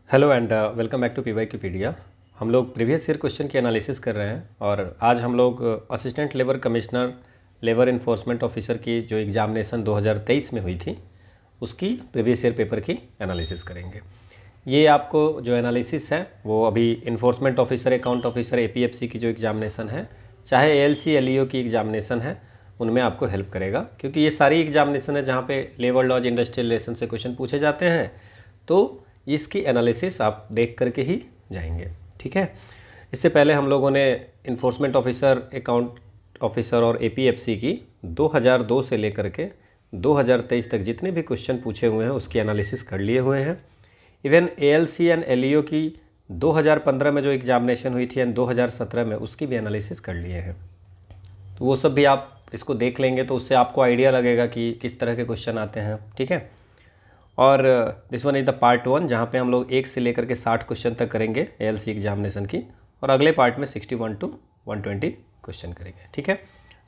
Hello and welcome back to PYQpedia. हम लोग previous year question की एनालिसिस कर रहे हैं और आज हम लोग assistant labour commissioner labour enforcement officer की जो एग्जामिनेशन 2023 में हुई थी उसकी प्रीवियस ईयर पेपर की एनालिसिस करेंगे। ये आपको जो एनालिसिस है वो अभी enforcement officer, account officer, APFC की जो एग्जामिनेशन है, चाहे एएलसी एलईओ की एग्जामिनेशन है, उनमें आपको हेल्प करेगा, क्योंकि ये सारी एग्जामिनेशन है जहाँ पे लेबर लॉज, इंडस्ट्रियल रिलेशन से क्वेश्चन पूछे जाते हैं। तो इसकी एनालिसिस आप देख करके ही जाएंगे, ठीक है। इससे पहले हम लोगों ने इन्फोर्समेंट ऑफिसर, अकाउंट ऑफिसर और एपीएफसी की 2002 से लेकर के 2023 तक जितने भी क्वेश्चन पूछे हुए हैं उसकी एनालिसिस कर लिए हुए हैं। इवन एएलसी एंड एलईओ की 2015 में जो एग्जामिनेशन हुई थी एंड 2017 में उसकी भी एनालिसिस कर लिए हैं। तो वो सब भी आप इसको देख लेंगे तो उससे आपको आइडिया लगेगा कि किस तरह के क्वेश्चन आते हैं, ठीक है। और this one is the part 1 जहाँ पे हम लोग 1 से लेकर के 60 क्वेश्चन तक करेंगे एएलसी एग्जामिनेशन की, और अगले पार्ट में 61 to 120 क्वेश्चन करेंगे, ठीक है।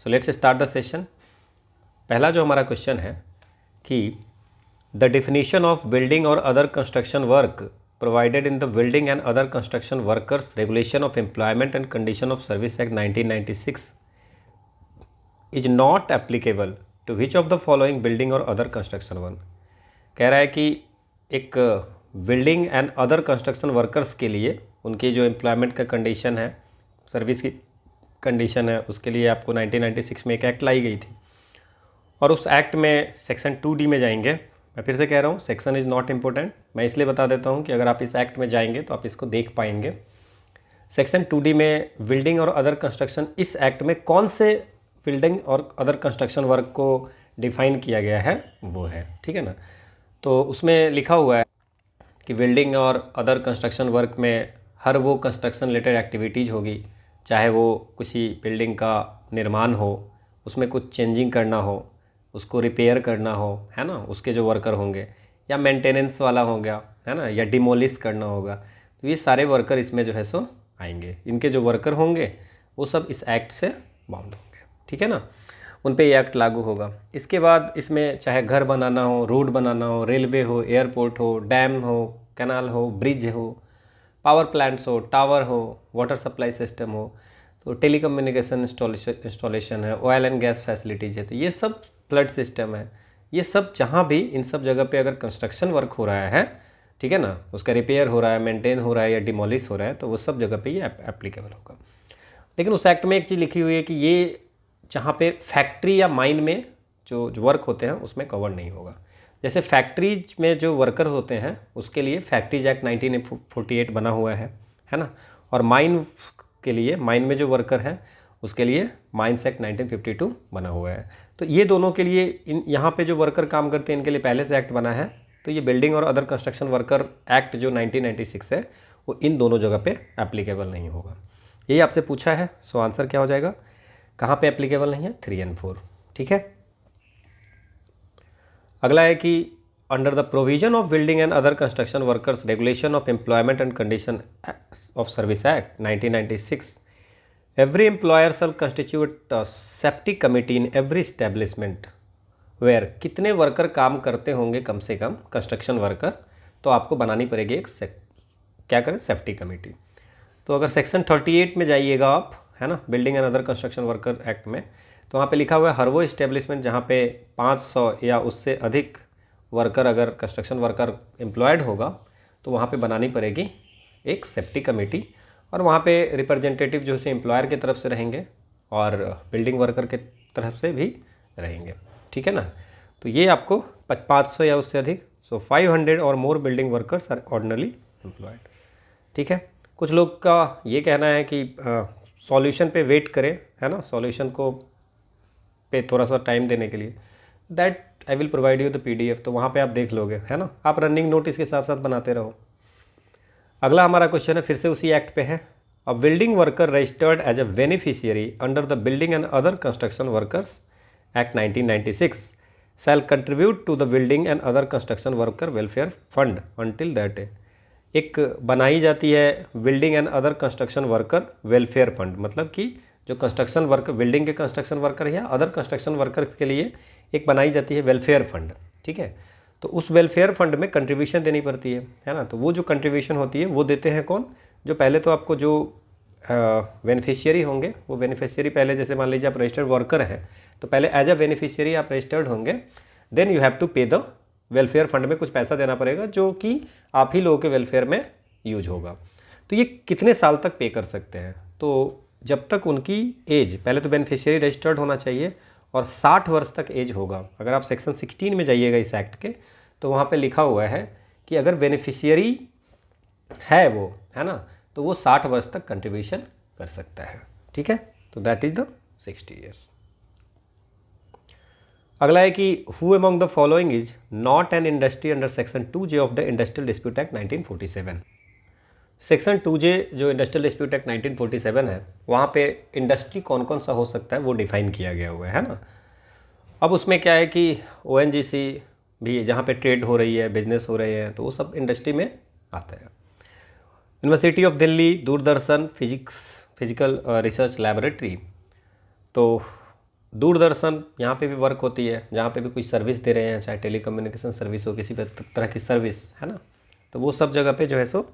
So let's start the session. पहला जो हमारा क्वेश्चन है कि द डेफिनेशन ऑफ बिल्डिंग और other construction work provided in the building and other construction workers regulation of employment and condition of service act 1996 is not applicable to which of the following building और other construction work. कह रहा है कि एक building and other construction workers के लिए उनकी जो एम्प्लॉयमेंट का कंडीशन है, सर्विस की कंडीशन है, उसके लिए आपको 1996 में एक एक्ट लाई गई थी। और उस एक्ट में सेक्शन 2D में जाएंगे। मैं फिर से कह रहा हूँ, सेक्शन इज़ नॉट इम्पोर्टेंट, मैं इसलिए बता देता हूँ कि अगर आप इस एक्ट में जाएंगे तो आप इसको देख पाएंगे। सेक्शन 2D में बिल्डिंग और अदर कंस्ट्रक्शन, इस एक्ट में कौन से बिल्डिंग और अदर कंस्ट्रक्शन वर्क को डिफाइन किया गया है वो है, ठीक है ना। तो उसमें लिखा हुआ है कि बिल्डिंग और अदर कंस्ट्रक्शन वर्क में हर वो कंस्ट्रक्शन रिलेटेड एक्टिविटीज़ होगी, चाहे वो किसी बिल्डिंग का निर्माण हो, उसमें कुछ चेंजिंग करना हो, उसको रिपेयर करना हो, है ना, उसके जो वर्कर होंगे, या मेंटेनेंस वाला हो गया, है ना, या डिमोलिश करना होगा, तो ये सारे वर्कर इसमें जो है सो आएंगे। इनके जो वर्कर होंगे वो सब इस एक्ट से बाउंड होंगे, ठीक है ना, उन पे ये एक्ट लागू होगा। इसके बाद इसमें चाहे घर बनाना हो, रोड बनाना हो, रेलवे हो, एयरपोर्ट हो, डैम हो, कैनाल हो, ब्रिज हो, पावर प्लांट्स हो, टावर हो, वाटर सप्लाई सिस्टम हो, तो टेलीकम्युनिकेशन इंस्टॉलेशन है, ऑयल एंड गैस फैसिलिटीज़ है, तो ये सब फ्लड सिस्टम है। ये सब जहाँ भी इन सब जगह पे अगर कंस्ट्रक्शन वर्क हो रहा है, ठीक है ना, उसका रिपेयर हो रहा है, मेंटेन हो रहा है या डिमोलिश हो रहा है, तो वो सब जगह पे ये एप्लीकेबल होगा। लेकिन उस एक्ट में एक चीज़ लिखी हुई है कि ये जहाँ पे फैक्ट्री या माइन में जो वर्क होते हैं उसमें कवर नहीं होगा। जैसे फैक्ट्रीज में जो वर्कर होते हैं उसके लिए फैक्ट्रीज एक्ट 1948 बना हुआ है ना, और माइन के लिए, माइन में जो वर्कर हैं उसके लिए माइंस एक्ट 1952 बना हुआ है। तो ये दोनों के लिए इन यहाँ पे जो वर्कर काम करते हैं इनके लिए पहले से एक्ट बना है। तो ये बिल्डिंग और अदर कंस्ट्रक्शन वर्कर एक्ट जो 1996 है वो इन दोनों जगह पे एप्लीकेबल नहीं होगा। यही आपसे पूछा है, सो आंसर क्या हो जाएगा, कहाँ पे एप्लीकेबल नहीं है, 3 और 4, ठीक है। अगला है कि under the provision of building and other construction workers regulation of employment and condition of service act 1996 every employer shall constitute safety committee in every establishment where, कितने वर्कर काम करते होंगे कम से कम कंस्ट्रक्शन वर्कर, तो आपको बनानी पड़ेगी एक क्या करें, सेफ्टी कमेटी। तो अगर सेक्शन 38 में जाइएगा आप, है ना, building and other construction worker act में, तो वहाँ पे लिखा हुआ है हर वो इस्टेब्लिशमेंट जहाँ पे 500 या उससे अधिक वर्कर, अगर कंस्ट्रक्शन वर्कर एम्प्लॉयड होगा, तो वहाँ पे बनानी पड़ेगी एक सेफ्टी कमेटी, और वहाँ पे रिप्रेजेंटेटिव जो है एम्प्लॉयर की तरफ से रहेंगे और बिल्डिंग वर्कर के तरफ से भी रहेंगे, ठीक है ना। तो ये आपको 500 या उससे अधिक, so 500 or more building workers are ordinarily employed, ठीक है। कुछ लोग का ये कहना है कि सॉल्यूशन पे वेट करें, है ना, सॉल्यूशन को पे थोड़ा सा टाइम देने के लिए, that I will provide you the PDF, तो वहाँ पे आप देख लोगे, है ना, आप रनिंग नोट इसके साथ साथ बनाते रहो। अगला हमारा क्वेश्चन है फिर से उसी एक्ट पे है। A building worker registered as a beneficiary under the building and other construction workers act 1996 shall contribute to the building and other construction worker welfare fund until that एक बनाई जाती है building and other construction worker welfare fund, मतलब कि जो construction worker, building के construction worker या other construction worker के लिए एक बनाई जाती है वेलफेयर फंड, ठीक है। तो उस वेलफेयर फंड में कंट्रीब्यूशन देनी पड़ती है ना। तो वो जो कंट्रीब्यूशन होती है वो देते हैं कौन, जो पहले तो आपको जो बेनिफिशियरी होंगे, वो बेनिफिशियरी पहले जैसे मान लीजिए आप रजिस्टर्ड वर्कर हैं तो पहले एज अ बेनिफिशियरी आप रजिस्टर्ड होंगे, देन यू हैव टू पे द वेलफेयर फंड में कुछ पैसा देना पड़ेगा जो कि आप ही लोगों के वेलफेयर में यूज होगा। तो ये कितने साल तक पे कर सकते हैं, तो जब तक उनकी एज, पहले तो बेनिफिशियरी रजिस्टर्ड होना चाहिए और 60 वर्ष तक एज होगा। अगर आप सेक्शन 16 में जाइएगा इस एक्ट के तो वहाँ पे लिखा हुआ है कि अगर बेनिफिशियरी है वो, है ना, तो वो 60 वर्ष तक कंट्रीब्यूशन कर सकता है। ठीक है, तो दैट इज द 60 ईयर्स। अगला है कि who among the following is not an industry under section 2J of the industrial dispute act 1947। Section 2J जो इंडस्ट्रियल डिस्प्यूट एक्ट 1947 है, वहाँ पे इंडस्ट्री कौन कौन सा हो सकता है वो डिफाइन किया गया हुआ है ना। अब उसमें क्या है कि ONGC भी, जहाँ पे ट्रेड हो रही है, बिजनेस हो रहे हैं, तो वो सब इंडस्ट्री में आता है। University of Delhi, Doordarshan physical research laboratory, तो दूरदर्शन यहाँ पे भी वर्क होती है, जहाँ पे भी कोई सर्विस दे रहे हैं, चाहे टेलीकम्युनिकेशन सर्विस हो, किसी भी तरह की सर्विस, है ना, तो वो सब जगह पे जो है सो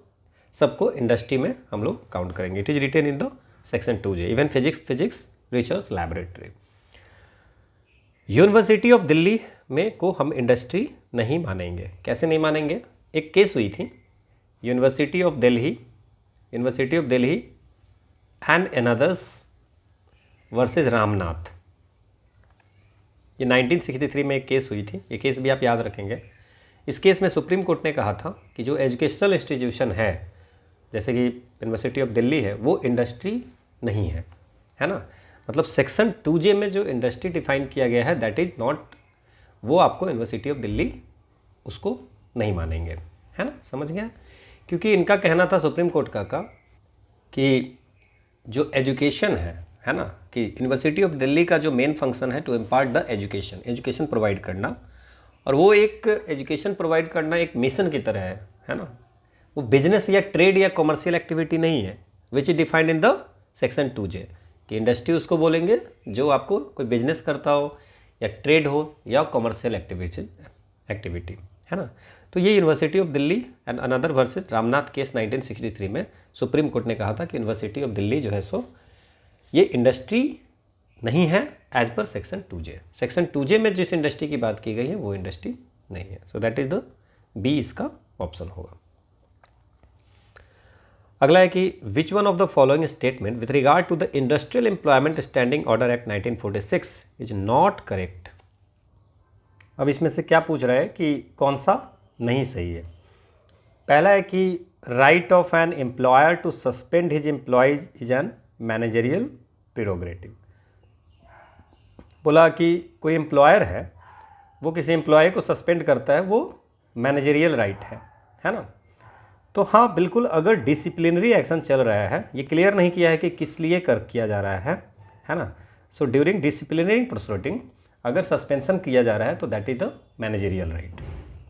सबको इंडस्ट्री में हम लोग काउंट करेंगे। It is written in the section 2J। Even physics research laboratory. University of Delhi में को हम इंडस्ट्री नहीं मानेंगे। कैसे नहीं मानेंगे, एक केस हुई थी university of Delhi and another's versus Ramnath. ये 1963 में एक केस हुई थी, ये केस भी आप याद रखेंगे। इस केस में सुप्रीम कोर्ट ने कहा था कि जो एजुकेशनल इंस्टीट्यूशन है, जैसे कि यूनिवर्सिटी ऑफ दिल्ली है, वो इंडस्ट्री नहीं है ना। मतलब सेक्शन 2J में जो इंडस्ट्री डिफाइन किया गया है दैट इज नॉट, वो आपको यूनिवर्सिटी ऑफ दिल्ली उसको नहीं मानेंगे, है ना, समझ गया। क्योंकि इनका कहना था सुप्रीम कोर्ट का कि जो एजुकेशन है ना, कि यूनिवर्सिटी ऑफ दिल्ली का जो मेन फंक्शन है to impart the education provide करना, और वो एक एजुकेशन प्रोवाइड करना एक मिशन की तरह है ना। वो बिजनेस या ट्रेड या कॉमर्शियल एक्टिविटी नहीं है which is defined in the section 2J। कि इंडस्ट्री उसको बोलेंगे जो आपको कोई बिजनेस करता हो या ट्रेड हो या कॉमर्शियल एक्टिविटी, है ना। तो ये university of Delhi and another versus Ramnath case 1963 में सुप्रीम कोर्ट ने कहा था कि यूनिवर्सिटी ऑफ दिल्ली जो है सो ये इंडस्ट्री नहीं है एज पर सेक्शन 2J। सेक्शन 2J में जिस इंडस्ट्री की बात की गई है वो इंडस्ट्री नहीं है। So that is the B, इसका ऑप्शन होगा। अगला है कि which one of the following statement with regard to the industrial employment standing order act 1946 is not correct. अब इसमें से क्या पूछ रहा है कि कौन सा नहीं सही है। पहला है कि right of an employer to suspend his employees is an managerial prerogative. बोला कि कोई एम्प्लॉयर है, वो किसी एम्प्लॉय को सस्पेंड करता है, वो मैनेजरियल राइट है ना। तो हाँ बिल्कुल, अगर डिसिप्लिनरी एक्शन चल रहा है, ये क्लियर नहीं किया है कि किस लिए किया जा रहा है ना। सो ड्यूरिंग डिसिप्लिनरी प्रोसीडिंग अगर सस्पेंशन किया जा रहा है तो that is the managerial right.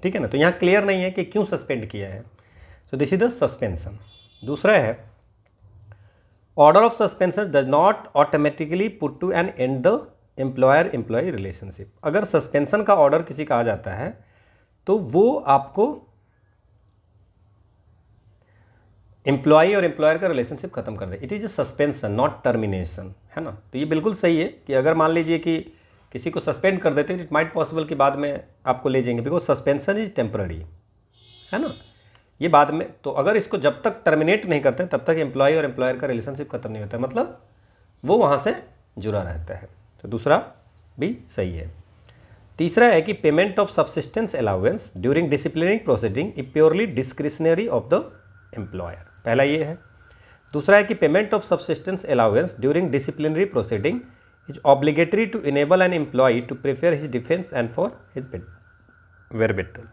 ठीक है ना, तो यहाँ क्लियर नहीं है कि क्यों सस्पेंड किया है। So this is the suspension. दूसरा है order of suspension does not automatically put to an end the employer employ relationship. अगर सस्पेंशन का ऑर्डर किसी का आ जाता है तो वो आपको एम्प्लॉय और एम्प्लॉयर का रिलेशनशिप खत्म कर दे। It is a suspension not termination, है ना। तो ये बिल्कुल सही है कि अगर मान लीजिए कि किसी को सस्पेंड कर देते हैं, इट माइट पॉसिबल कि बाद में आपको ले जाएंगे, बिकॉज सस्पेंशन इज टेम्पररी, है ना, ये बाद में। तो अगर इसको जब तक टर्मिनेट नहीं करते तब तक एम्प्लॉय और एम्प्लॉयर का रिलेशनशिप खत्म नहीं होता है, मतलब वो वहाँ से जुड़ा रहता है। तो दूसरा भी सही है। तीसरा है कि payment of subsistence allowance during disciplinary proceeding is purely discretionary of the employer. पहला ये है। दूसरा है कि payment of subsistence allowance during disciplinary proceeding is obligatory to enable an employ to prepare his defence and for his वेरबिटल।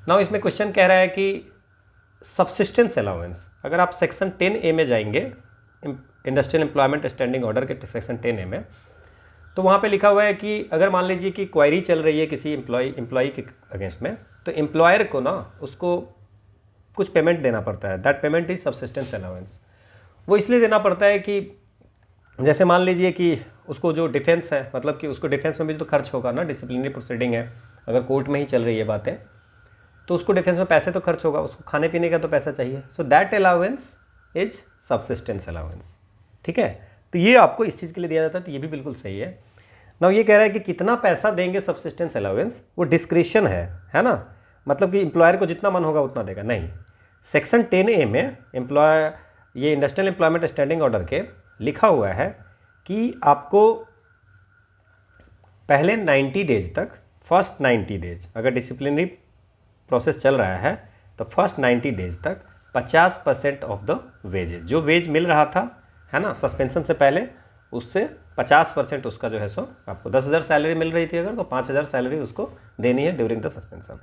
Now इसमें question कह रहा है कि सब्सिस्टेंस अलाउंस, अगर आप सेक्शन 10A में जाएंगे, इंडस्ट्रियल एम्प्लॉयमेंट स्टैंडिंग ऑर्डर के सेक्शन 10A में, तो वहाँ पे लिखा हुआ है कि अगर मान लीजिए कि क्वायरी चल रही है किसी एम्प्लॉय के अगेंस्ट में, तो एम्प्लॉयर को ना उसको कुछ पेमेंट देना पड़ता है। That payment is subsistence allowance. वो इसलिए देना पड़ता है कि जैसे मान लीजिए कि उसको जो डिफेंस है, मतलब कि उसको डिफेंस में भी तो खर्च होगा ना, डिसिप्लिनरी प्रोसीडिंग है, अगर कोर्ट में ही चल रही है बातें, तो उसको डिफेंस में पैसे तो खर्च होगा, उसको खाने पीने का तो पैसा चाहिए। So that allowance is subsistence allowance. ठीक है, तो ये आपको इस चीज़ के लिए दिया जाता है, तो ये भी बिल्कुल सही है। नाउ ये कह रहा है कि कितना पैसा देंगे सब्सिस्टेंस अलाउंस, वो डिस्क्रिशन है ना, मतलब कि एम्प्लॉयर को जितना मन होगा उतना देगा, नहीं। सेक्शन 10A में ये इंडस्ट्रियल एम्प्लॉयमेंट स्टैंडिंग ऑर्डर के लिखा हुआ है कि आपको पहले 90 डेज तक, फर्स्ट 90 डेज अगर डिसिप्लिनरी प्रोसेस चल रहा है तो फर्स्ट 90 डेज तक 50% ऑफ द वेजेज, जो वेज मिल रहा था है ना सस्पेंशन से पहले, उससे 50% उसका जो है सो आपको 10,000 सैलरी मिल रही थी अगर, तो 5,000 सैलरी उसको देनी है ड्यूरिंग द सस्पेंशन।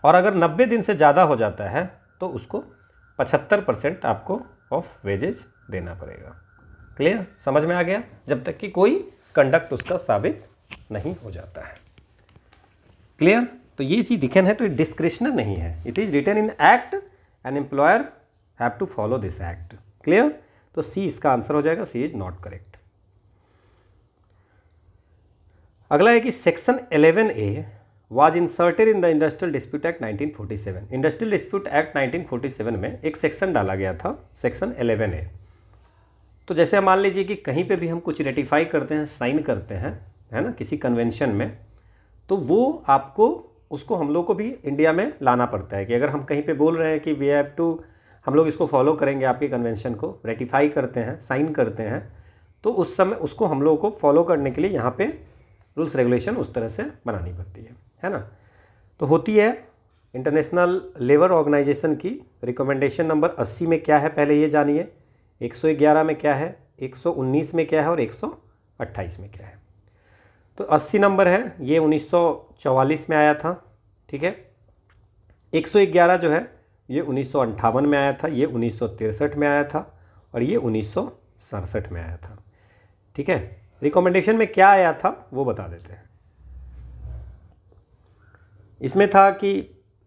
और अगर 90 दिन से ज़्यादा हो जाता है तो उसको 75% आपको ऑफ वेजेज देना पड़ेगा। क्लियर, समझ में आ गया, जब तक कि कोई कंडक्ट उसका साबित नहीं हो जाता है। क्लियर, तो ये चीज़ दिखन है तो ये डिस्क्रिशनल नहीं है, it is written in act and employer have to follow this act. Clear, तो सी इसका आंसर हो जाएगा, सी इज नॉट करेक्ट। अगला है कि section 11A was inserted in the industrial dispute act 1947। Industrial dispute act 1947 में एक सेक्शन डाला गया था, सेक्शन 11A। तो जैसे मान लीजिए कि कहीं पे भी हम कुछ रेटिफाई करते हैं, साइन करते हैं, है ना, किसी कन्वेंशन में, तो वो आपको उसको हम लोग को भी इंडिया में लाना पड़ता है कि अगर हम कहीं पे बोल रहे हैं कि वी हैव टू, हम लोग इसको फॉलो करेंगे, आपके कन्वेंशन को रेटिफाई करते हैं, साइन करते हैं, तो उस समय उसको हम लोगों को फॉलो करने के लिए यहाँ पे रूल्स रेगुलेशन उस तरह से बनानी पड़ती है ना। तो होती है इंटरनेशनल लेबर ऑर्गेनाइजेशन की रिकमेंडेशन नंबर 80 में क्या है पहले ये जानिए, 111 में क्या है, 119 में क्या है और 128 में क्या है। तो 80 नंबर है, ये 1944 में आया था, ठीक है। 111 जो है ये 1958 में आया था, ये 1963 में आया था और ये 1967 में आया था, ठीक है। रिकमेंडेशन में क्या आया था वो बता देते हैं। इसमें था कि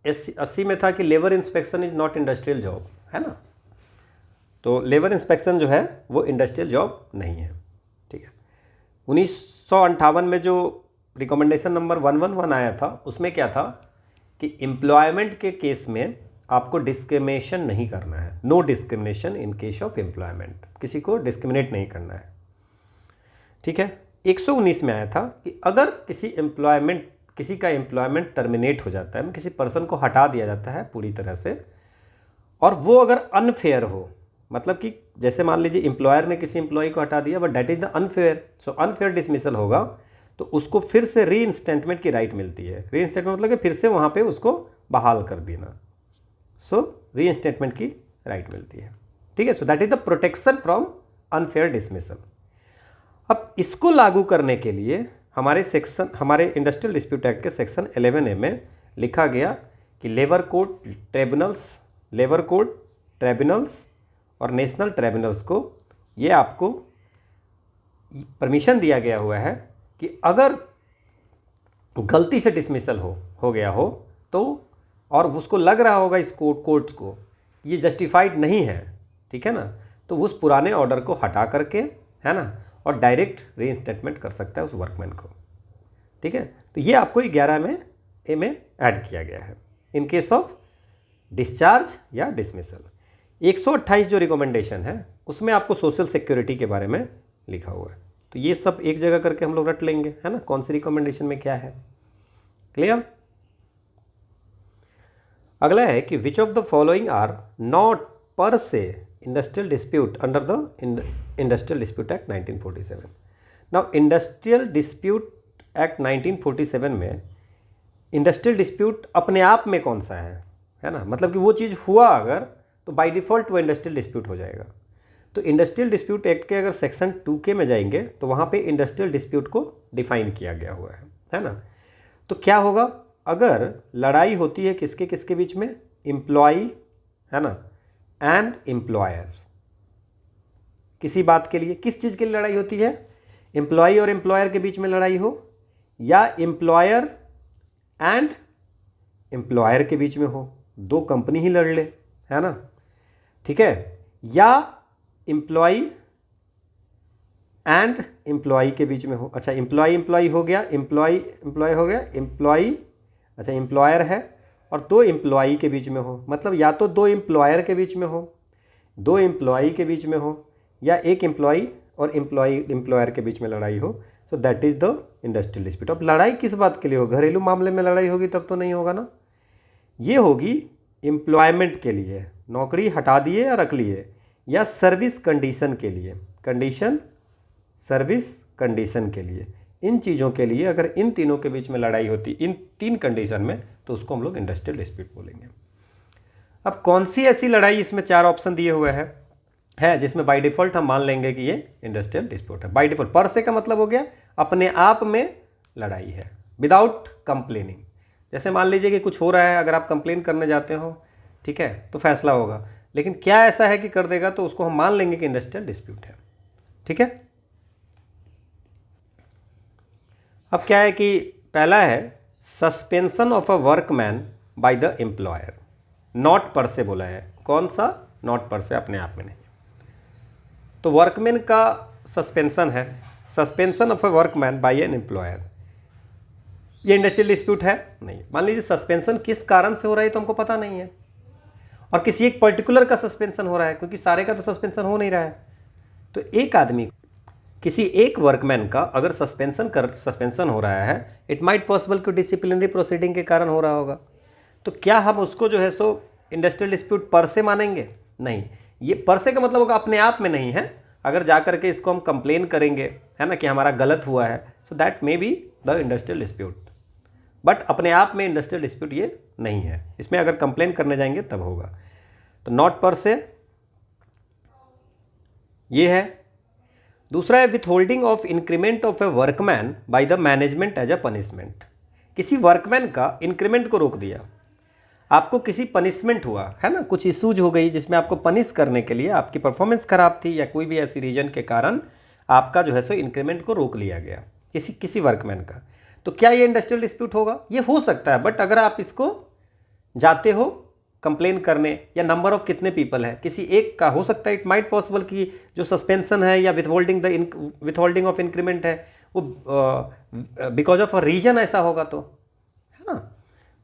80 में था कि labour inspection is not industrial job, है ना, तो लेबर इंस्पेक्शन जो है वो इंडस्ट्रियल जॉब नहीं है, ठीक है। 1958 में जो रिकमेंडेशन नंबर 111 आया था उसमें क्या था कि एम्प्लॉयमेंट के केस में आपको डिस्क्रिमिनेशन नहीं करना है, no discrimination in case of employment, किसी को डिस्क्रिमिनेट नहीं करना है, ठीक है। 119 में आया था कि अगर किसी का एम्प्लॉयमेंट टर्मिनेट हो जाता है, किसी पर्सन को हटा दिया जाता है पूरी तरह से, और वो अगर अनफेयर हो, मतलब कि जैसे मान लीजिए एम्प्लॉयर ने किसी एम्प्लॉय को हटा दिया but that is the unfair, so unfair dismissal होगा, तो उसको फिर से रीइंस्टेटमेंट की राइट मिलती है। रीइंस्टेटमेंट मतलब कि फिर से वहाँ पे उसको बहाल कर देना, सो रीइंस्टेटमेंट की राइट मिलती है, ठीक है। So that is the protection from unfair dismissal. अब इसको लागू करने के लिए हमारे इंडस्ट्रियल डिस्प्यूट एक्ट के सेक्शन 11A में लिखा गया कि लेबर कोड ट्रिब्यूनल्स और नेशनल ट्रिब्यूनल्स को ये आपको परमिशन दिया गया हुआ है कि अगर गलती से डिसमिसल हो गया हो तो, और उसको लग रहा होगा इस कोर्ट्स को ये जस्टिफाइड नहीं है, ठीक है ना, तो उस पुराने ऑर्डर को हटा करके, है ना, और डायरेक्ट रीइंस्टेटमेंट कर सकता है उस वर्कमैन को, ठीक है। तो ये आपको 11 में ऐड किया गया है इन केस ऑफ डिस्चार्ज या डिसमिसल। 128 जो रिकमेंडेशन है उसमें आपको सोशल सिक्योरिटी के बारे में लिखा हुआ है, तो ये सब एक जगह करके हम लोग रट लेंगे, है ना, कौन सी रिकमेंडेशन में क्या है। क्लियर। अगला है कि which of the following are not per se industrial dispute under the industrial dispute act 1947। Now industrial dispute act 1947 में इंडस्ट्रियल डिस्प्यूट अपने आप में कौन सा है ना, मतलब कि वो चीज़ हुआ अगर तो बाय डिफ़ॉल्ट वो इंडस्ट्रियल डिस्प्यूट हो जाएगा। तो इंडस्ट्रियल डिस्प्यूट एक्ट के अगर सेक्शन 2K में जाएंगे तो वहाँ पे इंडस्ट्रियल डिस्प्यूट को डिफाइन किया गया हुआ है ना। तो क्या होगा अगर लड़ाई होती है किसके किसके बीच में, एम्प्लॉई, है ना, एंड एम्प्लॉयर, किसी बात के लिए, किस चीज़ के लिए लड़ाई होती है, एम्प्लॉई और एम्प्लॉयर के बीच में लड़ाई हो, या एम्प्लॉयर एंड एम्प्लॉयर के बीच में हो, दो कंपनी ही लड़ ले, है ना, ठीक है, या एम्प्लॉई एंड एम्प्लॉई के बीच में हो। अच्छा, एम्प्लॉई हो गया, एम्प्लॉई हो गया, एम्प्लॉई अच्छा, एम्प्लॉयर है और दो एम्प्लॉई के बीच में हो, मतलब या तो दो एम्प्लॉयर के बीच में हो, दो एम्प्लॉई के बीच में हो, या एक एम्प्लॉई और एम्प्लॉयर के बीच में लड़ाई हो, so that is the industrial dispute. अब लड़ाई किस बात के लिए हो? घरेलू मामले में लड़ाई होगी तब तो नहीं होगा ना। ये होगी एम्प्लॉयमेंट के लिए, नौकरी हटा दिए या रख लिए, या सर्विस कंडीशन के लिए, कंडीशन सर्विस कंडीशन के लिए, इन चीज़ों के लिए अगर इन तीनों के बीच में लड़ाई होती, इन तीन कंडीशन में, तो उसको हम लोग इंडस्ट्रियल डिस्प्यूट बोलेंगे। अब कौन सी ऐसी लड़ाई, इसमें चार ऑप्शन दिए हुए है जिसमें बाय डिफ़ॉल्ट हम मान लेंगे कि ये इंडस्ट्रियल डिस्प्यूट है। बाय डिफ़ॉल्ट पर से का मतलब हो गया अपने आप में लड़ाई है, विदाउट कंप्लेनिंग। जैसे मान लीजिए कि कुछ हो रहा है, अगर आप कंप्लेन करने जाते हो, ठीक है, तो फैसला होगा, लेकिन क्या ऐसा है कि कर देगा, तो उसको हम मान लेंगे कि इंडस्ट्रियल डिस्प्यूट है। ठीक है। अब क्या है कि पहला है suspension of a workman by the employer, not per से बोला है। कौन सा? नॉट पर से, अपने आप में नहीं। तो वर्कमैन का सस्पेंशन है, suspension of a workman by an employer, ये इंडस्ट्रियल डिस्प्यूट है? नहीं। मान लीजिए सस्पेंशन किस कारण से हो रहा है तो हमको पता नहीं है, और किसी एक पर्टिकुलर का सस्पेंशन हो रहा है, क्योंकि सारे का तो सस्पेंशन हो नहीं रहा है। तो एक आदमी, किसी एक वर्कमैन का अगर सस्पेंशन हो रहा है, इट माइट पॉसिबल कि डिसिप्लिनरी प्रोसीडिंग के कारण हो रहा होगा, तो क्या हम उसको जो है सो इंडस्ट्रियल डिस्प्यूट पर से मानेंगे? नहीं। ये पर से का मतलब होगा अपने आप में नहीं है। अगर जा करके इसको हम कंप्लेन करेंगे, है ना, कि हमारा गलत हुआ है, so that may be the industrial dispute, but अपने आप में इंडस्ट्रियल डिस्प्यूट ये नहीं है। इसमें अगर कंप्लेन करने जाएंगे तब होगा। तो नॉट पर से ये है। दूसरा है withholding of increment of a workman by the management as a punishment. किसी वर्कमैन का इंक्रीमेंट को रोक दिया, आपको किसी पनिशमेंट हुआ है ना, कुछ इशूज हो गई जिसमें आपको पनिश करने के लिए, आपकी परफॉर्मेंस खराब थी या कोई भी ऐसी रीजन के कारण आपका जो है सो इंक्रीमेंट को रोक लिया गया किसी वर्कमैन का, तो क्या ये इंडस्ट्रियल डिस्प्यूट होगा? ये हो सकता है, बट अगर आप इसको जाते हो कंप्लेन करने, या नंबर ऑफ कितने पीपल है, किसी एक का हो सकता है, इट माइट पॉसिबल कि जो सस्पेंशन है या विथहोल्डिंग ऑफ इंक्रीमेंट है वो बिकॉज ऑफ अ रीजन ऐसा होगा, तो है ना।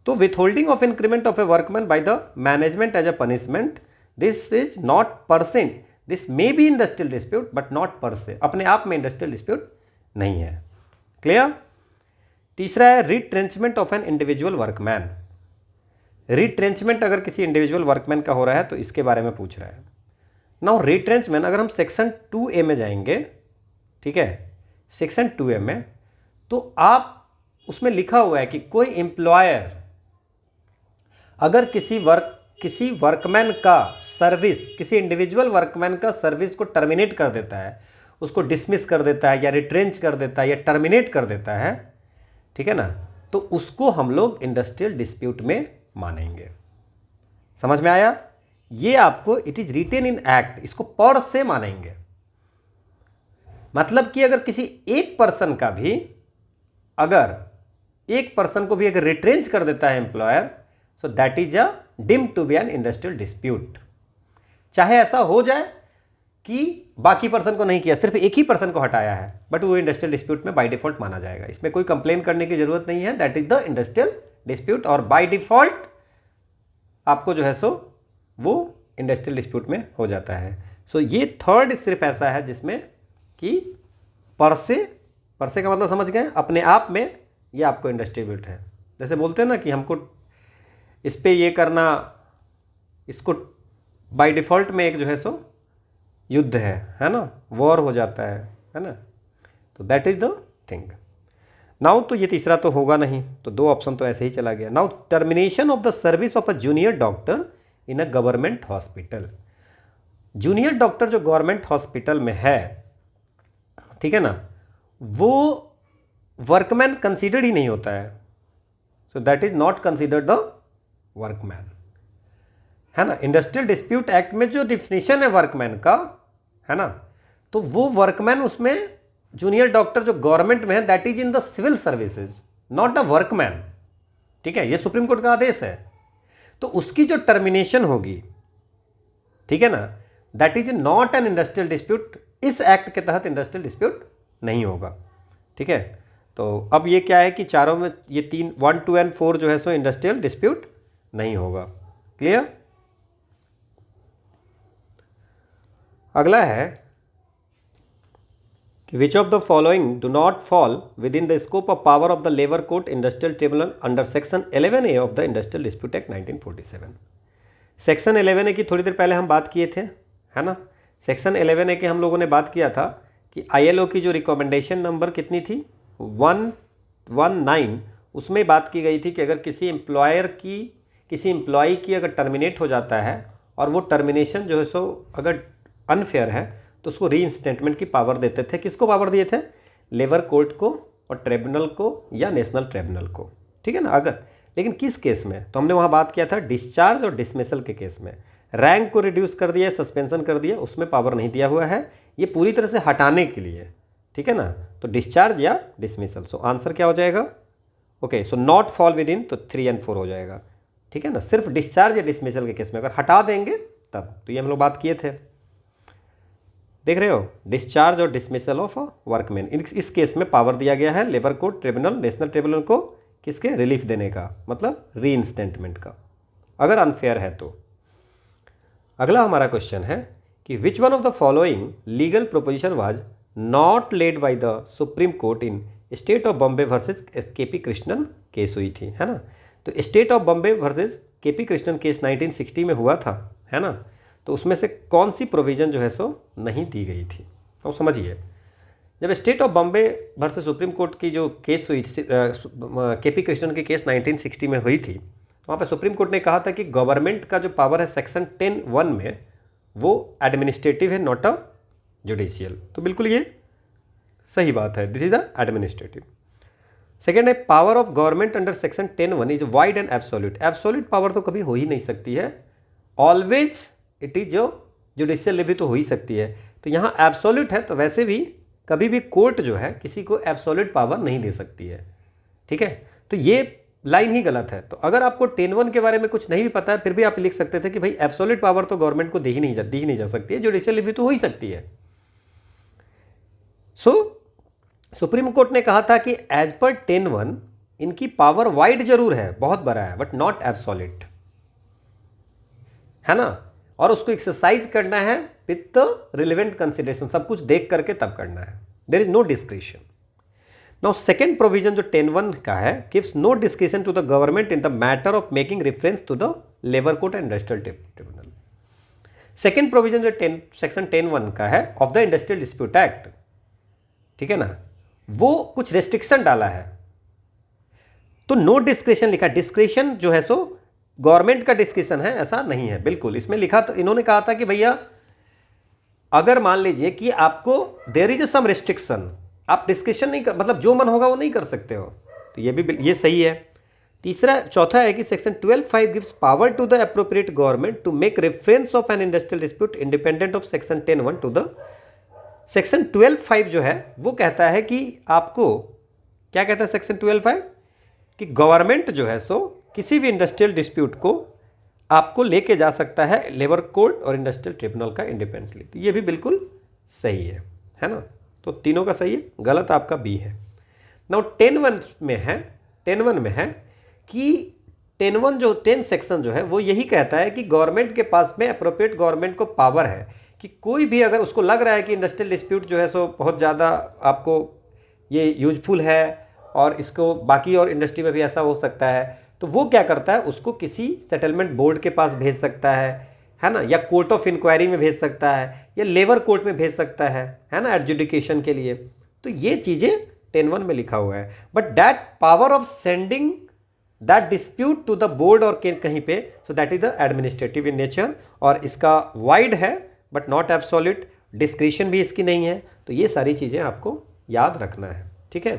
तो withholding of increment of a workman by the management as a punishment, this is not percent, this may be industrial dispute but not per se, अपने आप में इंडस्ट्रियल डिस्प्यूट नहीं है। क्लियर। तीसरा है retrenchment of an individual workman. Retrenchment अगर किसी individual workman का हो रहा है तो इसके बारे में पूछ रहा है। नाउ रिट्रेंचमेंट, अगर हम सेक्शन 2A में जाएंगे, ठीक है, सेक्शन 2A में, तो आप उसमें लिखा हुआ है कि कोई एम्प्लॉयर अगर किसी वर्कमैन का सर्विस, किसी इंडिविजुअल वर्कमैन का सर्विस को टर्मिनेट कर देता है, उसको डिसमिस कर देता है या रिट्रेंच कर देता है या टर्मिनेट कर देता है, ठीक है ना, तो उसको हम लोग इंडस्ट्रियल डिस्प्यूट में मानेंगे। समझ में आया? ये आपको it is written in act, इसको पर से मानेंगे। मतलब कि अगर किसी एक पर्सन को भी अगर रिट्रेंच कर देता है employer, so that is a deemed to be an industrial dispute. चाहे ऐसा हो जाए कि बाकी पर्सन को नहीं किया, सिर्फ एक ही पर्सन को हटाया है, बट वो इंडस्ट्रियल डिस्प्यूट में बाय डिफॉल्ट माना जाएगा। इसमें कोई कंप्लेन करने की जरूरत नहीं है, that is the industrial dispute, और बाय डिफॉल्ट आपको जो है सो वो इंडस्ट्रियल डिस्प्यूट में हो जाता है। सो ये थर्ड सिर्फ ऐसा है जिसमें कि पर से का मतलब समझ गए, अपने आप में ये आपको इंडस्ट्रियल डिस्प्यूट है। जैसे बोलते हैं ना कि हमको इस पे ये करना, इसको बाय डिफॉल्ट में एक जो है सो युद्ध है ना, वॉर हो जाता है ना, तो that is the thing. Now तो ये तीसरा तो होगा नहीं, तो दो ऑप्शन तो ऐसे ही चला गया। Now termination of the service of a junior doctor in a government hospital. Junior doctor जो गवर्नमेंट हॉस्पिटल में है, ठीक है ना, वो वर्कमैन कंसीडर्ड ही नहीं होता है, so that is not considered the workman, है ना। इंडस्ट्रियल डिस्प्यूट एक्ट में जो डिफिनेशन है वर्कमैन का, है ना, तो वो वर्कमैन उसमें जूनियर डॉक्टर जो गवर्नमेंट में है, that is in the civil services, not a workman, ठीक है, ये सुप्रीम कोर्ट का आदेश है। तो उसकी जो टर्मिनेशन होगी, ठीक है ना, that is not an industrial dispute, इस एक्ट के तहत इंडस्ट्रियल डिस्प्यूट नहीं होगा, ठीक है। तो अब ये क्या है कि चारों में ये 3 1 2 एंड 4 जो है सो इंडस्ट्रियल डिस्प्यूट नहीं होगा। क्लियर। अगला है कि which of the following do not fall with in the scope of power of the labour court industrial tribunal under section 11A of the industrial dispute act 1947। Section 11A की थोड़ी देर पहले हम बात किए थे, है ना। सेक्शन 11A के हम लोगों ने बात किया था कि ILO की जो रिकमेंडेशन नंबर कितनी थी 119, उसमें बात की गई थी कि अगर किसी एम्प्लॉय की अगर टर्मिनेट हो जाता है और वो टर्मिनेशन जो है सो अगर अनफेयर है तो उसको रीइंस्टेटमेंट की पावर देते थे। किसको पावर दिए थे? लेबर कोर्ट को और ट्रिब्यूनल को या नेशनल ट्रिब्यूनल को, ठीक है ना। अगर लेकिन किस केस में, तो हमने वहाँ बात किया था डिस्चार्ज और डिसमिसल के केस में। रैंक को रिड्यूस कर दिया, सस्पेंशन कर दिया, उसमें पावर नहीं दिया हुआ है, ये पूरी तरह से हटाने के लिए, ठीक है ना। तो डिस्चार्ज या डिसमिसल। सो आंसर क्या हो जाएगा? Okay, so not fall with in, तो 3 और 4 हो जाएगा, ठीक है ना। सिर्फ डिस्चार्ज या डिसमिसल के केस में अगर हटा देंगे तब, तो ये हम लोग बात किए थे, देख रहे हो, डिस्चार्ज और डिसमिसल ऑफ वर्कमैन। इस केस में पावर दिया गया है labour court, tribunal, national tribunal को किसके? रिलीफ देने का, मतलब रीइंस्टेटमेंट का, अगर अनफेयर है तो। अगला हमारा क्वेश्चन है कि which one of the following legal proposition was not led by the supreme court in state of Bombay versus KP Krishnan case हुई थी, है ना। तो state of Bombay versus KP Krishnan case 1960 में हुआ था, है ना। तो उसमें से कौन सी प्रोविज़न जो है सो नहीं दी गई थी? तो समझिए, जब state of Bombay versus supreme court की जो केस हुई थी, KP कृष्णन की केस 1960 में हुई थी, तो वहाँ पे सुप्रीम कोर्ट ने कहा था कि गवर्नमेंट का जो पावर है सेक्शन 10(1) में वो एडमिनिस्ट्रेटिव है, नॉट अ जुडिशियल। तो बिल्कुल ये सही बात है, this is the administrative. Second है power of government under section 10(1) is wide and absolute. Absolute power तो कभी हो ही नहीं सकती है, ऑलवेज इट इज जो जुडिशियल रिव्यू तो हो ही सकती है। तो यहाँ एब्सोल्यूट है, तो वैसे भी कभी भी कोर्ट जो है किसी को एब्सोल्यूट पावर नहीं दे सकती है, ठीक है। तो ये लाइन ही गलत है। तो अगर आपको 10(1) के बारे में कुछ नहीं भी पता है, फिर भी आप लिख सकते थे कि भाई एब्सोल्यूट पावर तो गवर्नमेंट को दी ही नहीं जा सकती है, जुडिशियल रिव्यू तो हो ही सकती है। सुप्रीम कोर्ट ने कहा था कि एज पर 10(1) इनकी पावर वाइड जरूर है, बहुत बड़ा है, बट नॉट एब्सोल्यूट, है ना। और उसको एक्सरसाइज करना है विथ द रिलेवेंट कंसिडरेशन, सब कुछ देख करके तब करना है, there is no discretion. Now second provision जो 10(1) का है, gives no discretion to the government in the matter of making reference to the labour court and industrial tribunal. Second provision जो सेक्शन 10(1) का है of the industrial dispute act, ठीक है ना, वो कुछ रेस्ट्रिक्शन डाला है, तो नो डिस्क्रिशन लिखा। डिस्क्रिशन जो है सो गवर्नमेंट का डिस्क्रिशन है, ऐसा नहीं है बिल्कुल। इसमें लिखा, तो इन्होंने कहा था कि भैया अगर मान लीजिए कि आपको देयर इज सम रेस्ट्रिक्शन, आप डिस्क्रिशन नहीं कर, मतलब जो मन होगा वो नहीं कर सकते हो, तो ये सही है। चौथा है कि section 12(5) gives power to the appropriate government to make reference of an industrial dispute independent of section 10(1) to the. Section 12(5) जो है वो कहता है कि आपको क्या कहता है सेक्शन 12(5) कि गवर्नमेंट जो है सो किसी भी इंडस्ट्रियल डिस्प्यूट को आपको लेके जा सकता है लेबर कोर्ट और इंडस्ट्रियल ट्रिब्यूनल का इंडिपेंडेंटली। तो ये भी बिल्कुल सही है ना। तो तीनों का सही है, गलत आपका बी है। नाउ 10(1) में है कि 10(1) जो 10 सेक्शन जो है वो यही कहता है कि गवर्नमेंट के पास में अप्रोप्रिएट गवर्नमेंट को पावर है कि कोई भी अगर उसको लग रहा है कि इंडस्ट्रियल डिस्प्यूट जो है सो बहुत ज़्यादा आपको ये यूजफुल है और इसको बाकी और इंडस्ट्री में भी ऐसा हो सकता है, तो वो क्या करता है, उसको किसी सेटलमेंट बोर्ड के पास भेज सकता है ना, या कोर्ट ऑफ इंक्वायरी में भेज सकता है, या लेबर कोर्ट में भेज सकता है ना, एडजुडिकेशन के लिए। तो ये चीज़ें 10(1) में लिखा हुआ है, but that power of sending that dispute to the board और कहीं पे, so that is the administrative in nature, और इसका वाइड है बट नॉट एब्सोल्यूट, डिस्क्रिशन भी इसकी नहीं है। तो ये सारी चीज़ें आपको याद रखना है, ठीक है।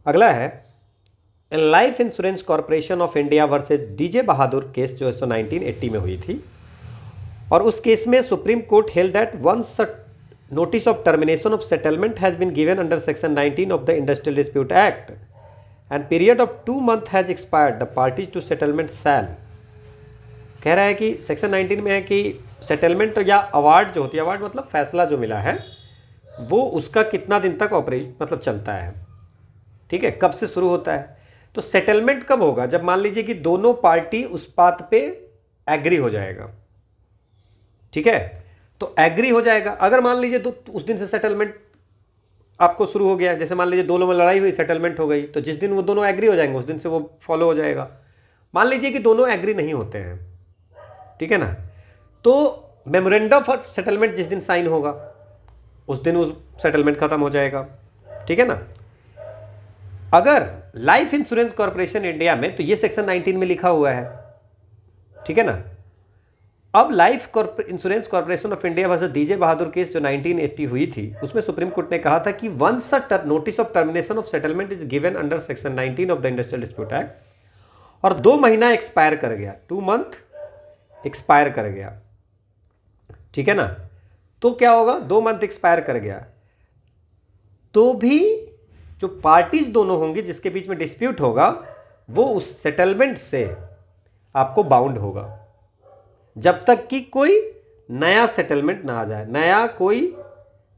अगला है life insurance corporation of India versus DJ Bahadur case जो है सो 1980 में हुई थी, और उस केस में supreme court held that once notice of termination of settlement has been given under section 19 of the industrial dispute act and period of 2 months has expired, the parties to settlement shall. कह रहा है कि section 19 में है कि settlement या award जो होती है, अवार्ड मतलब फैसला जो मिला है, वो उसका कितना दिन तक ऑपरेशन मतलब चलता है, ठीक है, कब से शुरू होता है। तो सेटलमेंट कब होगा, जब मान लीजिए कि दोनों पार्टी उस बात पे एग्री हो जाएगा, ठीक है। तो एग्री हो जाएगा, अगर मान लीजिए तो उस दिन से सेटलमेंट आपको शुरू हो गया, जैसे मान लीजिए दोनों में लड़ाई हुई, सेटलमेंट हो गई, तो जिस दिन वो दोनों एग्री हो जाएंगे उस दिन से वो फॉलो हो जाएगा। मान लीजिए कि दोनों एग्री नहीं होते हैं, ठीक है ना, तो मेमोरेंडम ऑफ सेटलमेंट जिस दिन साइन होगा उस दिन उस सेटलमेंट खत्म हो जाएगा, ठीक है ना। अगर लाइफ इंश्योरेंस कॉर्पोरेशन इंडिया में, तो ये सेक्शन 19 में लिखा हुआ है, ठीक है ना। अब life insurance corporation of India versus DJ Bahadur case जो 1980 हुई थी, उसमें सुप्रीम कोर्ट ने कहा था कि once a notice of termination of settlement is given under section 19 of the industrial dispute act और 2 महीना एक्सपायर कर गया, 2 मंथ एक्सपायर कर गया, ठीक है ना, तो क्या होगा, 2 मंथ एक्सपायर कर गया तो भी जो पार्टीज दोनों होंगी जिसके बीच में डिस्प्यूट होगा वो उस सेटलमेंट से आपको बाउंड होगा जब तक कि कोई नया सेटलमेंट ना आ जाए, नया कोई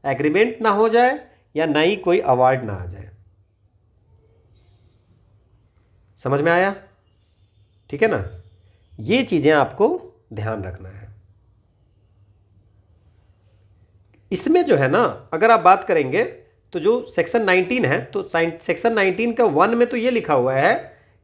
एग्रीमेंट ना हो जाए या नई कोई अवार्ड ना आ जाए। समझ में आया, ठीक है ना। ये चीजें आपको ध्यान रखना है। इसमें जो है ना, अगर आप बात करेंगे तो जो सेक्शन 19 है, तो सेक्शन 19 का 1 में तो ये लिखा हुआ है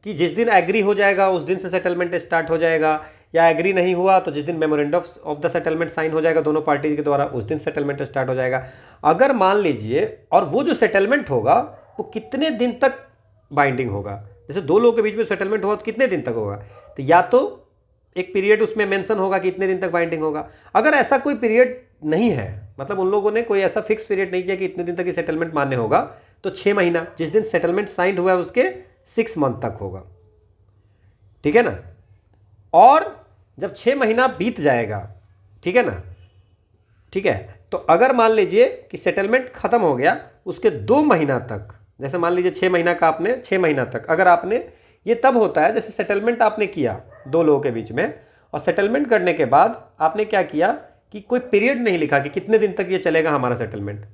कि जिस दिन एग्री हो जाएगा उस दिन से सेटलमेंट स्टार्ट हो जाएगा, या एग्री नहीं हुआ तो जिस दिन memorandum of the settlement sign हो जाएगा दोनों पार्टीज के द्वारा उस दिन सेटलमेंट स्टार्ट हो जाएगा। अगर मान लीजिए, और वो जो सेटलमेंट होगा वो कितने दिन तक बाइंडिंग होगा, जैसे 2 लोगों के बीच में सेटलमेंट हुआ तो कितने दिन तक होगा, तो या तो एक पीरियड उसमें मेंशन होगा कि इतने दिन तक बाइंडिंग होगा। अगर ऐसा कोई पीरियड नहीं है, मतलब उन लोगों ने कोई ऐसा फिक्स पीरियड नहीं किया कि इतने दिन तक ये सेटलमेंट मान्य होगा, तो 6 महीना, जिस दिन सेटलमेंट साइन हुआ है उसके 6 मंथ तक होगा, ठीक है ना। और जब 6 महीना बीत जाएगा, ठीक है ना, ठीक है, तो अगर मान लीजिए कि सेटलमेंट खत्म हो गया उसके 2 महीना तक, जैसे मान लीजिए 6 महीना का आपने 6 महीना तक, अगर आपने, ये तब होता है जैसे सेटलमेंट आपने किया 2 लोगों के बीच में, और सेटलमेंट करने के बाद आपने क्या किया कि कोई पीरियड नहीं लिखा कि कितने दिन तक ये चलेगा हमारा सेटलमेंट,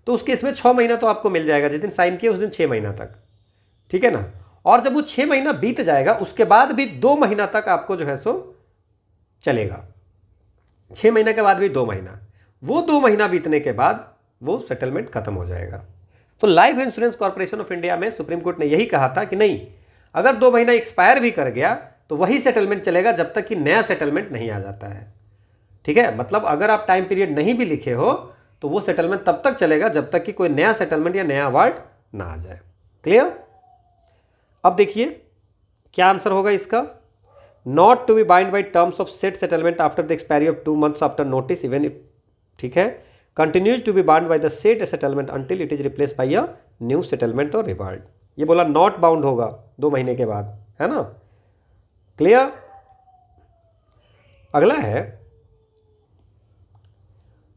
तो उस केस में 6 महीना तो आपको मिल जाएगा, जिस दिन साइन किया उस दिन 6 महीना तक, ठीक है ना। और जब वो 6 महीना बीत जाएगा उसके बाद भी 2 महीना तक आपको जो है सो चलेगा, 6 महीने के बाद भी 2 महीना, वो 2 महीना बीतने के बाद वो सेटलमेंट खत्म हो जाएगा। तो life insurance corporation of India में सुप्रीम कोर्ट ने यही कहा था कि नहीं, अगर 2 महीना एक्सपायर भी कर गया तो वही सेटलमेंट चलेगा जब तक कि नया सेटलमेंट नहीं आ जाता है, ठीक है। मतलब अगर आप टाइम पीरियड नहीं भी लिखे हो तो वो सेटलमेंट तब तक चलेगा जब तक कि कोई नया सेटलमेंट या नया अवार्ड ना आ जाए। क्लियर। अब देखिए क्या आंसर होगा इसका, not to be bind by terms of set settlement after the expiry of 2 months after notice even if, ठीक है, continues to be bound by the set settlement until it is replace by a new settlement और reward. ये बोला not bound होगा 2 महीने के बाद, है ना। क्लियर। अगला है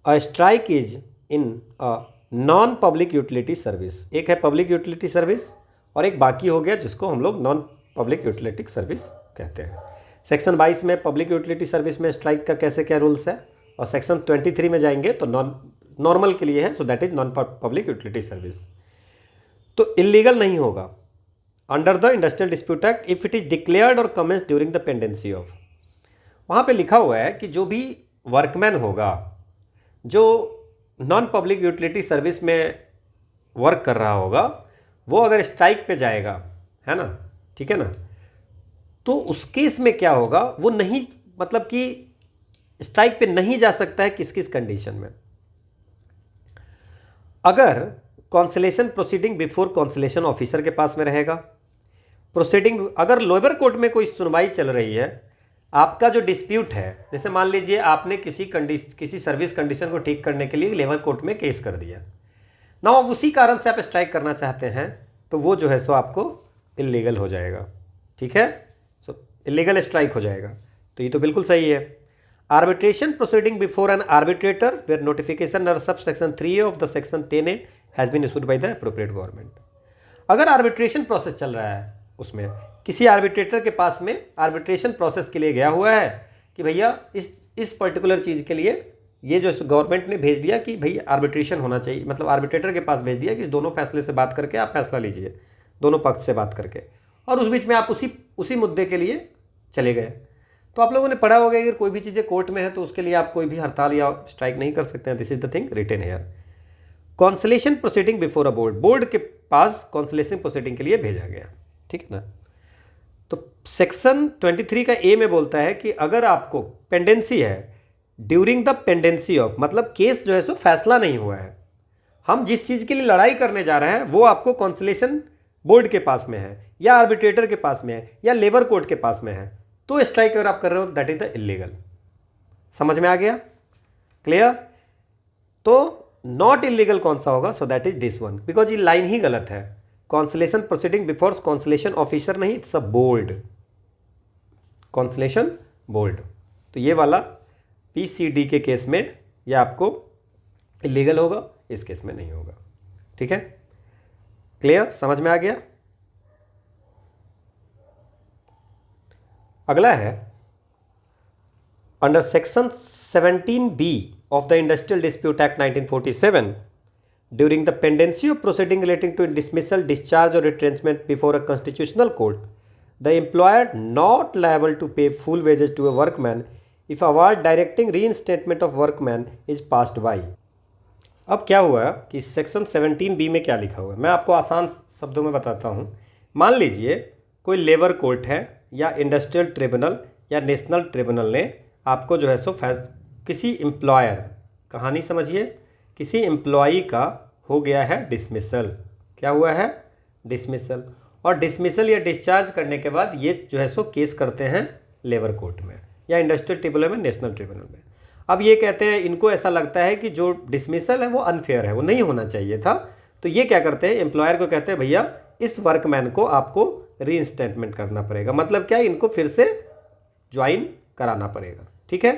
a strike is in a non public utility service. एक है पब्लिक यूटिलिटी सर्विस और एक बाकी हो गया जिसको हम लोग नॉन पब्लिक यूटिलिटी सर्विस कहते हैं। सेक्शन 22 में पब्लिक यूटिलिटी सर्विस में स्ट्राइक का कैसे क्या रूल्स है, और सेक्शन 23 में जाएंगे तो नॉर्मल के लिए है, so that is non public utility service. तो इलीगल नहीं होगा under the industrial dispute act if it is declared or commence during the pendency of. वहाँ पे लिखा हुआ है कि जो भी वर्कमैन होगा जो नॉन पब्लिक यूटिलिटी सर्विस में वर्क कर रहा होगा, वो अगर स्ट्राइक पे जाएगा, है ना, ठीक है ना, तो उस केस में क्या होगा, वो नहीं, मतलब कि स्ट्राइक पे नहीं जा सकता है किस किस कंडीशन में। अगर constellation proceeding before conciliation officer के पास में रहेगा, प्रोसीडिंग अगर लोअर कोर्ट में कोई सुनवाई चल रही है, आपका जो डिस्प्यूट है, जैसे मान लीजिए आपने किसी सर्विस कंडीशन को ठीक करने के लिए लेबर कोर्ट में केस कर दिया ना, अब उसी कारण से आप स्ट्राइक करना चाहते हैं, तो वो जो है सो आपको इलीगल हो जाएगा, ठीक है, सो इलीगल स्ट्राइक हो जाएगा। तो ये तो बिल्कुल सही है। Arbitration proceeding before an arbitrator where notification or sub section 3 of the section 10A has been issued by the appropriate government. अगर आर्बिट्रेशन प्रोसेस चल रहा है, उसमें किसी आर्बिट्रेटर के पास में आर्बिट्रेशन प्रोसेस के लिए गया हुआ है कि भैया इस पर्टिकुलर चीज़ के लिए ये जो गवर्नमेंट ने भेज दिया कि भाई आर्बिट्रेशन होना चाहिए, मतलब आर्बिट्रेटर के पास भेज दिया कि दोनों फैसले से बात करके आप फैसला लीजिए, दोनों पक्ष से बात करके, और उस बीच में आप उसी मुद्दे के लिए चले गए। तो आप लोगों ने पढ़ा होगा कि कोई भी चीज़ें कोर्ट में है तो उसके लिए आप कोई भी हड़ताल या स्ट्राइक नहीं कर सकते हैं। This is the thing written here. Conciliation proceeding before a board, board के पास कॉन्सलेशन प्रोसीडिंग के लिए भेजा गया, ठीक है ना। तो सेक्शन 23 का ए में बोलता है कि अगर आपको पेंडेंसी है, ड्यूरिंग द पेंडेंसी ऑफ, मतलब केस जो है सो फैसला नहीं हुआ है, हम जिस चीज़ के लिए लड़ाई करने जा रहे हैं वो आपको कॉन्सलेशन बोर्ड के पास में है या आर्बिट्रेटर के पास में है या लेबर कोर्ट के पास में है, तो स्ट्राइक अगर आप कर रहे हो दैट इज द इलीगल। समझ में आ गया? क्लियर? तो नॉट इलीगल कौन सा होगा? So that is this one, because ये लाइन ही गलत है। Conciliation proceeding before conciliation officer नहीं, it's a board, conciliation board. तो ये वाला पीसीडी के केस में ये आपको इलीगल होगा, इस केस में नहीं होगा। ठीक है, क्लियर? समझ में आ गया? अगला है under section 17B of the Industrial Dispute Act 1947, during the pendency of proceeding relating to dismissal, discharge or retrenchment before a constitutional court, the employer not liable to pay full wages to a workman if award directing reinstatement of workman is passed by। अब क्या हुआ कि section 17B में क्या लिखा हुआ है, मैं आपको आसान शब्दों में बताता हूँ। मान लीजिए कोई लेबर कोर्ट है या इंडस्ट्रियल ट्रिब्यूनल या नेशनल ट्रिब्यूनल ने आपको जो है सो किसी एम्प्लॉयर, कहानी समझिए, किसी एम्प्लॉई का हो गया है डिसमिसल। क्या हुआ है? डिसमिसल। और डिसमिसल या डिस्चार्ज करने के बाद ये जो है सो केस करते हैं लेबर कोर्ट में या इंडस्ट्रियल ट्रिब्यूनल में, नेशनल ट्रिब्यूनल में। अब ये कहते हैं, इनको ऐसा लगता है कि जो डिसमिसल है वो अनफेयर है, वो नहीं होना चाहिए था। तो ये क्या करते हैं, एम्प्लॉयर को कहते हैं भैया इस वर्कमैन को आपको रीइंस्टेटमेंट करना पड़ेगा। मतलब क्या, इनको फिर से ज्वाइन कराना पड़ेगा। ठीक है,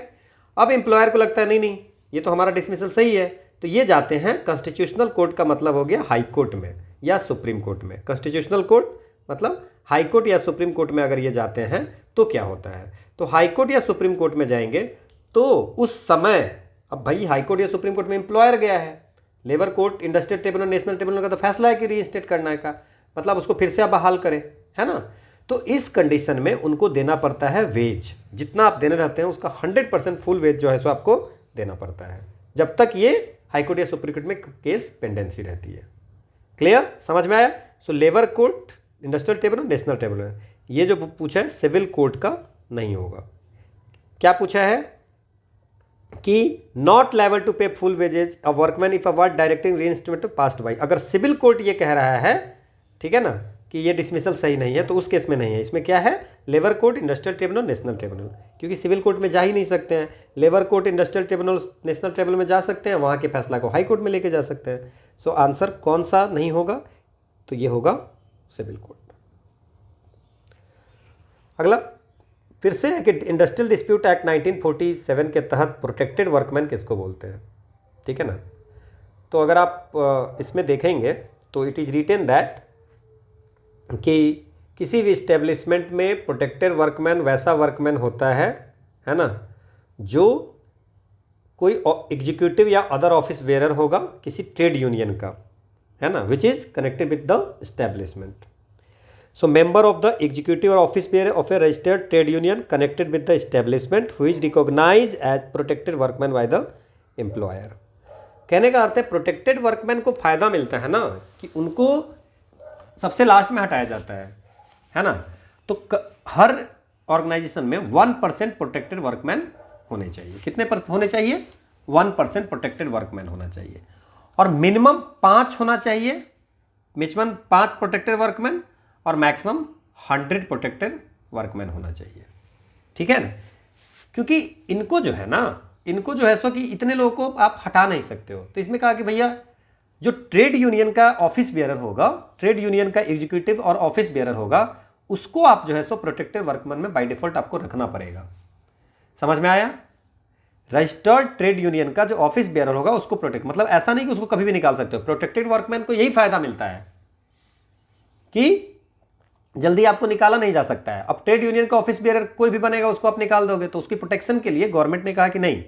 अब एम्प्लॉयर को लगता है नहीं नहीं ये तो हमारा डिसमिसल सही है, तो ये जाते हैं कॉन्स्टिट्यूशनल कोर्ट, का मतलब हो गया हाई कोर्ट में या सुप्रीम कोर्ट में। कॉन्स्टिट्यूशनल कोर्ट मतलब हाई कोर्ट या सुप्रीम कोर्ट में अगर ये जाते हैं तो क्या होता है, तो हाई कोर्ट या सुप्रीम कोर्ट में जाएंगे तो उस समय, अब भाई हाई कोर्ट या सुप्रीम कोर्ट में एम्प्लॉयर गया है, labour court, industrial tribunal, national tribunal का तो फैसला है कि रीइंस्टेट करने का, मतलब उसको फिर से आप बहाल करें, है ना। तो इस कंडीशन में उनको देना पड़ता है वेज, जितना आप देने रहते हैं उसका 100% फुल वेज जो है सो आपको देना पड़ता है, जब तक ये हाई कोर्ट या सुप्रीम कोर्ट में केस पेंडेंसी रहती है। क्लियर? समझ में आया? सो labour court, industrial tribunal, national tribunal, ये जो पूछा है सिविल कोर्ट का नहीं होगा। क्या पूछा है कि not liable to pay full wages a workman if award directing reinstatement passed by. अगर सिविल कोर्ट ये कह रहा है, ठीक है ना, कि ये डिसमिसल सही नहीं है, तो उस केस में नहीं है। इसमें क्या है, labour court, industrial tribunal, national tribunal, क्योंकि सिविल कोर्ट में जा ही नहीं सकते हैं। Labour court, industrial tribunal, national tribunal में जा सकते हैं, वहाँ के फैसला को हाई कोर्ट में लेके जा सकते हैं। सो आंसर कौन सा नहीं होगा, तो ये होगा सिविल कोर्ट। अगला फिर से है कि इंडस्ट्रियल डिस्प्यूट एक्ट 1947 के तहत प्रोटेक्टेड वर्कमैन किसको बोलते हैं, ठीक है ना। तो अगर आप इसमें देखेंगे तो इट इज़ रिटेन दैट कि किसी भी इस्टेब्लिशमेंट में प्रोटेक्टेड वर्कमैन वैसा वर्कमैन होता है ना, जो कोई एग्जीक्यूटिव या अदर ऑफिस बेयरर होगा किसी ट्रेड यूनियन का, है ना, which is connected with the establishment. So member of the executive or office bearer of a registered trade union connected with the establishment who is recognized as protected workman by the employer। कहने का अर्थ है protected workman को फायदा मिलता है ना कि उनको सबसे लास्ट में हटाया जाता है ना। तो हर ऑर्गेनाइजेशन में 1% प्रोटेक्टेड वर्कमैन होने चाहिए। कितने पर होने चाहिए? 1% प्रोटेक्टेड वर्कमैन होना चाहिए, और मिनिमम 5 होना चाहिए, मिनिमम 5 प्रोटेक्टेड वर्कमैन, और मैक्सिमम 100 प्रोटेक्टेड वर्कमैन होना चाहिए। ठीक है ना, क्योंकि इनको जो है ना, इनको जो है सो कि इतने लोगों को आप हटा नहीं सकते हो। तो इसमें कहा कि भैया जो ट्रेड यूनियन का ऑफिस बेयरर होगा, ट्रेड यूनियन का एग्जीक्यूटिव और ऑफिस बेयरर होगा, उसको आप जो है सो प्रोटेक्टेड वर्कमैन में बाय डिफॉल्ट आपको रखना पड़ेगा। समझ में आया? रजिस्टर्ड ट्रेड यूनियन का जो ऑफिस बेयरर होगा उसको प्रोटेक्ट, मतलब ऐसा नहीं कि उसको कभी भी निकाल सकते हो। प्रोटेक्टेड वर्कमैन को यही फायदा मिलता है कि जल्दी आपको निकाला नहीं जा सकता है। अब ट्रेड यूनियन का ऑफिस बेयरर कोई भी बनेगा, उसको आप निकाल दोगे, तो उसकी प्रोटेक्शन के लिए गवर्नमेंट ने कहा कि नहीं,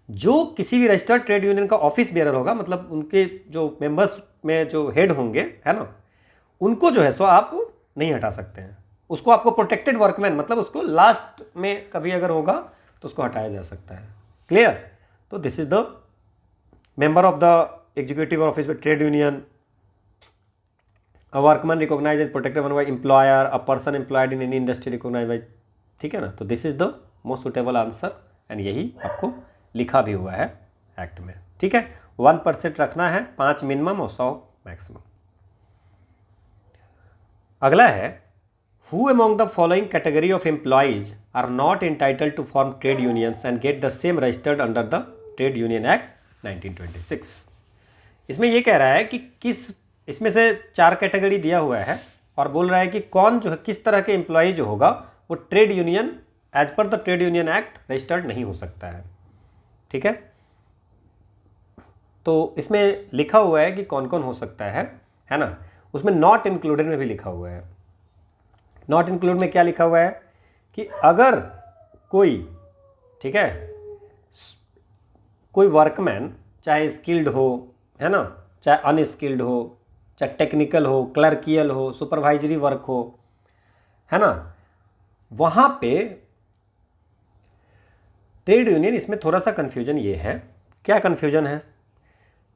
जो किसी भी रजिस्टर्ड ट्रेड यूनियन का ऑफिस बेयरर होगा, मतलब उनके जो मेंबर्स में जो हेड होंगे, है ना, उनको जो है सो आप नहीं हटा सकते हैं। उसको आपको प्रोटेक्टेड वर्कमैन, मतलब उसको लास्ट में कभी अगर होगा तो उसको हटाया जा सकता है। क्लियर? तो this is the member of the executive office with trade union, a workman recognise as protected one by employer, a person employed in any industry recognise by, ठीक है ना। तो this is the most suitable answer and यही आपको लिखा भी हुआ है एक्ट में, ठीक है। 1% रखना है, 5 मिनिमम और 100 मैक्सिमम। अगला है, who among the following category of employees are not entitled to form trade unions and get the same registered under the trade union act 1926। इसमें यह कह रहा है कि किस, इसमें से 4 कैटेगरी दिया हुआ है और बोल रहा है कि कौन जो है, किस तरह के एम्प्लॉय जो होगा वो trade union as per the trade union act registered नहीं हो सकता है, ठीक है। तो इसमें लिखा हुआ है कि कौन कौन हो सकता है ना। उसमें नॉट इंक्लूडेड में भी लिखा हुआ है। नॉट इंक्लूड में क्या लिखा हुआ है कि अगर कोई, ठीक है, कोई वर्कमैन चाहे स्किल्ड हो, है ना, चाहे अनस्किल्ड हो, चाहे टेक्निकल हो, क्लर्कियल हो, सुपरवाइजरी वर्क हो, है ना, वहाँ पे ट्रेड यूनियन, इसमें थोड़ा सा कन्फ्यूजन ये है। क्या कन्फ्यूजन है?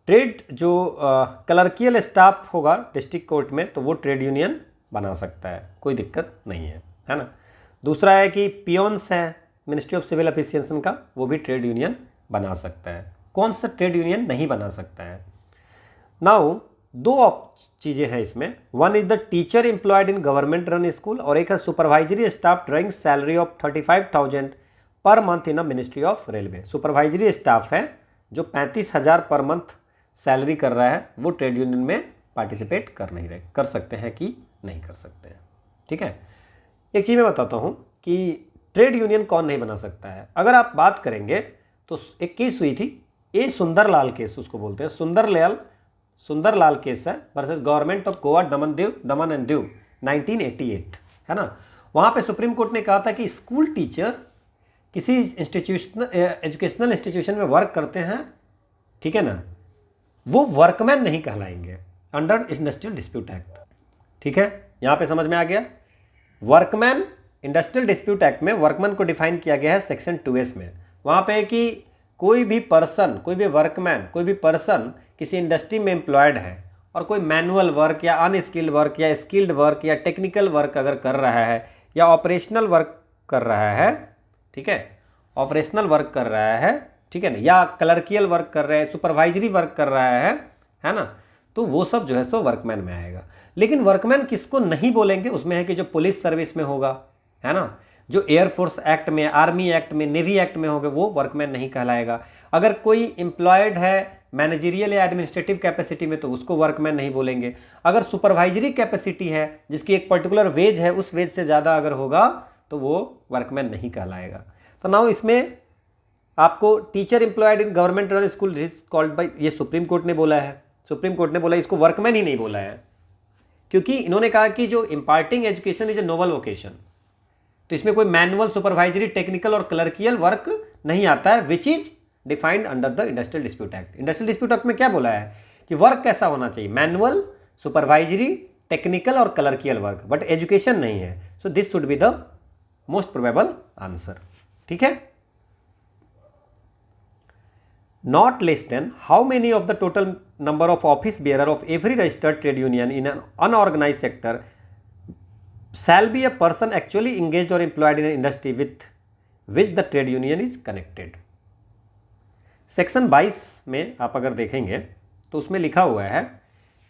ट्रेड जो क्लर्कियल स्टाफ होगा डिस्ट्रिक्ट कोर्ट में, तो वो ट्रेड यूनियन बना सकता है, कोई दिक्कत नहीं है ना। दूसरा है कि पियोन्स हैं मिनिस्ट्री ऑफ सिविल एफिशिएंसी का, वो भी ट्रेड यूनियन बना सकता है। कौन सा ट्रेड यूनियन नहीं बना सकता है? नाउ 2 चीज़ें हैं इसमें। One is the teacher employed in government run school और एक है supervisory staff drawing salary of 35,000 per month in a ministry of railway. Supervisory staff है जो 35,000 पर मंथ सैलरी कर रहा है, वो ट्रेड यूनियन में पार्टिसिपेट कर सकते हैं कि नहीं कर सकते हैं, ठीक है। एक चीज़ मैं बताता हूँ कि ट्रेड यूनियन कौन नहीं बना सकता है। अगर आप बात करेंगे तो एक केस हुई थी, ए सुंदरलाल केस उसको बोलते हैं, सुंदरलाल केस है versus government of Goa Daman and Diu 1988, है ना। वहाँ पे सुप्रीम कोर्ट ने कहा था कि स्कूल टीचर किसी एजुकेशनल इंस्टीट्यूशन में वर्क करते हैं, ठीक है ना, वो वर्कमैन नहीं कहलाएंगे अंडर इंडस्ट्रियल डिस्प्यूट एक्ट, ठीक है। यहाँ पे समझ में आ गया? वर्कमैन, इंडस्ट्रियल डिस्प्यूट एक्ट में वर्कमैन को डिफाइन किया गया है सेक्शन 2S में। वहाँ पे कि कोई भी पर्सन, कोई भी वर्कमैन, कोई भी पर्सन किसी इंडस्ट्री में एम्प्लॉयड है और कोई मैनुअल वर्क या अनस्किल्ड वर्क या स्किल्ड वर्क या टेक्निकल वर्क अगर कर रहा है या ऑपरेशनल वर्क कर रहा है, ठीक है, ऑपरेशनल वर्क कर रहा है, ठीक है ना, या क्लर्कियल वर्क कर रहा है, सुपरवाइजरी वर्क कर रहा है ना, तो वो सब जो है सो वर्कमैन में आएगा। लेकिन वर्कमैन किसको नहीं बोलेंगे? उसमें है कि जो पुलिस सर्विस में होगा, है ना, जो एयरफोर्स एक्ट में, आर्मी एक्ट में, नेवी एक्ट में होगा, वो वर्कमैन नहीं कहलाएगा। अगर कोई एम्प्लॉयड है मैनेजरियल या एडमिनिस्ट्रेटिव कैपेसिटी में, तो उसको वर्कमैन नहीं बोलेंगे। अगर सुपरवाइजरी कैपेसिटी है जिसकी एक पर्टिकुलर वेज है, उस वेज से ज़्यादा अगर होगा तो वो वर्कमैन नहीं कहलाएगा। तो नाउ इसमें आपको teacher employed in government run school is called by, ये सुप्रीम कोर्ट ने बोला है, सुप्रीम कोर्ट ने बोला इसको वर्कमैन ही नहीं बोला है, क्योंकि इन्होंने कहा कि जो imparting education is a noble vocation, तो इसमें कोई मैनुअल, सुपरवाइजरी, टेक्निकल और क्लर्कियल वर्क नहीं आता है, which is defined under the industrial dispute act. Industrial dispute act में क्या बोला है कि वर्क कैसा होना चाहिए? मैनुअल, सुपरवाइजरी, टेक्निकल और क्लर्कियल वर्क, बट एजुकेशन नहीं है। So this should be the most probable answer, ठीक है। Not less than how many of the total number of office bearer of every registered trade union in an unorganized sector shall be a person actually engaged or employed in an industry with which the trade union is connected। Section 22 में आप अगर देखेंगे तो उसमें लिखा हुआ है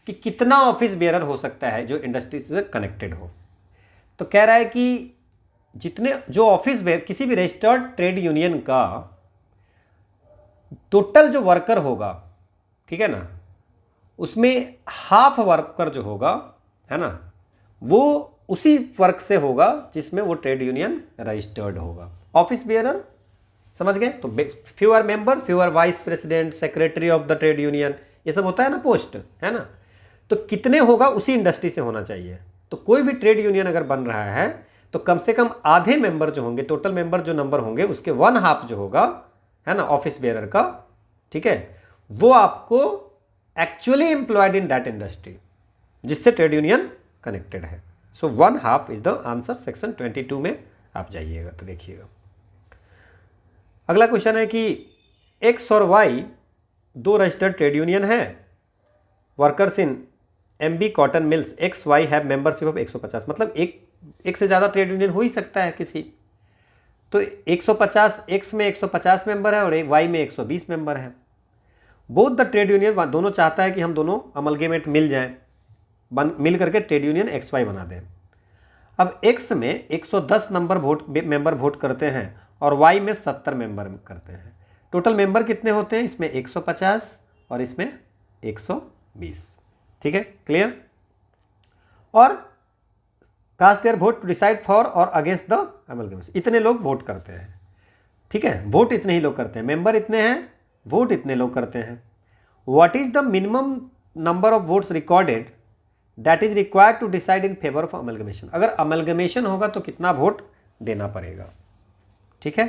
कि कितना ऑफिस बेयरर हो सकता है जो इंडस्ट्री से कनेक्टेड हो। तो कह रहा है कि जितने जो ऑफिस बेयर किसी भी रजिस्टर्ड ट्रेड यूनियन का टोटल जो वर्कर होगा, ठीक है ना, उसमें हाफ वर्कर जो होगा, है ना, वो उसी वर्क से होगा जिसमें वो ट्रेड यूनियन रजिस्टर्ड होगा। ऑफिस बेयरर समझ गए? तो fewer members, fewer vice president, secretary of the trade union, ये सब होता है ना पोस्ट, है ना। तो कितने होगा उसी इंडस्ट्री से होना चाहिए। तो कोई भी ट्रेड यूनियन अगर बन रहा है तो कम से कम आधे मेंबर जो होंगे, टोटल मेंबर जो नंबर होंगे उसके 1/2 जो होगा है ना, ऑफिस बेयरर का, ठीक है, वो आपको actually employed in that industry जिससे ट्रेड यूनियन कनेक्टेड है। सो 1/2 इज द आंसर। सेक्शन 22 में आप जाइएगा तो देखिएगा। अगला क्वेश्चन है कि एक्स और वाई दो रजिस्टर्ड ट्रेड यूनियन है, workers in MB cotton mills x why have membership of 150, मतलब एक से ज़्यादा ट्रेड यूनियन हो ही सकता है किसी, तो 150, एक्स में 150 मेंबर है और एक वाई में 120 मेंबर है। बोथ द ट्रेड यूनियन, दोनों चाहता है कि हम दोनों अमलगेमेट मिल जाएं, मिल करके ट्रेड यूनियन एक्स वाई बना दें। अब एक्स में 110 मेंबर वोट करते हैं और वाई में 70 मेंबर करते हैं। टोटल मेंबर कितने होते हैं? इसमें 150 और इसमें 120। ठीक है, क्लियर। और cast their vote to decide for और अगेंस्ट द अमलगेमेशन, इतने लोग वोट करते हैं। ठीक है, वोट इतने ही लोग करते हैं, मेंबर इतने हैं, वोट इतने लोग करते हैं। What is the minimum number of votes recorded that is required to decide in favour of amalgamation, अगर अमलगमेशन होगा तो कितना वोट देना पड़ेगा। ठीक है,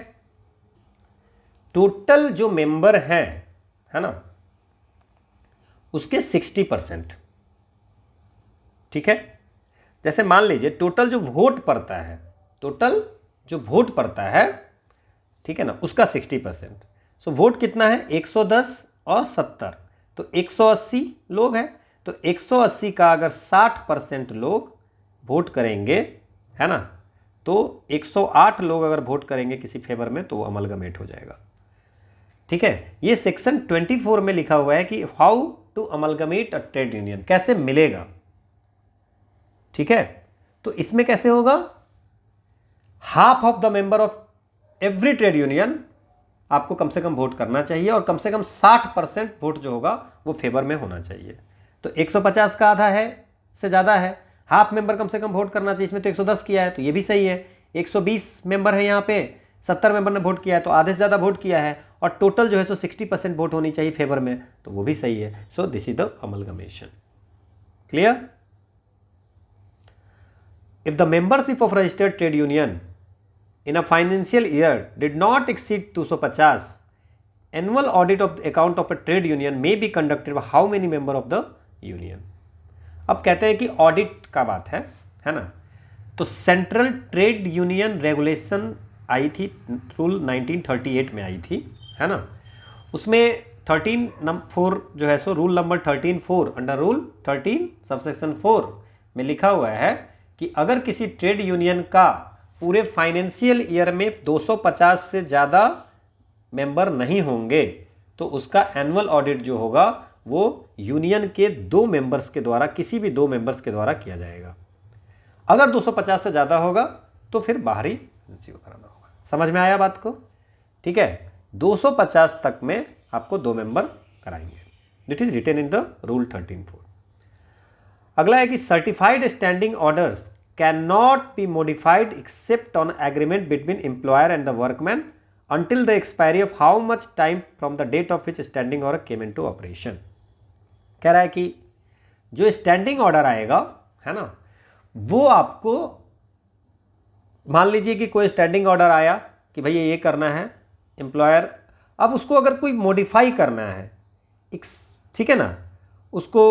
टोटल जो मेंबर है ना, उसके 60%। ठीक है, जैसे मान लीजिए टोटल जो वोट पड़ता है, टोटल जो वोट पड़ता है, ठीक है ना, उसका 60%। सो वोट कितना है? 110 और 70, तो 180 लोग हैं। तो 180 का अगर 60% लोग वोट करेंगे, है ना, तो 108 लोग अगर वोट करेंगे किसी फेवर में तो वो अमलगमेट हो जाएगा। ठीक है, ये सेक्शन 24 में लिखा हुआ है कि how to amalgamate a trade union, कैसे मिलेगा। ठीक है, तो इसमें कैसे होगा? Half of the member of every trade union आपको कम से कम वोट करना चाहिए और कम से कम 60% वोट जो होगा वो फेवर में होना चाहिए। तो 150 का आधा है से ज़्यादा है, हाफ मेंबर कम से कम वोट करना चाहिए। इसमें तो 110 किया है तो ये भी सही है। 120 मेंबर है, यहाँ पे 70 मेंबर ने वोट किया है तो आधे से ज़्यादा वोट किया है, और टोटल जो है सो 60% वोट होनी चाहिए फेवर में, तो वो भी सही है। So this is the amalgamation. Clear. If the membership of registered trade union in a financial year did not exceed 250, annual audit of the account of a trade union may be conducted by how many member of the union। अब कहते हैं कि audit का बात है ना, तो central trade union regulation आई थी, रूल 1938 में आई थी, है ना। उसमें 13(4) जो है so rule number 13(4) under rule 13 subsection 4 में लिखा हुआ है कि अगर किसी ट्रेड यूनियन का पूरे फाइनेंशियल ईयर में 250 से ज़्यादा मेंबर नहीं होंगे तो उसका एनुअल ऑडिट जो होगा वो यूनियन के 2 मेंबर्स के द्वारा, किसी भी 2 मेंबर्स के द्वारा किया जाएगा। अगर 250 से ज़्यादा होगा तो फिर बाहरी एजेंसी को कराना होगा। समझ में आया बात को? ठीक है, 250 तक में आपको 2 मेंबर कराएंगे। This is written in the rule 13(4). अगला है कि certified standing orders cannot be modified except on agreement between employer and the workman until the expiry of how much time from the date of which standing order came into operation। कह रहा है कि जो standing order आएगा, है ना, वो आपको, मान लीजिए कि कोई स्टैंडिंग ऑर्डर आया कि भैया ये करना है एम्प्लॉयर, अब उसको अगर कोई मॉडिफाई करना है, ठीक है ना, उसको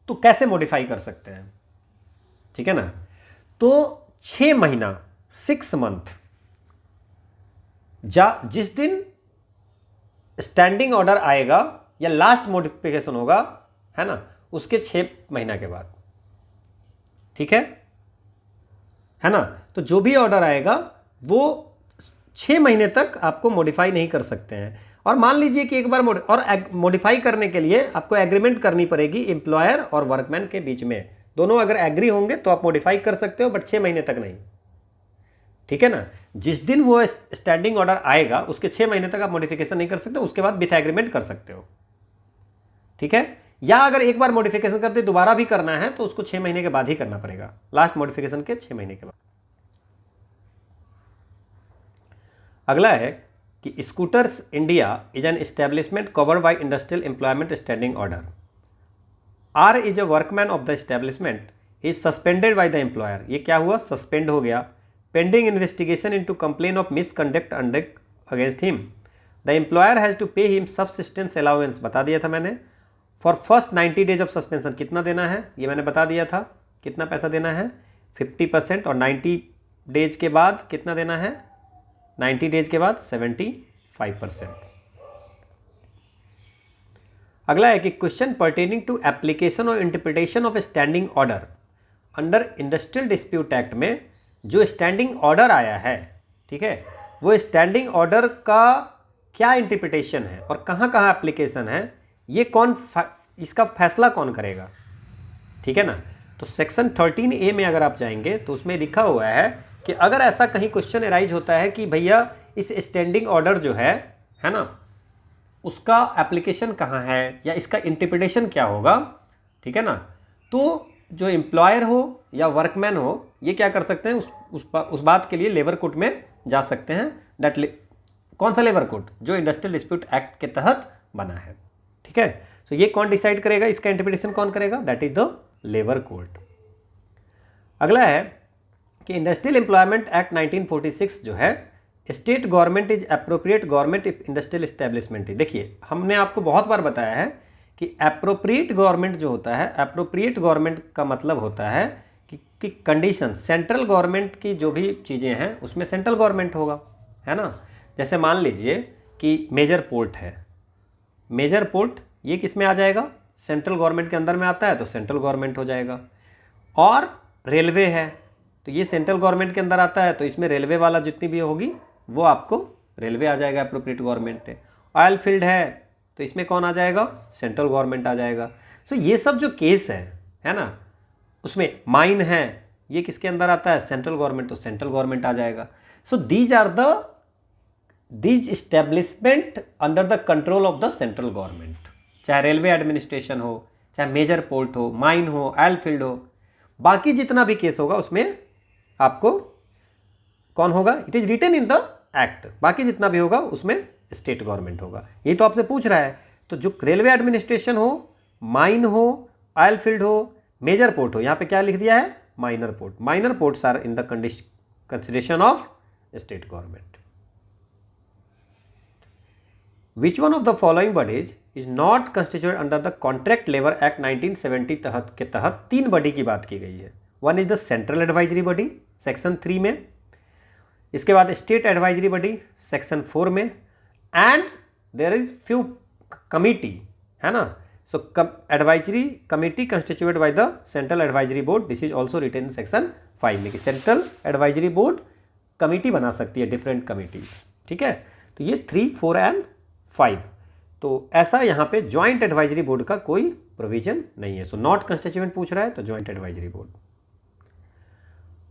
तो कैसे मॉडिफाई कर सकते हैं? ठीक है ना, तो 6 महीना 6 मंथ जिस दिन स्टैंडिंग ऑर्डर आएगा या लास्ट मॉडिफिकेशन होगा, है ना, उसके 6 महीना के बाद। ठीक है ना, तो जो भी ऑर्डर आएगा वो 6 महीने तक आपको मॉडिफाई नहीं कर सकते हैं। और मान लीजिए कि एक बार मॉडिफाई करने के लिए आपको एग्रीमेंट करनी पड़ेगी एम्प्लॉयर और वर्कमैन के बीच में, दोनों अगर एग्री होंगे तो आप मॉडिफाई कर सकते हो, बट 6 महीने तक नहीं। ठीक है ना, जिस दिन वो स्टैंडिंग ऑर्डर आएगा उसके 6 महीने तक आप मॉडिफिकेशन नहीं कर सकते, उसके बाद विथ एग्रीमेंट कर सकते हो। ठीक है, या अगर एक बार मॉडिफिकेशन करते दोबारा भी करना है तो उसको 6 महीने के बाद ही करना पड़ेगा, लास्ट मॉडिफिकेशन के 6 महीने के बाद। अगला है कि scooters India is an establishment covered by industrial employment standing order. R is a workman of the establishment, he is suspended by the employer। ये क्या हुआ? सस्पेंड हो गया। Pending investigation into complain of misconduct against him the employer has to pay him subsistence allowance, बता दिया था मैंने। For first 90 days of suspension कितना देना है, ये मैंने बता दिया था। कितना पैसा देना है, 50%। और 90 डेज के बाद कितना देना है, 90 डेज के बाद 75%। अगला है कि क्वेश्चन पर्टेनिंग टू एप्लीकेशन और interpretation of standing order under industrial dispute act में जो स्टैंडिंग ऑर्डर आया है, ठीक है, वो स्टैंडिंग ऑर्डर का क्या इंटरप्रिटेशन है और कहाँ कहाँ एप्लीकेशन है, ये इसका फैसला कौन करेगा, ठीक है ना। तो सेक्शन 13A में अगर आप जाएंगे तो उसमें लिखा हुआ है कि अगर ऐसा कहीं क्वेश्चन अराइज होता है कि भैया इस स्टैंडिंग ऑर्डर जो है ना, उसका एप्लीकेशन कहाँ है या इसका इंटरप्रिटेशन क्या होगा, ठीक है ना, तो जो एम्प्लॉयर हो या वर्कमैन हो ये क्या कर सकते हैं, उस बात के लिए लेबर कोर्ट में जा सकते हैं। कौन सा लेबर कोर्ट, जो इंडस्ट्रियल डिस्प्यूट एक्ट के तहत बना है, ठीक है। तो ये कौन डिसाइड करेगा, इसका इंटरप्रिटेशन कौन करेगा, that is the labour court. अगला है कि इंडस्ट्रियल एम्प्लॉयमेंट एक्ट 1946 जो है, state government is appropriate government if industrial establishment. देखिए हमने आपको बहुत बार बताया है कि अप्रोप्रिएट गवर्नमेंट जो होता है, अप्रोप्रिएट गवर्नमेंट का मतलब होता है कि कंडीशन सेंट्रल गवर्नमेंट की जो भी चीज़ें हैं उसमें सेंट्रल गवर्नमेंट होगा, है ना। जैसे मान लीजिए कि मेजर पोर्ट है, मेजर पोर्ट ये किस में आ जाएगा, सेंट्रल गवर्नमेंट के अंदर में आता है तो सेंट्रल गवर्नमेंट हो जाएगा। और रेलवे है तो ये सेंट्रल गवर्नमेंट के अंदर आता है तो इसमें रेलवे वाला जितनी भी होगी वो आपको रेलवे आ जाएगा, अप्रोप्रिएट गवर्नमेंट है। ऑयल फील्ड है तो इसमें कौन आ जाएगा, सेंट्रल गवर्नमेंट आ जाएगा। सो ये सब जो केस है ना, उसमें माइन है ये किसके अंदर आता है, सेंट्रल गवर्नमेंट, तो सेंट्रल गवर्नमेंट आ जाएगा। So these establishment under the control of the central government, चाहे रेलवे एडमिनिस्ट्रेशन हो, चाहे मेजर पोर्ट हो, माइन हो, ऑयल फील्ड हो, बाकी जितना भी केस होगा उसमें आपको कौन होगा, it is written in the act, बाकी जितना भी होगा उसमें स्टेट गवर्नमेंट होगा। यही तो आपसे पूछ रहा है। तो जो रेलवे एडमिनिस्ट्रेशन हो, माइन हो, ऑयल फील्ड हो, मेजर पोर्ट हो, यहाँ पे क्या लिख दिया है, minor port. Minor ports are in the consideration of state government. Which one of the following bodies is not constituted under the contract labour act 1970 के तहत 3 बॉडी की बात की गई है। One is the central advisory body section 3 में, इसके बाद स्टेट एडवाइजरी बॉडी सेक्शन 4 में, and there is few committee, है ना। So advisory committee constituted by the central advisory board, this is also written in section 5 में कि central advisory board committee बना सकती है, डिफरेंट कमिटी, ठीक है। तो ये 3, 4 एंड 5, तो ऐसा यहाँ पे ज्वाइंट एडवाइजरी बोर्ड का कोई प्रोविजन नहीं है। सो नॉट कंस्टिट्यूएंट पूछ रहा है तो ज्वाइंट एडवाइजरी बोर्ड।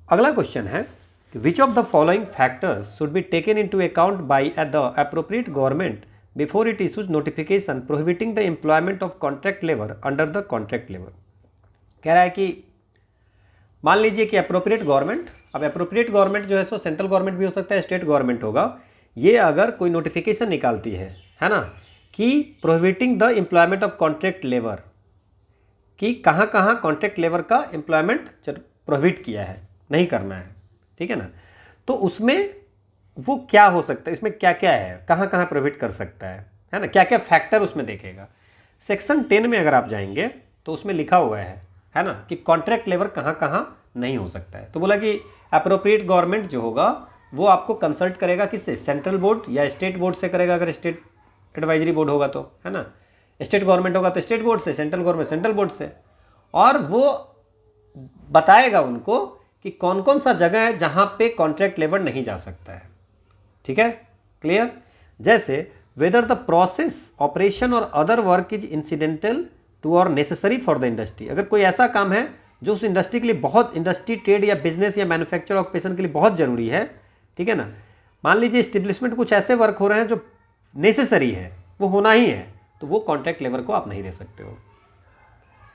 अगला क्वेश्चन है विच of the following factors should be taken into account by the appropriate government before it issues notification prohibiting the employment of contract labour under the contract labour. कह रहा है कि मान लीजिए कि appropriate government, अब अप्रोप्रिएट गवर्नमेंट जो है सो सेंट्रल गवर्नमेंट भी हो सकता है, स्टेट गवर्नमेंट होगा, ये अगर कोई नोटिफिकेशन निकालती है ना, कि prohibiting the employment of contract labour, कि कहाँ कहाँ कॉन्ट्रैक्ट लेबर का एम्प्लॉयमेंट प्रोहिबिट किया है, नहीं करना है, ठीक है ना। तो उसमें वो क्या हो सकता है, इसमें क्या क्या है, कहाँ कहाँ प्रोहिबिट कर सकता है ना, क्या क्या फैक्टर उसमें देखेगा। सेक्शन 10 में अगर आप जाएंगे तो उसमें लिखा हुआ है ना, कि कॉन्ट्रैक्ट लेबर कहाँ कहाँ नहीं हो सकता है। तो बोला कि अप्रोप्रिएट गवर्नमेंट जो होगा वो आपको कंसल्ट करेगा किससे, सेंट्रल बोर्ड या स्टेट बोर्ड से करेगा, अगर स्टेट एडवाइजरी बोर्ड होगा तो, है ना। स्टेट गवर्नमेंट होगा तो स्टेट बोर्ड से, सेंट्रल गवर्नमेंट सेंट्रल बोर्ड से, और वो बताएगा उनको कि कौन कौन सा जगह है जहाँ पे कॉन्ट्रैक्ट लेबर नहीं जा सकता है, ठीक है, क्लियर। जैसे वेदर द प्रोसेस ऑपरेशन और other work is incidental to और नेसेसरी फॉर द इंडस्ट्री, अगर कोई ऐसा काम है जो उस इंडस्ट्री के लिए बहुत, इंडस्ट्री ट्रेड या बिजनेस या मैन्युफैक्चर ऑक्यूपेशन के लिए बहुत जरूरी है, ठीक है ना। मान लीजिए इस्टेब्लिशमेंट कुछ ऐसे वर्क हो रहे हैं जो नेसेसरी है, वो होना ही है, तो वो कॉन्ट्रैक्ट लेबर को आप नहीं दे सकते हो,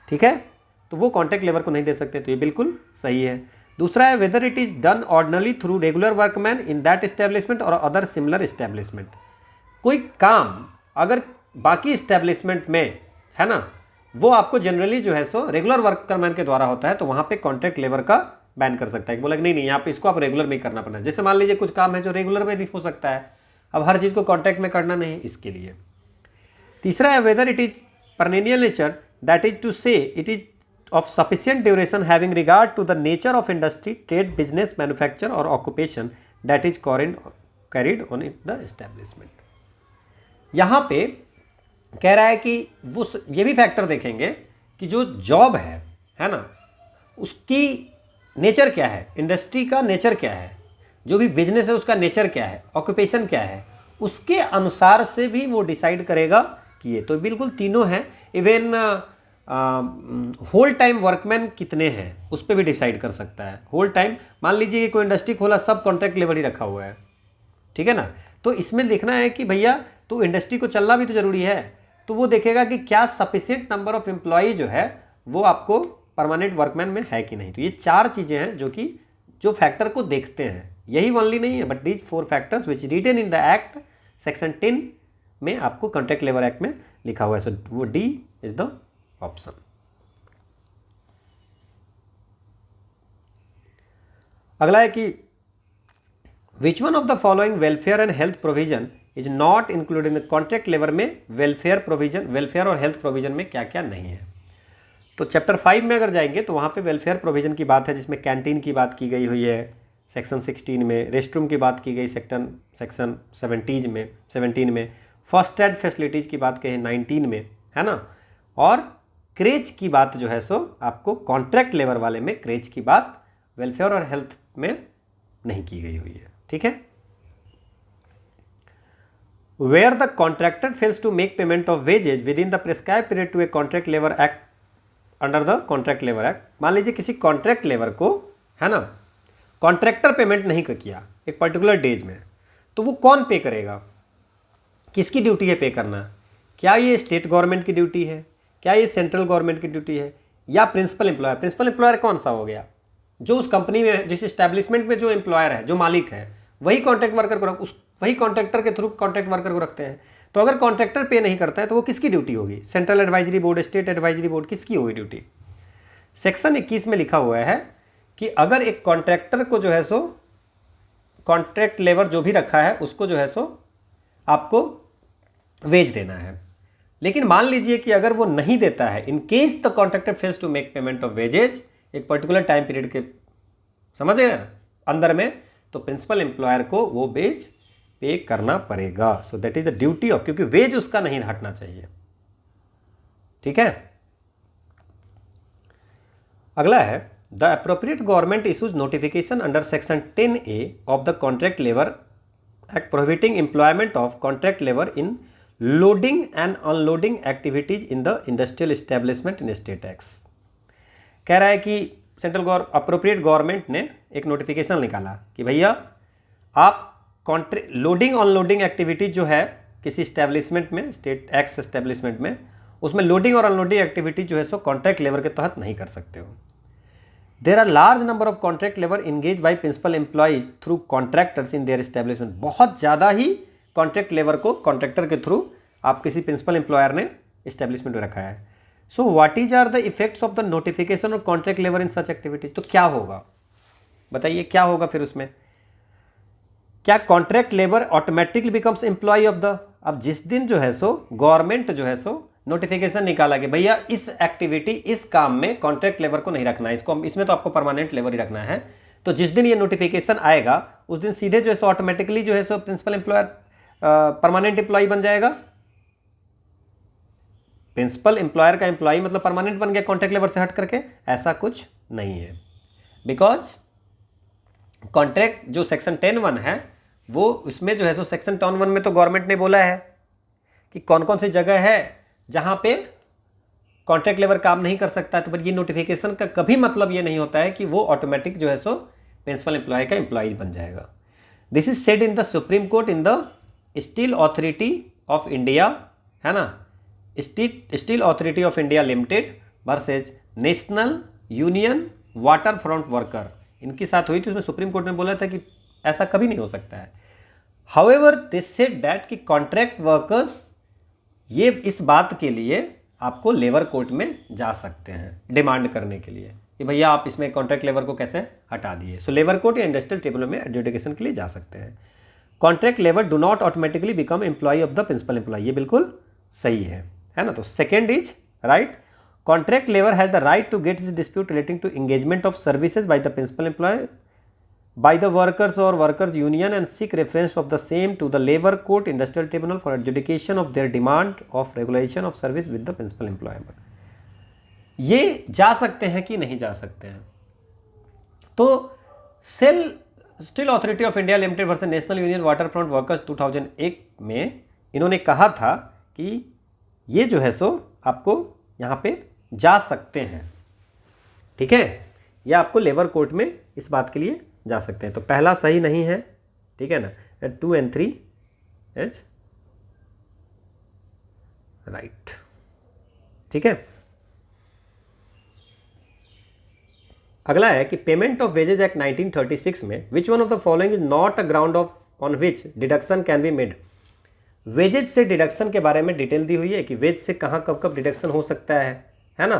ठीक है। तो वो कॉन्ट्रैक्ट लेबर को नहीं दे सकते, तो ये बिल्कुल सही है। दूसरा है whether it is done ordinarily through regular workman in that establishment और अदर सिमिलर एस्टेब्लिशमेंट, कोई काम अगर बाकी एस्टेब्लिशमेंट में है ना, वो आपको जनरली जो है सो रेगुलर वर्कमैन के द्वारा होता है, तो वहाँ पे कॉन्ट्रैक्ट लेबर का बैन कर सकता है। बोला कि नहीं यहाँ पे इसको आप रेगुलर में ही करना पड़ना है। जैसे मान लीजिए कुछ काम है जो रेगुलर में नहीं हो सकता है, अब हर चीज़ को कॉन्ट्रैक्ट में करना नहीं, इसके लिए। तीसरा है whether it is perennial nature, that is to say it is of sufficient duration having regard to the nature of industry, trade, business, manufacture or occupation that is carried on in the establishment। यहाँ पे कह रहा है कि वो ये भी factor देखेंगे कि जो जॉब है ना, उसकी नेचर क्या है, इंडस्ट्री का नेचर क्या है, जो भी बिजनेस है उसका नेचर क्या है, ऑक्यूपेशन क्या है, उसके अनुसार से भी वो डिसाइड करेगा कि ये तो बिल्कुल तीनों हैं। इवन होल टाइम वर्कमैन कितने हैं उस पर भी डिसाइड कर सकता है। होल टाइम मान लीजिए कोई इंडस्ट्री खोला, सब कॉन्ट्रैक्ट लेबर ही रखा हुआ है, ठीक है ना, तो इसमें देखना है कि भैया तो इंडस्ट्री को चलना भी तो जरूरी है, तो वो देखेगा कि क्या सफिशिएंट नंबर ऑफ एम्प्लॉय जो है वो आपको परमानेंट वर्कमैन में है कि नहीं। तो ये 4 चीज़ें हैं जो फैक्टर को देखते हैं, यही ओनली नहीं है but these 4 factors which written in the act section 10 में आपको कॉन्ट्रैक्ट लेबर एक्ट में लिखा हुआ है। सो वो डी इज द ऑप्शन। अगला है कि which one of the following welfare and health provision is not included in the contract labour में वेलफेयर प्रोविजन, वेलफेयर और हेल्थ प्रोविजन में क्या क्या नहीं है। तो चैप्टर 5 में अगर जाएंगे तो वहाँ पे वेलफेयर प्रोविजन की बात है, जिसमें कैंटीन की बात की गई हुई है सेक्शन 16 में, रेस्ट रूम की बात की गई सेक्शन 17 में, फर्स्ट एड फैसिलिटीज़ की बात कही 19 में, है ना, और क्रेज की बात जो है सो आपको कॉन्ट्रैक्ट लेबर वाले में क्रेज की बात वेलफेयर और हेल्थ में नहीं की गई हुई है, ठीक है। Where the contractor fails to make payment of wages within the prescribe period to a contract labour act under the contract labour act. मान लीजिए किसी कॉन्ट्रैक्ट लेबर को, है ना, कॉन्ट्रैक्टर पेमेंट नहीं किया एक पर्टिकुलर डेज में, तो वो कौन पे करेगा, किसकी ड्यूटी है पे करना? क्या ये स्टेट गवर्नमेंट की ड्यूटी है, क्या ये सेंट्रल गवर्नमेंट की ड्यूटी है, या प्रिंसिपल एम्प्लॉयर? प्रिंसिपल एम्प्लॉयर कौन सा हो गया? जो उस कंपनी में, जिस एस्टेब्लिशमेंट में जो एम्प्लॉयर है, जो मालिक है, वही कॉन्ट्रैक्ट वर्कर को वही कॉन्ट्रैक्टर के थ्रू कॉन्ट्रैक्ट वर्कर को रखते हैं। तो अगर कॉन्ट्रैक्टर पे नहीं करता है तो वो किसकी ड्यूटी होगी? Central advisory board, state advisory board, किसकी होगी ड्यूटी? सेक्शन 21 में लिखा हुआ है कि अगर एक कॉन्ट्रैक्टर को जो है सो कॉन्ट्रैक्ट लेबर जो भी रखा है उसको जो है सो आपको वेज देना है, लेकिन मान लीजिए कि अगर वो नहीं देता है, in case the contractor fails to make payment of wages एक पर्टिकुलर टाइम पीरियड के समझ रहे हैं अंदर में, तो प्रिंसिपल एम्प्लॉयर को वो वेज पे करना पड़ेगा। सो that is the duty of, क्योंकि वेज उसका नहीं हटना चाहिए, ठीक है। अगला है the appropriate government issues notification under section 10A of the contract labour act prohibiting employment of contract labour in loading and unloading activities in the industrial establishment in state acts. कह रहा है कि सेंट्रल अप्रोप्रिएट गवर्नमेंट ने एक notification निकाला कि भैया आप लोडिंग अनलोडिंग एक्टिविटीज जो है किसी एस्टेब्लिशमेंट में, स्टेट एक्स एस्टेब्लिशमेंट में, उसमें लोडिंग और अनलोडिंग एक्टिविटीज जो है सो कॉन्ट्रैक्ट लेबर के तहत नहीं कर सकते हो। There are large number of contract labour engage by principal employees through contractors in their establishment. बहुत ज़्यादा ही कॉन्ट्रैक्ट लेबर को कॉन्ट्रैक्टर के थ्रू आप किसी प्रिंसिपल एम्प्लॉयर ने एस्टेब्लिशमेंट में रखा है। So what is are the effects of the notification of contract labour in such activities? तो क्या होगा बताइए, क्या होगा फिर उसमें? क्या contract labour automatically becomes employ of the? अब जिस दिन जो है सो गवर्नमेंट जो है सो नोटिफिकेशन निकाला कि भैया इस एक्टिविटी, इस काम में कॉन्ट्रैक्ट लेबर को नहीं रखना है, इसमें तो आपको परमानेंट लेबर ही रखना है, तो जिस दिन ये नोटिफिकेशन आएगा उस दिन सीधे जो है सो ऑटोमेटिकली जो है so principal employer permanent employ बन जाएगा। प्रिंसिपल एम्प्लॉयर का एम्प्लॉय मतलब परमानेंट बन गया कॉन्ट्रैक्ट लेबर से हट करके? ऐसा कुछ नहीं है, बिकॉज कॉन्ट्रैक्ट जो सेक्शन 10(1) है वो उसमें जो है सो सेक्शन 10(1) में तो गवर्नमेंट ने बोला है कि कौन कौन सी जगह है जहां पे कॉन्ट्रैक्ट लेबर काम नहीं कर सकता है। तो ये नोटिफिकेशन का कभी मतलब ये नहीं होता है कि वो ऑटोमेटिक जो है सो प्रिंसिपल एम्प्लॉय का एम्प्लॉय बन जाएगा। This is said in the supreme court in the steel authority of India, है ना, steel authority of India limited versus national union water front worker, इनके साथ हुई थी। उसमें सुप्रीम कोर्ट ने बोला था कि ऐसा कभी नहीं हो सकता है। हाउएवर दे सेड दैट कि कॉन्ट्रैक्ट वर्कर्स ये इस बात के लिए आपको लेबर कोर्ट में जा सकते हैं डिमांड करने के लिए कि भैया आप इसमें कॉन्ट्रैक्ट लेबर को कैसे हटा दिए। सो लेबर कोर्ट या इंडस्ट्रियल ट्रिब्यूनल में एडजुडिकेशन के लिए जा सकते हैं। Contract labour do not automatically become employ of the principal employ, ये बिल्कुल सही है ना। तो second is right, contract labour has the right to get his dispute relating to engagement of services by the principal employ by the workers or workers union and seek reference of the same to the labor court industrial tribunal for adjudication of their demand of regulation of service with the principal employer। ये जा सकते हैं कि नहीं जा सकते हैं? तो SAIL steel authority of India limited versus national union waterfront workers 2001 में इन्होंने कहा था कि ये जो है सो आपको यहाँ पे जा सकते हैं, ठीक है, या आपको लेबर कोर्ट में इस बात के लिए जा सकते हैं। तो पहला सही नहीं है, ठीक है ना, 2 and 3 इज राइट, ठीक है। अगला है कि पेमेंट ऑफ वेजेज एक्ट 1936 में which one of the following is not a ground of on which deduction can be made. Wages से डिडक्शन के बारे में डिटेल दी हुई है कि वेज से कहाँ कब कब डिडक्शन हो सकता है ना।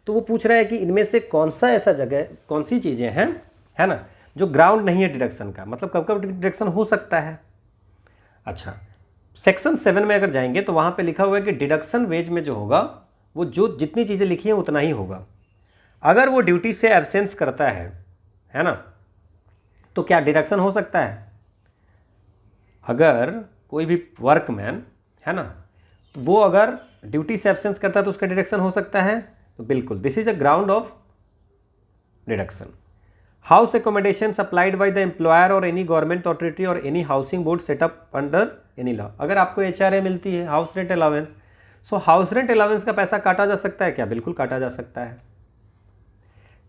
तो वो पूछ रहा है कि इनमें से कौन सा ऐसा जगह, कौन सी चीज़ें हैं, है ना, जो ग्राउंड नहीं है डिडक्शन का, मतलब कब कब डिडक्शन हो सकता है। अच्छा, सेक्शन 7 में अगर जाएंगे तो वहाँ पे लिखा हुआ है कि डिडक्शन वेज में जो होगा वो जो जितनी चीज़ें लिखी हैं उतना ही होगा। अगर वो ड्यूटी से एब्सेंस करता है ना, तो क्या डिडक्शन हो सकता है? अगर कोई भी वर्कमैन है ना, तो वो अगर ड्यूटी से एब्सेंस करता है तो उसका डिडक्शन हो सकता है, तो बिल्कुल this is a ground of deduction. House accommodation supplied by the employer और एनी गवर्नमेंट अथॉरिटी और any housing board setup under any law. अगर आपको HRA मिलती है, हाउस रेंट अलाउंस, सो हाउस रेंट अलाउंस का पैसा काटा जा सकता है क्या? बिल्कुल काटा जा सकता है।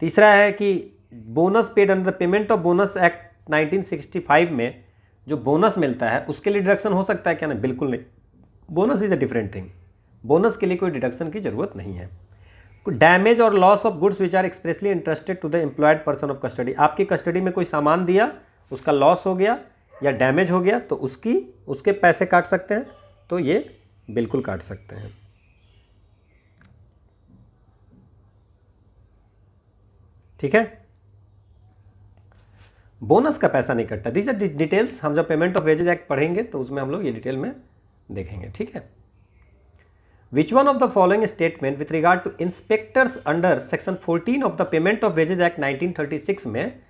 तीसरा है कि bonus paid under the payment of bonus act 1965 में जो बोनस मिलता है उसके लिए डिडक्शन हो सकता है क्या? नहीं, बिल्कुल नहीं। Bonus is a different thing, bonus के लिए कोई डिडक्शन की जरूरत नहीं है। डैमेज और loss of goods which are expressly interested to the employed person of custody, आपकी कस्टडी में कोई सामान दिया, उसका लॉस हो गया या डैमेज हो गया तो उसके पैसे काट सकते हैं, तो ये बिल्कुल काट सकते हैं, ठीक है। बोनस का पैसा नहीं कटता। दीज आर डिटेल्स, हम जब पेमेंट ऑफ वेजेज एक्ट पढ़ेंगे तो उसमें हम लोग ये डिटेल में देखेंगे, ठीक है। Which one of the following statement with regard to inspectors under section 14 of the Payment of Wages Act 1936 में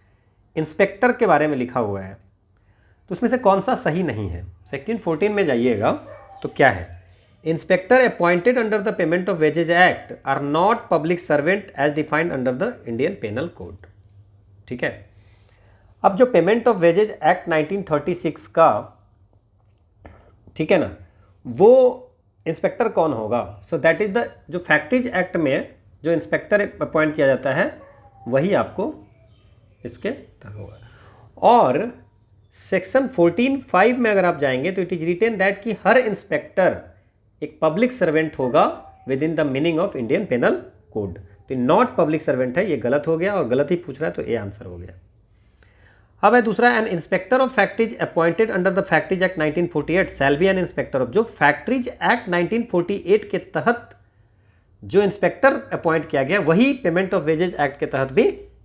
इंस्पेक्टर के बारे में लिखा हुआ है, तो उसमें से कौन सा सही नहीं है? सेक्शन 14 में जाइएगा तो क्या है? Inspector appointed under the payment of wages act are not public servant as defined under the Indian penal code, ठीक है। अब जो पेमेंट ऑफ वेजेज एक्ट 1936 का, ठीक है ना, वो इंस्पेक्टर कौन होगा? सो दैट इज द, जो फैक्ट्रीज एक्ट में जो इंस्पेक्टर अपॉइंट किया जाता है वही आपको इसके तक होगा। और सेक्शन 14(5) में अगर आप जाएंगे तो इट इज रिटेन दैट कि हर इंस्पेक्टर एक पब्लिक सर्वेंट होगा within the meaning of Indian penal code. तो नॉट पब्लिक सर्वेंट है, ये गलत हो गया और गलत ही पूछ रहा है, तो ये आंसर हो गया। अब है दूसरा, an inspector of factories appointed under the factories act 1948 shall be an inspector of, जो फैक्ट्रीज एक्ट 1948 के तहत जो इंस्पेक्टर अपॉइंट किया गया वही पेमेंट ऑफ वेजेज एक्ट के तहत भी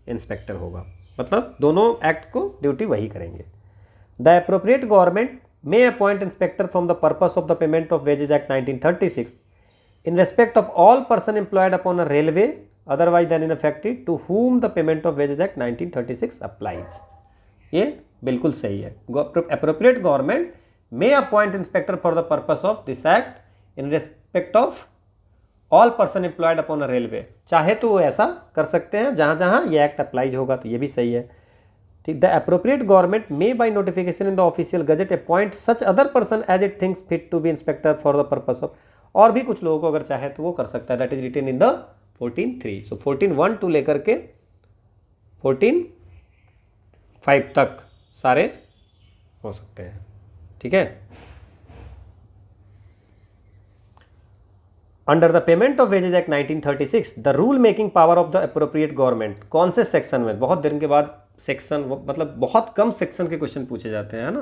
इंस्पेक्टर होगा, मतलब दोनों एक्ट को ड्यूटी वही करेंगे। The appropriate government may appoint inspector from the purpose of the payment of wages act 1936 in respect of all person employed upon a railway otherwise than in a factory to whom the payment of wages act 1936 applies. ये बिल्कुल सही है। Appropriate government may appoint inspector for the purpose of this act in respect of all person employed upon a railway, चाहे तो वो ऐसा कर सकते हैं जहां जहां ये एक्ट अप्लाइज होगा, तो ये भी सही है, ठीक। The appropriate government may by notification in the official gazette appoint such other person as it thinks fit to be inspector for the purpose of, और भी कुछ लोगों को अगर चाहे तो वो कर सकता है, that is written in the 14(3). So 14(1) to लेकर के 14(5) तक सारे हो सकते हैं, ठीक है। Under the payment of wages act 1936 the rule making power of the appropriate government, कौन से सेक्शन में? बहुत दिन के बाद सेक्शन, मतलब बहुत कम सेक्शन के क्वेश्चन पूछे जाते हैं ना,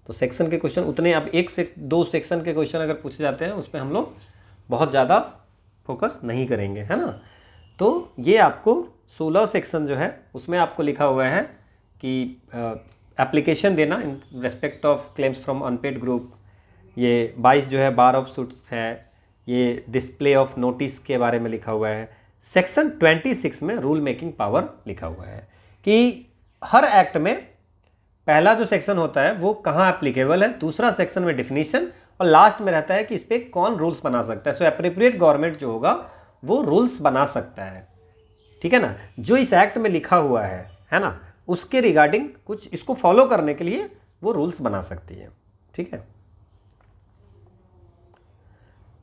तो सेक्शन के क्वेश्चन उतने, अब 1 से 2 सेक्शन के क्वेश्चन अगर पूछे जाते हैं उस पर हम लोग बहुत ज़्यादा फोकस नहीं करेंगे, है ना। तो ये आपको 16 सेक्शन जो है उसमें आपको लिखा हुआ है कि एप्लीकेशन देना in respect of claims from unpaid group, ये 22 जो है बार ऑफ सूट्स है, ये डिस्प्ले ऑफ नोटिस के बारे में लिखा हुआ है। सेक्शन 26 में रूल मेकिंग पावर लिखा हुआ है कि हर एक्ट में पहला जो सेक्शन होता है वो कहाँ एप्लीकेबल है, दूसरा सेक्शन में डिफिनीशन, और लास्ट में रहता है कि इस पर कौन रूल्स बना सकता है। सो एप्रोप्रिएट गवर्नमेंट जो होगा वो रूल्स बना सकता है, ठीक है ना, जो इस एक्ट में लिखा हुआ है ना, उसके रिगार्डिंग कुछ इसको फॉलो करने के लिए वो रूल्स बना सकती है, ठीक है।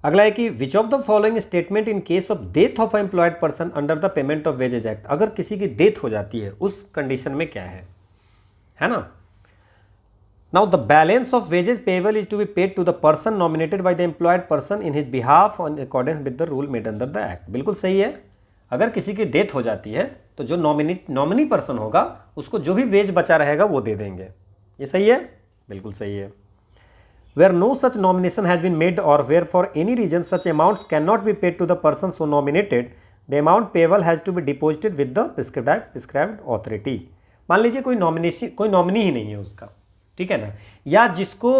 अगला है कि which of the following statement in case of death of employed person under the payment of wages act, अगर किसी की डेथ हो जाती है उस कंडीशन में क्या है ना। Now the balance of wages payable is to be paid to the person nominated by the employed person in his behalf on accordance with the rule made under the act. बिल्कुल सही है, अगर किसी की डेथ हो जाती है तो जो नॉमिनी पर्सन होगा उसको जो भी वेज बचा रहेगा वो दे देंगे। ये सही है, बिल्कुल सही है। Where no such nomination has been made or where for any reason such amounts cannot be paid to the person so nominated, the amount payable has to be deposited with the prescribed authority। मान लीजिए कोई nominee ही नहीं है उसका, ठीक है ना, या जिसको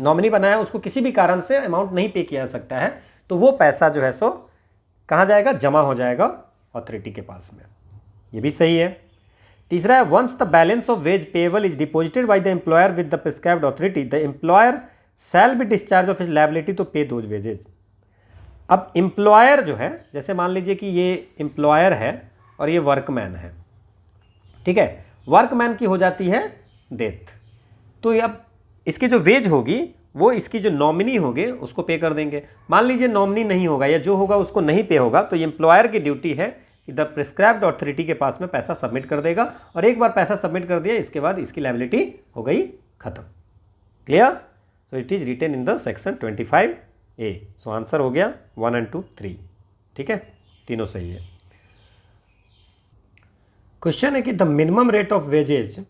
नॉमिनी बनाया उसको किसी भी कारण से अमाउंट नहीं पे किया जा सकता है, तो वो पैसा जो है सो कहाँ जाएगा, जमा हो जाएगा अथॉरिटी के पास में। ये भी सही है। तीसरा है once the balance of wage payable is deposited by the employer with the prescribed authority, the employer shall be discharge of his liability to pay those wages. अब एम्प्लॉयर जो है, जैसे मान लीजिए कि ये एम्प्लॉयर है और ये वर्कमैन है, ठीक है, वर्कमैन की हो जाती है डेथ, तो अब इसकी जो वेज होगी वो इसकी जो नॉमिनी होगी उसको पे कर देंगे। मान लीजिए नॉमिनी नहीं होगा या जो होगा उसको नहीं पे होगा, तो एम्प्लॉयर की ड्यूटी है कि द प्रिस्क्राइब्ड अथॉरिटी के पास में पैसा सबमिट कर देगा, और एक बार पैसा सबमिट कर दिया इसके बाद इसकी लायबिलिटी हो गई खत्म। Clear? So it is written in the section 25A। So answer हो गया 1 and 2 3, ठीक है, तीनों सही है। क्वेश्चन है कि the minimum rate of wages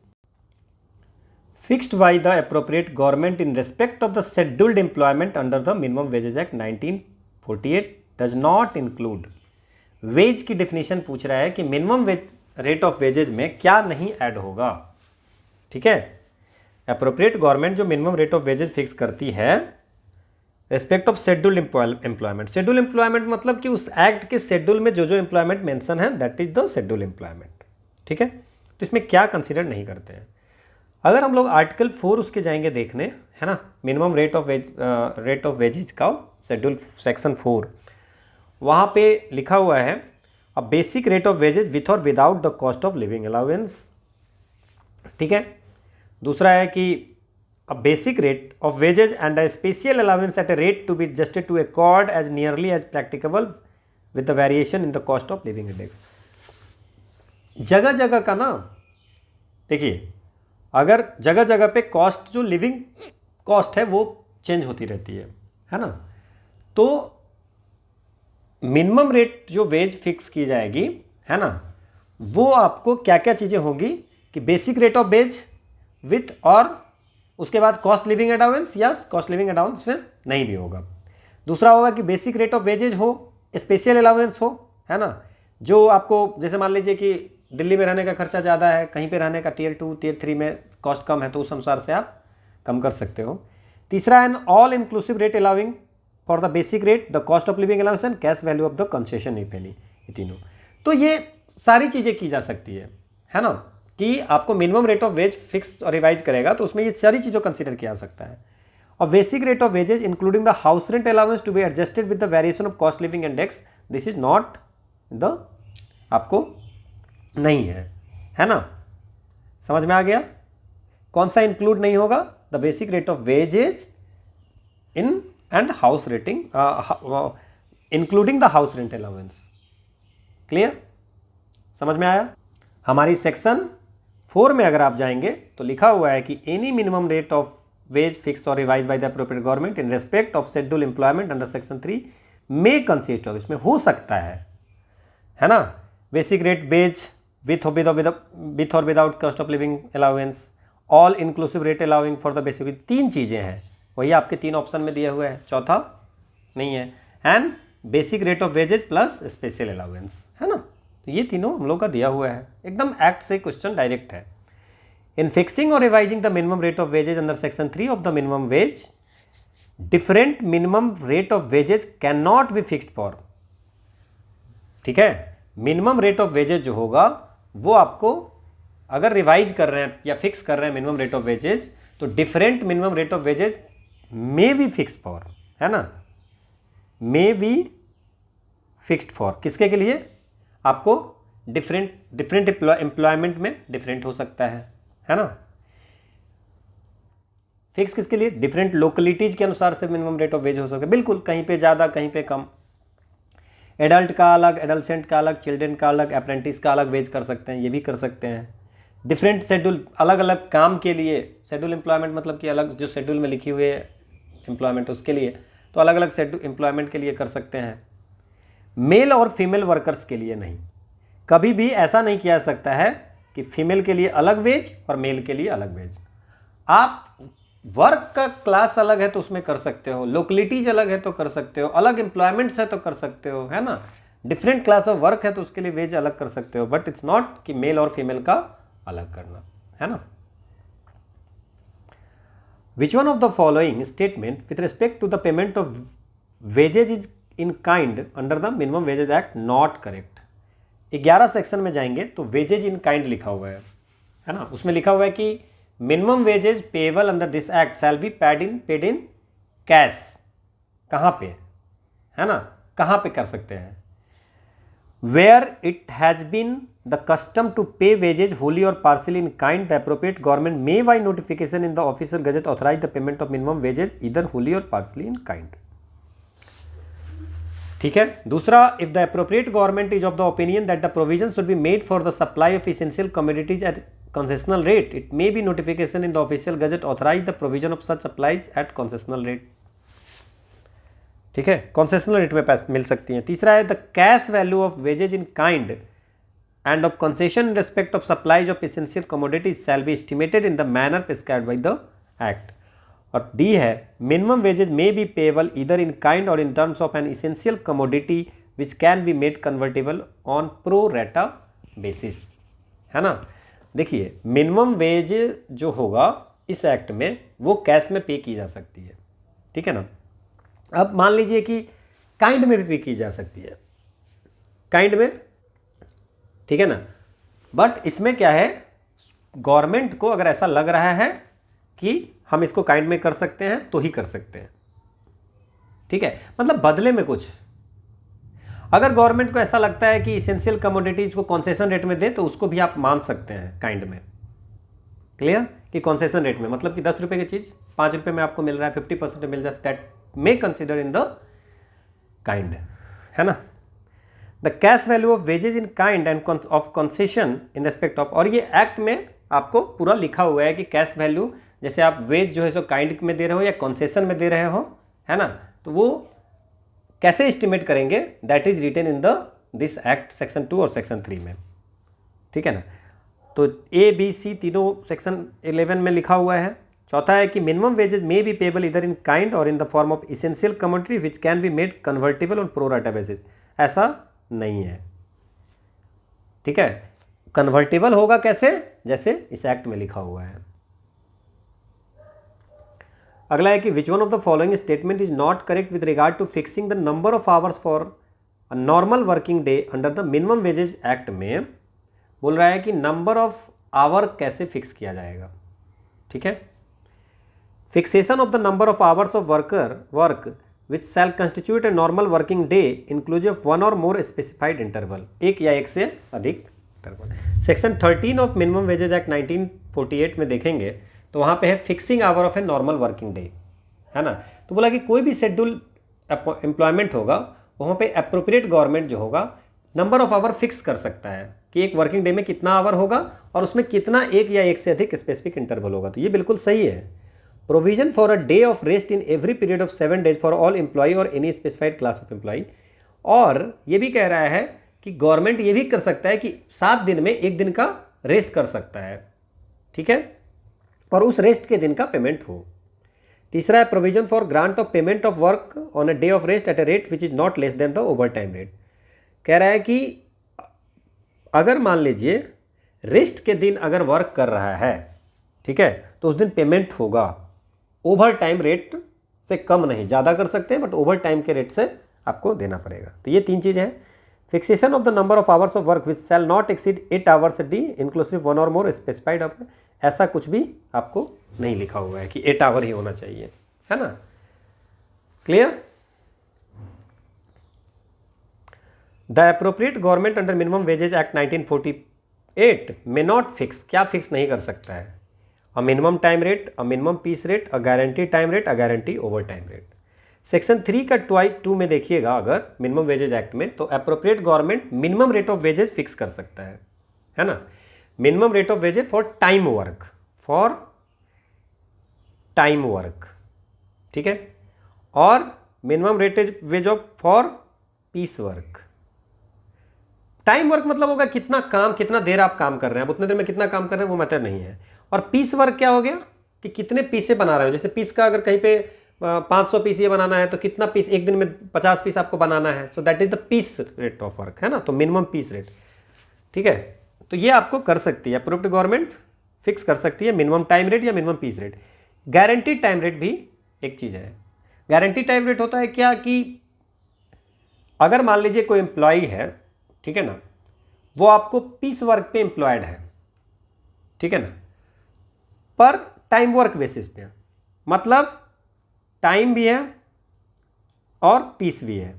fixed by the appropriate government in respect of the scheduled employment under the minimum wages act 1948 does not include. Wage की डेफिनेशन पूछ रहा है कि मिनिमम रेट ऑफ वेजेज में क्या नहीं ऐड होगा, ठीक है। एप्रोप्रिएट गवर्नमेंट जो minimum rate of wages fix करती है respect of scheduled employment. Schedule employment मतलब कि उस एक्ट के शेड्यूल में जो जो एम्प्लॉयमेंट मेंशन है that is the schedule employment, ठीक है। तो इसमें क्या कंसिडर नहीं करते हैं। अगर हम लोग आर्टिकल 4 उसके जाएंगे देखने, है ना, मिनिमम रेट ऑफ वेजेज का शेड्यूल सेक्शन 4, वहाँ पे लिखा हुआ है a basic rate of wages with or without the cost of living allowance, ठीक है। दूसरा है कि a basic rate of wages and a special allowance at a rate to be adjusted to accord as nearly as practicable with the variation in the cost of living index. जगह जगह का ना देखिए, अगर जगह जगह पे कॉस्ट जो लिविंग कॉस्ट है वो चेंज होती रहती है ना, तो मिनिमम रेट जो वेज फिक्स की जाएगी, है ना, वो आपको क्या क्या चीज़ें होगी कि basic rate of veg with और उसके बाद कॉस्ट लिविंग अलाउंस या कॉस्ट लिविंग अलाउंस नहीं भी होगा। दूसरा होगा कि बेसिक रेट ऑफ वेजेज हो, स्पेशल अलाउंस हो, है ना, जो आपको जैसे मान लीजिए कि दिल्ली में रहने का खर्चा ज़्यादा है, कहीं पे रहने का टियर 2 टियर 3 में कॉस्ट कम है, तो उस अनुसार से आप कम कर सकते हो। तीसरा an all inclusive rate allowing for the basic rate the cost of living allowance and cash value of the concession if any, ये तीनों। तो ये सारी चीज़ें की जा सकती है ना, कि आपको minimum rate of wage fix or revise करेगा तो उसमें ये सारी चीज़ों कंसिडर किया जा सकता है। और basic rate of wages including the house rent allowance to be adjusted with the variation of cost living index, this is not the आपको नहीं है ना, समझ में आ गया। कौन सा इंक्लूड नहीं होगा? The basic rate of wages in and house rating including the house rent allowance. Clear? समझ में आया। हमारी सेक्शन 4 में अगर आप जाएंगे तो लिखा हुआ है कि any minimum rate of wage fix or revise by the appropriate government in respect of schedule employment under section 3 में कंसिस्ट ऑफ, इसमें हो सकता है ना, basic rate wage with or without cost of living allowance, all inclusive rate allowing for the basic, 3 चीज़ें हैं, वही आपके 3 ऑप्शन में दिया हुआ है, चौथा नहीं है, and basic rate of wages plus special allowance, है ना। तो ये तीनों हम लोग का दिया हुआ है, एकदम एक्ट से क्वेश्चन डायरेक्ट है। इन फिक्सिंग और revising the minimum rate of wages under section 3 of the minimum wage, different minimum rate of wages can not be fixed for. ठीक है, मिनिमम रेट ऑफ वेजेज जो होगा वो आपको अगर रिवाइज कर रहे हैं या फिक्स कर रहे हैं मिनिमम रेट ऑफ वेजेज, तो different minimum rate of wages may be fixed for, है ना, मे बी फिक्स्ड फॉर किसके के लिए, आपको डिफरेंट एम्प्लॉयमेंट में डिफरेंट हो सकता है ना। फिक्स किसके लिए, डिफरेंट लोकेलिटीज के अनुसार से मिनिमम रेट ऑफ वेज हो सकता है, बिल्कुल, कहीं पे ज़्यादा कहीं पे कम। एडल्ट का अलग, एडल्सेंट का अलग, चिल्ड्रन का अलग, अप्रेंटिस का अलग वेज कर सकते हैं, ये भी कर सकते हैं। डिफरेंट शेड्यूल, अलग अलग काम के लिए, शेड्यूल एम्प्लॉयमेंट मतलब कि अलग जो शेड्यूल में लिखी हुई है एम्प्लॉयमेंट उसके लिए, तो अलग अलग शेड्यूल एम्प्लॉयमेंट के लिए कर सकते हैं। मेल और फीमेल वर्कर्स के लिए नहीं, कभी भी ऐसा नहीं किया जा सकता है कि फीमेल के लिए अलग वेज और मेल के लिए अलग वेज। आप वर्क का क्लास अलग है तो उसमें कर सकते हो, लोकेलिटीज अलग है तो कर सकते हो, अलग एम्प्लॉयमेंट्स है तो कर सकते हो, है ना, डिफरेंट क्लास ऑफ वर्क है तो उसके लिए वेज अलग कर सकते हो, बट इट्स नॉट कि मेल और फीमेल का अलग करना, है ना। Which one of the following statement with respect to the payment of wages is in kind under the minimum wages act not correct. 11 section में जाएंगे तो वेजेज इन काइंड लिखा हुआ है ना, उसमें लिखा हुआ है कि minimum wages payable under this act shall be paid in cash. कहाँ पे, है ना, कहाँ पे कर सकते हैं, where it has been the custom to pay wages wholly और partially in kind, the appropriate government may by notification in the official gazette authorize the payment of minimum wages either wholly और partially in kind. ठीक है, दूसरा, if the appropriate government is of the opinion that the provision should be made for the supply of essential commodities at concessional rate, it may be notification in the official gazette authorize the provision of such supplies at concessional rate। ठीक है, concessional rate में पैसे मिल सकती हैं। तीसरा है the cash value of wages in kind and of concession in respect of supplies of essential commodities shall be estimated in the manner prescribed by the act. और D है minimum wages may be payable either in kind और in terms of an essential commodity which can be made convertible on pro rata basis, है ना। देखिए, minimum wage जो होगा इस act में वो कैश में पे की जा सकती है, ठीक है ना। अब मान लीजिए कि काइंड में भी पे की जा सकती है, काइंड में, ठीक है ना, बट इसमें क्या है, गवर्नमेंट को अगर ऐसा लग रहा है कि हम इसको काइंड में कर सकते हैं तो ही कर सकते हैं, ठीक है, मतलब बदले में कुछ। अगर गवर्नमेंट को ऐसा लगता है कि इसेंशियल कमोडिटीज को कॉन्सेशन रेट में दे तो उसको भी आप मान सकते हैं काइंड में। क्लियर, कि कॉन्सेशन रेट में मतलब कि 10 रुपये की चीज़ 5 रुपये में आपको मिल रहा है, 50% मिल जाता है, that may consider in the kind, है ना। The cash value of wages in kind and of concession in respect of, और ये एक्ट में आपको पूरा लिखा हुआ है कि कैश वैल्यू, जैसे आप वेज जो है सो काइंड में दे रहे हो या कंसेशन में दे रहे हो, है ना, तो वो कैसे एस्टिमेट करेंगे, that is written in the this act section 2 और सेक्शन 3 में, ठीक है ना। तो ए बी सी तीनों सेक्शन 11 में लिखा हुआ है। चौथा है कि minimum wages may be payable either in kind और in the form of essential commodity which can be made convertible on pro rata basis. ऐसा नहीं है, ठीक है, कन्वर्टेबल होगा कैसे, जैसे इस एक्ट में लिखा हुआ है। अगला है कि which one of the following statement is not correct with regard to fixing the number of hours for a normal working day under the minimum wages act में बोल रहा है कि नंबर ऑफ आवर कैसे फिक्स किया जाएगा, ठीक है। Fixation of the number of hours of work which shall constitute a normal working day inclusive one और मोर स्पेसिफाइड इंटरवल, एक या एक से अधिक interval. Section 13 of minimum wages act 1948 में देखेंगे तो वहाँ पे है fixing hour of a normal working day, है ना। तो बोला कि कोई भी शेड्यूल एम्प्लॉयमेंट होगा वहाँ पे अप्रोप्रिएट गवर्नमेंट जो होगा नंबर ऑफ आवर फिक्स कर सकता है कि एक वर्किंग डे में कितना आवर होगा और उसमें कितना एक या एक से अधिक स्पेसिफिक इंटरवल होगा। तो ये बिल्कुल सही है। Provision for a day of rest in every period of 7 days for all employ or any specified class of employ. और ये भी कह रहा है कि गवर्नमेंट ये भी कर सकता है कि 7 दिन में एक दिन का रेस्ट कर सकता है, ठीक है, और उस रेस्ट के दिन का पेमेंट हो। तीसरा है provision for grant of payment of work on a day of rest at a rate which is not less than the over time rate. कह रहा है कि अगर मान लीजिए रेस्ट के दिन अगर वर्क कर रहा है ठीक है, तो उस दिन पेमेंट होगा। ओवर टाइम रेट से कम नहीं, ज़्यादा कर सकते हैं बट ओवर टाइम के रेट से आपको देना पड़ेगा। तो ये 3 चीज़ें हैं। Fixation of the number of hours of work which shall not exceed 8 hours D inclusive 1 और मोर स्पेसिफाइड आवर। ऐसा कुछ भी आपको नहीं लिखा हुआ है कि 8 आवर ही होना चाहिए, है ना। Clear. The appropriate government under minimum wages act 1948 may not fix, क्या फिक्स नहीं कर सकता है, a minimum time rate, a minimum piece rate, a guarantee time rate, a guarantee over time rate. Section 3 का 2 में देखिएगा अगर मिनिमम वेजेज एक्ट में, तो appropriate government minimum rate of wages fix कर सकता है ना। Minimum rate of wages for time work, ठीक है, और minimum rate wage of for piece work. Time work मतलब होगा कितना काम, कितना देर आप काम कर रहे हैं, आप उतने देर में कितना काम कर रहे हैं वो मैटर नहीं है। और पीस वर्क क्या हो गया कि कितने पीसे बना रहे हो। जैसे पीस का अगर कहीं पे 500 पीस ये बनाना है तो कितना पीस, एक दिन में 50 पीस आपको बनाना है, so that is the piece rate of work, है ना। तो मिनिमम पीस रेट, ठीक है, तो ये आपको कर सकती है, अप्रूव्ड गवर्नमेंट फिक्स कर सकती है मिनिमम टाइम रेट या minimum piece rate. Guaranteed time rate भी एक चीज़ है। गारंटीड टाइम रेट होता है क्या कि अगर मान लीजिए कोई एम्प्लॉई है, ठीक है ना, वो आपको पीस वर्क पे एम्प्लॉयड है, ठीक है ना, पर टाइम वर्क बेसिस पे, मतलब टाइम भी है और पीस भी है,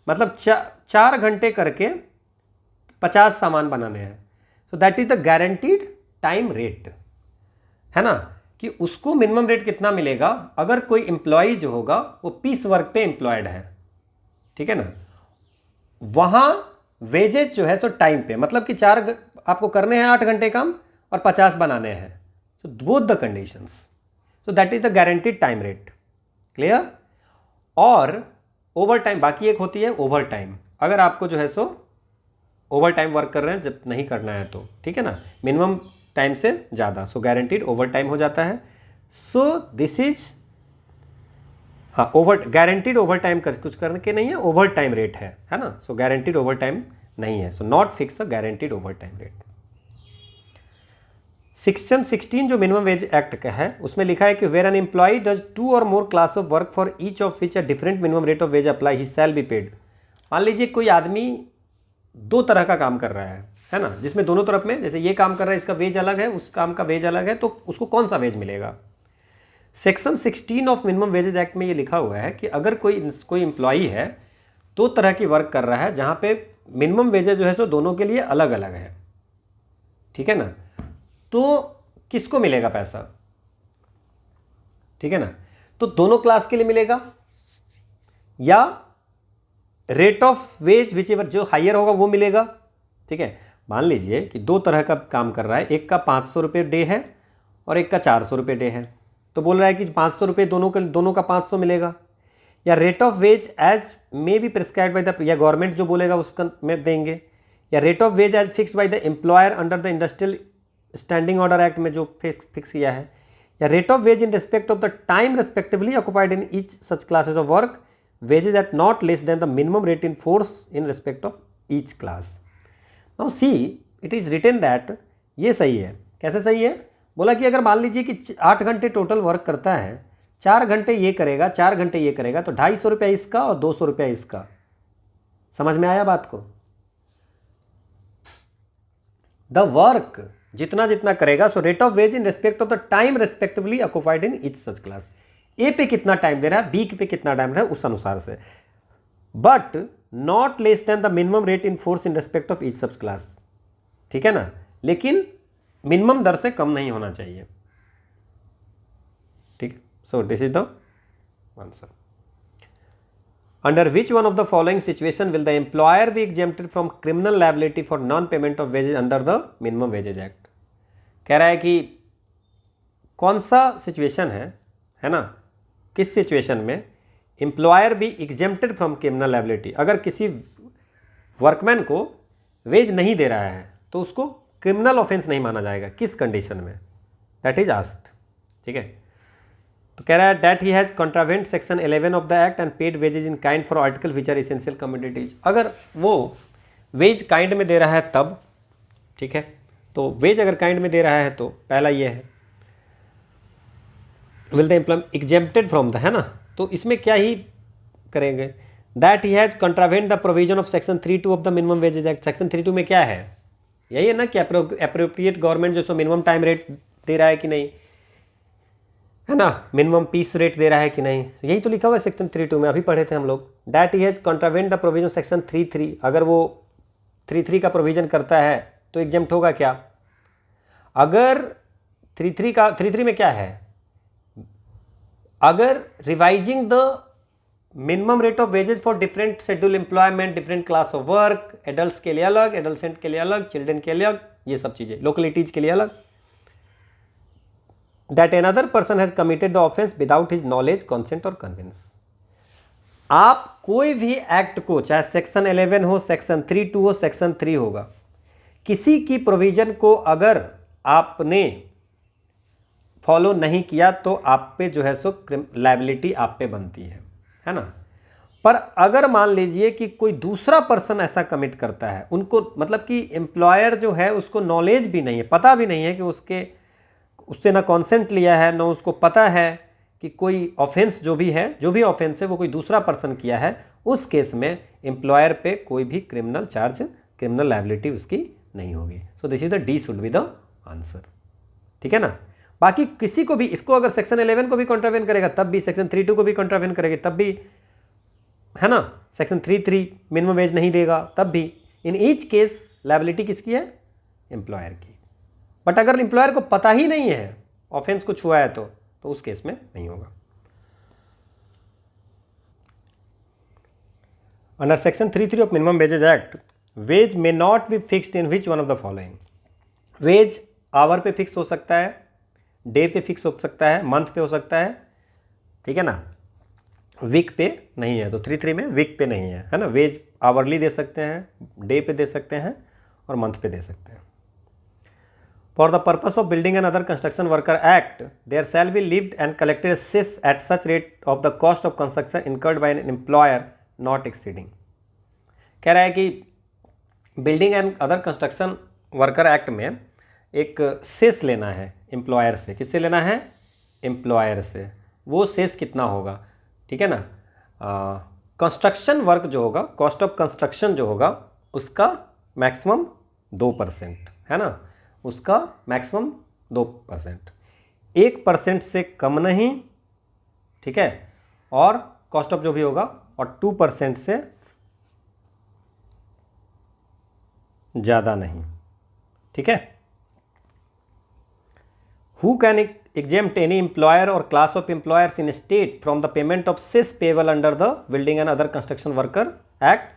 मतलब 4 घंटे करके 50 सामान बनाने हैं। सो that is the guaranteed time rate, है ना, कि उसको मिनिमम रेट कितना मिलेगा अगर कोई एम्प्लॉय जो होगा वो पीस वर्क पे एम्प्लॉयड है, ठीक है ना। वहां वेजेज जो है सो टाइम पे, मतलब कि 4 आपको करने हैं 8 घंटे काम और 50 बनाने हैं, so both the conditions, so that is the guaranteed time rate. Clear. और ओवर टाइम बाकी एक होती है ओवर टाइम, अगर आपको जो है सो ओवर टाइम वर्क कर रहे हैं जब नहीं करना है तो, ठीक है ना, मिनिमम टाइम से ज़्यादा, सो गारंटीड ओवर टाइम हो जाता है। सो दिस इज, हाँ, ओवर गारंटीड ओवर टाइम कुछ करने के नहीं है, ओवर टाइम रेट है ना। सो गारंटीड ओवर टाइम नहीं है, so not fix a guaranteed over time rate. Section 16 जो मिनिमम वेज एक्ट का है उसमें लिखा है कि where N employ does 2 or more class of work for each of which a different minimum rate of wage apply he shall be paid. मान लीजिए कोई आदमी 2 तरह का काम कर रहा है ना, जिसमें दोनों तरफ में, जैसे ये काम कर रहा है इसका वेज अलग है, उस काम का वेज अलग है, तो उसको कौन सा वेज मिलेगा। Section 16 of minimum wages act में ये लिखा हुआ है कि अगर कोई एम्प्लॉई है 2 तरह की वर्क कर रहा है जहाँ पे मिनिमम वेजेज जो है सो दोनों के लिए अलग अलग है, ठीक है ना, तो किसको मिलेगा पैसा, ठीक है ना, तो दोनों क्लास के लिए मिलेगा या rate of ways which ever जो हायर होगा वो मिलेगा, ठीक है। मान लीजिए कि 2 तरह का काम कर रहा है, एक का 500 रुपये डे है और एक का 400 रुपये डे है, तो बोल रहा है कि 500 रुपये दोनों का 500 मिलेगा, या rate of wage as may be prescribe by the, या गवर्नमेंट जो बोलेगा उसका में देंगे, या rate of wage as fixed by the employer under the industrial standing order act में जो फिक्स किया है, या rate of wage in respect of the time respectively occupied in each such classes of work wages at not less than the minimum rate in force in respect of each class. Now see it is written that, ये सही है। कैसे सही है, बोला कि अगर मान लीजिए कि 8 घंटे टोटल वर्क करता है, 4 घंटे ये करेगा 4 घंटे ये करेगा, तो 250 रुपया इसका और 200 रुपया इसका। समझ में आया बात को। द वर्क जितना जितना करेगा, so rate of wage in respect of the time respectively occupied in each such class. ए पे कितना टाइम दे रहा है, बी पे कितना टाइम दे रहा है, उस अनुसार से, but not less than the minimum rate in force in respect of each सब क्लास, ठीक है ना, लेकिन मिनिमम दर से कम नहीं होना चाहिए, ठीक। So this is the answer. Under which one of the following situation will the employer be exempted from criminal liability for non payment of wages under the minimum wages act. कह रहा है कि कौन सा सिचुएशन है ना, किस situation में एम्प्लॉयर भी एग्जेम्प्टेड फ्रॉम क्रिमिनल लायबिलिटी, अगर किसी वर्कमैन को वेज नहीं दे रहा है तो उसको क्रिमिनल ऑफेंस नहीं माना जाएगा, किस कंडीशन में, दैट इज आस्क्ड, ठीक है। तो कह रहा है that he has contravened section 11 of the act and paid wages in kind for article which are essential commodities. अगर वो वेज काइंड में दे रहा है तब, ठीक है, तो वेज अगर काइंड में दे रहा है तो पहला ये है, will the employ exempted from the, है ना, तो इसमें क्या ही करेंगे, that he has contravened the provision of section 3(2) of the minimum wages act. Section 3(2) में क्या है, यही है ना कि अप्रोप्रिएट गवर्नमेंट जो सो मिनिमम टाइम रेट दे रहा है कि नहीं, है ना, मिनिमम पीस रेट दे रहा है कि नहीं, यही तो लिखा हुआ है सेक्शन 3(2) में, अभी पढ़े थे हम लोग। That he has contravened the provision section 3(3), अगर वो 3(3) का प्रोविजन करता है तो एग्जेम्प्ट होगा क्या, अगर 3(3) में क्या है, अगर revising the minimum rate of wages for different schedule employment, different class of work, adult के लिए अलग, एडल्सेंट के लिए अलग, चिल्ड्रन के लिए अलग, ये सब चीजें, लोकेलिटीज के लिए अलग, that another person has committed the offence without his knowledge, consent और कन्विंस। आप कोई भी एक्ट को, चाहे सेक्शन 11 हो, सेक्शन 3(2) हो, सेक्शन 3 होगा, किसी की प्रोविजन को अगर आपने फॉलो नहीं किया तो आप पे जो है सो लायबिलिटी आप पे बनती है ना। पर अगर मान लीजिए कि कोई दूसरा पर्सन ऐसा कमिट करता है, उनको मतलब कि एम्प्लॉयर जो है उसको नॉलेज भी नहीं है, पता भी नहीं है कि उससे ना कॉन्सेंट लिया है, ना उसको पता है कि कोई ऑफेंस जो भी ऑफेंस है वो कोई दूसरा पर्सन किया है, उस केस में एम्प्लॉयर पे कोई भी क्रिमिनल चार्ज, क्रिमिनल लायबिलिटी उसकी नहीं होगी। सो this is the D should be the answer, ठीक है ना। बाकी किसी को भी, इसको अगर सेक्शन 11 को भी कॉन्ट्रावेन करेगा तब भी, सेक्शन 3(2) को भी कॉन्ट्रावेन करेगी तब भी, है ना, सेक्शन 3(3) मिनिमम वेज नहीं देगा तब भी, इन ईच केस लायबिलिटी किसकी है, एम्प्लॉयर की। बट अगर एम्प्लॉयर को पता ही नहीं है ऑफेंस कुछ हुआ है तो उस केस में नहीं होगा। Under section 3(3) of minimum wages act, wage may not be fixed in which one of the following. Wage hour पे फिक्स हो सकता है, डे पे फिक्स हो सकता है, मंथ पे हो सकता है, ठीक है ना, वीक पे नहीं है। तो 3(3) में वीक पे नहीं है ना। वेज आवरली दे सकते हैं, डे पे दे सकते हैं और मंथ पे दे सकते हैं। For the purpose of building and other construction worker act, there shall be levied and collected cess at such rate of the cost of construction incurred by an employer not exceeding. कह रहा है कि building and other construction worker act में एक cess लेना है employer से। किससे लेना है, एम्प्लॉयर से। वो सेस कितना होगा, ठीक है ना, कंस्ट्रक्शन वर्क जो होगा, कॉस्ट ऑफ कंस्ट्रक्शन जो होगा उसका मैक्सिमम 2%, है ना, उसका मैक्सिमम 2%, 1% से कम नहीं, ठीक है, और कॉस्ट ऑफ जो भी होगा और 2% से ज़्यादा नहीं, ठीक है। Who can exempt any employer or class of employers in a state from the payment of cess payable under the Building and Other Construction Worker Act,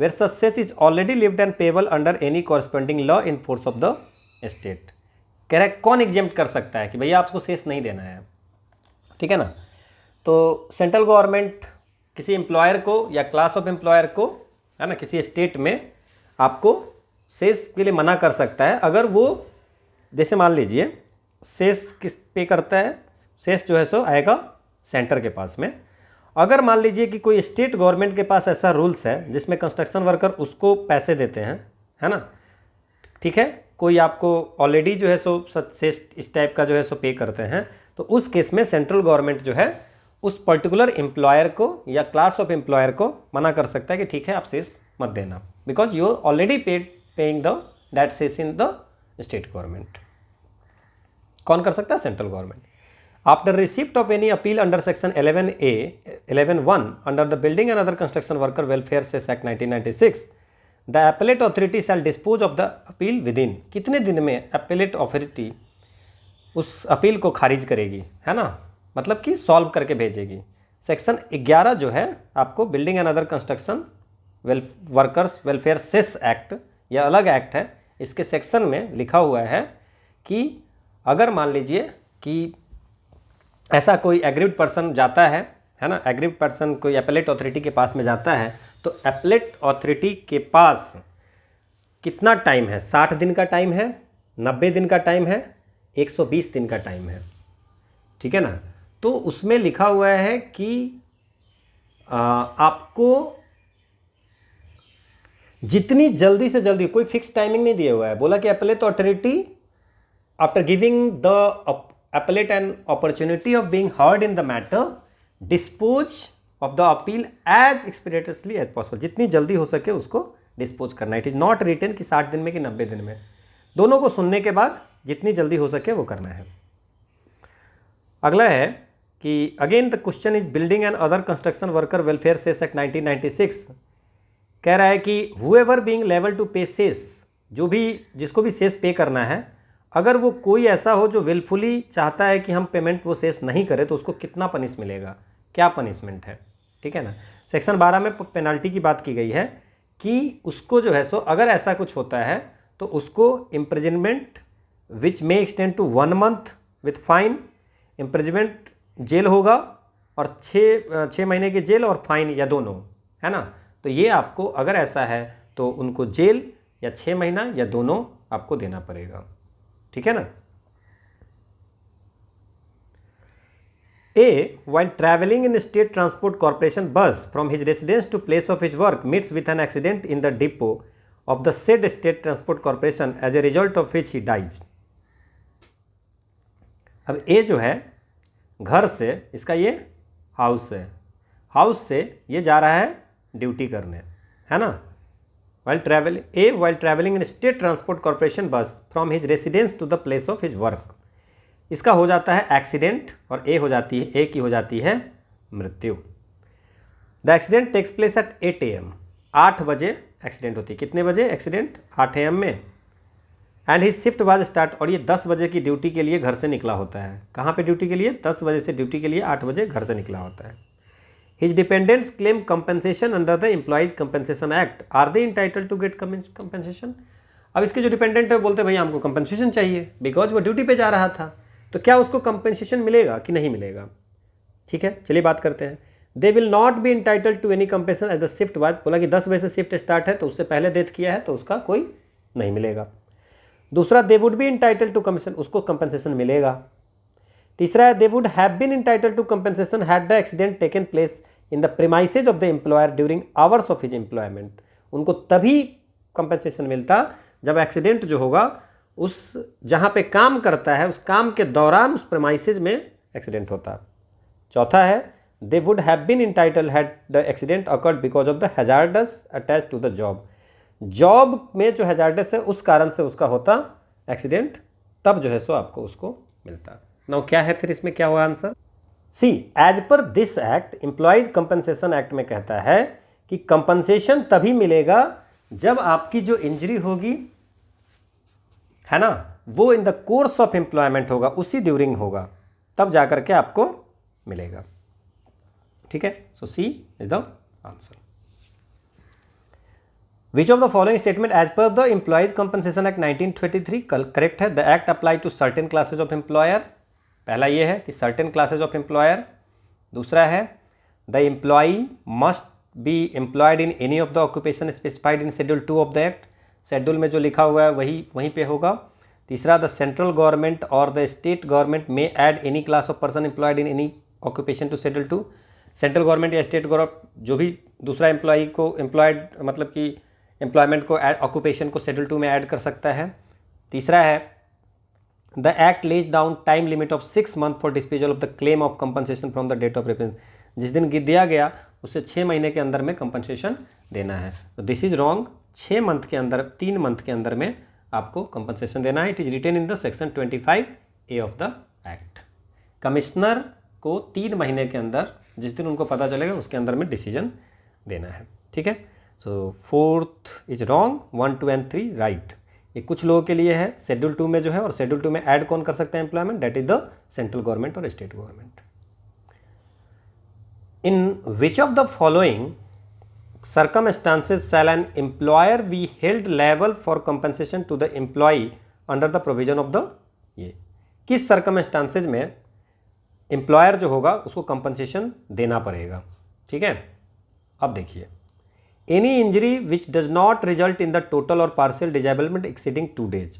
where such cess is already lived and payable under any corresponding law in force of the state। कह रहा है कौन exempt कर सकता है कि भैया आपको सेस नहीं देना है, ठीक है ना। तो सेंट्रल गवर्नमेंट किसी एम्प्लॉयर को या क्लास ऑफ एम्प्लॉयर को, है ना, किसी स्टेट में आपको सेस के लिए मना कर सकता है अगर वो, जैसे मान लीजिए सेस किस पे करता है, सेस जो है सो आएगा सेंटर के पास में। अगर मान लीजिए कि कोई स्टेट गवर्नमेंट के पास ऐसा रूल्स है जिसमें कंस्ट्रक्शन वर्कर उसको पैसे देते हैं, है ना, ठीक है, कोई आपको ऑलरेडी जो है सो सेस इस टाइप का जो है सो पे करते हैं, तो उस केस में सेंट्रल गवर्नमेंट जो है उस पर्टिकुलर एम्प्लॉयर को या क्लास ऑफ एम्प्लॉयर को मना कर सकता है कि ठीक है आप सेस मत देना, because you already paying the that cess in the state government. कौन कर सकता है, central government. After receipt of any appeal under section 11(1) under the building and other construction worker welfare cess act 1996, the appellate authority shall dispose of the appeal within. कितने दिन में appellate authority उस appeal को खारिज करेगी, है ना, मतलब कि सॉल्व करके भेजेगी। सेक्शन 11 जो है आपको building and other construction workers welfare cess act, यह अलग एक्ट है, इसके सेक्शन में लिखा हुआ है कि अगर मान लीजिए कि ऐसा कोई एग्रीव्ड पर्सन जाता है ना, एग्रीव्ड पर्सन कोई एपेलेट अथॉरिटी के पास में जाता है, तो एपेलेट अथॉरिटी के पास कितना टाइम है, 60 दिन का टाइम है, 90 दिन का टाइम है, 120 दिन का टाइम है, ठीक है ना। तो उसमें लिखा हुआ है कि आपको जितनी जल्दी से जल्दी, कोई फिक्स टाइमिंग नहीं दिया हुआ है, बोला कि appellate authority after giving the appellate an opportunity of being heard in the matter, dispose of the appeal as expeditiously as possible. जितनी जल्दी हो सके उसको डिस्पोज करना. इट इज नॉट रिटन कि 60 दिन में कि 90 दिन में, दोनों को सुनने के बाद जितनी जल्दी हो सके वो करना है. अगला है कि again the question is building and other construction worker welfare cess act 1996. कह रहा है कि whoever being level to pay cess, जो भी जिसको भी सेस पे करना है, अगर वो कोई ऐसा हो जो विलफुली चाहता है कि हम पेमेंट वो सेस नहीं करें तो उसको कितना पनिश मिलेगा, क्या पनिशमेंट है. ठीक है ना. सेक्शन 12 में पेनल्टी की बात की गई है कि उसको जो है सो अगर ऐसा कुछ होता है तो उसको imprisonment which may extend to 1 month with fine, imprisonment jail होगा और 6 महीने की जेल और फाइन या दोनों, है ना. तो ये आपको अगर ऐसा है तो उनको जेल या 6 महीना या दोनों आपको देना पड़ेगा. ठीक है ना. A, while traveling in state transport corporation bus from his residence to place of his work, meets with an accident in the depot of the said state transport corporation, as a result of which he dies. अब A जो है घर से, इसका ये house है, house से ये जा रहा है ड्यूटी करने, है ना. while traveling in state transport corporation bus from his residence to the place of his work, इसका हो जाता है एक्सीडेंट और ए की हो जाती है मृत्यु. The accident takes place at 8 AM, 8 बजे एक्सीडेंट होती है. कितने बजे एक्सीडेंट? 8 AM में. And his shift was start, और ये 10 बजे की ड्यूटी के लिए घर से निकला होता है. कहाँ पे ड्यूटी के लिए? 10 बजे से ड्यूटी के लिए 8 बजे घर से निकला होता है. His dependents claim compensation under the employees compensation act. Are they entitled to get compensation? अब इसके जो डिपेंडेंट है बोलते हैं भैया हमको कंपनसेशन चाहिए बिकॉज वो ड्यूटी पे जा रहा था. तो क्या उसको कंपनसेशन मिलेगा कि नहीं मिलेगा? ठीक है, चलिए बात करते हैं. They will not be entitled to any compensation as the shift was. बोला कि 10 बजे से शिफ्ट स्टार्ट है तो उससे पहले डेथ किया है तो उसका कोई नहीं मिलेगा. दूसरा, they would be entitled to compensation, उसको कंपनसेशन मिलेगा. तीसरा है, they would have been entitled to compensation had the accident taken place in the premises of the employer during hours of his employment. उनको तभी कंपनसेशन मिलता जब accident जो होगा उस जहाँ पे काम करता है उस काम के दौरान उस प्रीमाइसेज में एक्सीडेंट होता. चौथा है, they would have been entitled had the accident occurred because of the hazards attach to the job. Job में जो हैजार्डस है उस कारण से उसका होता एक्सीडेंट, तब जो है सो आपको उसको मिलता. नाउ क्या है फिर इसमें, क्या होगा answer? See, as per this act, employees compensation act में कहता है कि कंपनसेशन तभी मिलेगा जब आपकी जो इंजरी होगी, है ना, वो in the course of employment होगा, उसी ड्यूरिंग होगा, तब जाकर के आपको मिलेगा. ठीक है. So C is the answer. Which of the following statement as per the employees compensation act 1923 correct है? The act apply to certain classes of employer. पहला ये है कि सर्टेन क्लासेज ऑफ एम्प्लॉयर. दूसरा है the employee must be employed in any of the occupation specified in schedule 2 of the act. Schedule में जो लिखा हुआ है वहीं पे होगा. तीसरा, द सेंट्रल गवर्नमेंट और the state government may add any class of person employed in any occupation to schedule 2. Central government या स्टेट गवर्नमेंट जो भी दूसरा एम्प्लॉई को एम्प्लॉयड मतलब कि एम्प्लॉयमेंट को ऑक्यूपेशन को शेड्यूल 2 में ऐड कर सकता है. तीसरा है, the act lays down time limit of 6 months for disposal of the claim of compensation from the date of reference. जिस दिन दिया गया उससे 6 महीने के अंदर में कंपनसेशन देना है. तो दिस इज रॉन्ग. 6 मंथ के अंदर, 3 मंथ के अंदर में आपको कंपनसेशन देना है. It is written in the section 25A of the act. Commissioner को 3 महीने के अंदर, जिस दिन उनको पता चलेगा उसके अंदर में डिसीजन देना है. ठीक है. सो 4th is wrong, 1, 2 and 3 right. ये कुछ लोगों के लिए है शेड्यूल 2 में जो है, और शेड्यूल 2 में ऐड कौन कर सकता है employment? That is the central government और state government. In which of the following circumstances shall an employer be held liable for compensation to the employee under the provision of the, ये किस circumstances में employer जो होगा उसको compensation देना पड़ेगा? ठीक है. अब देखिए, any injury which does not result in the total और partial disablement exceeding 2 days.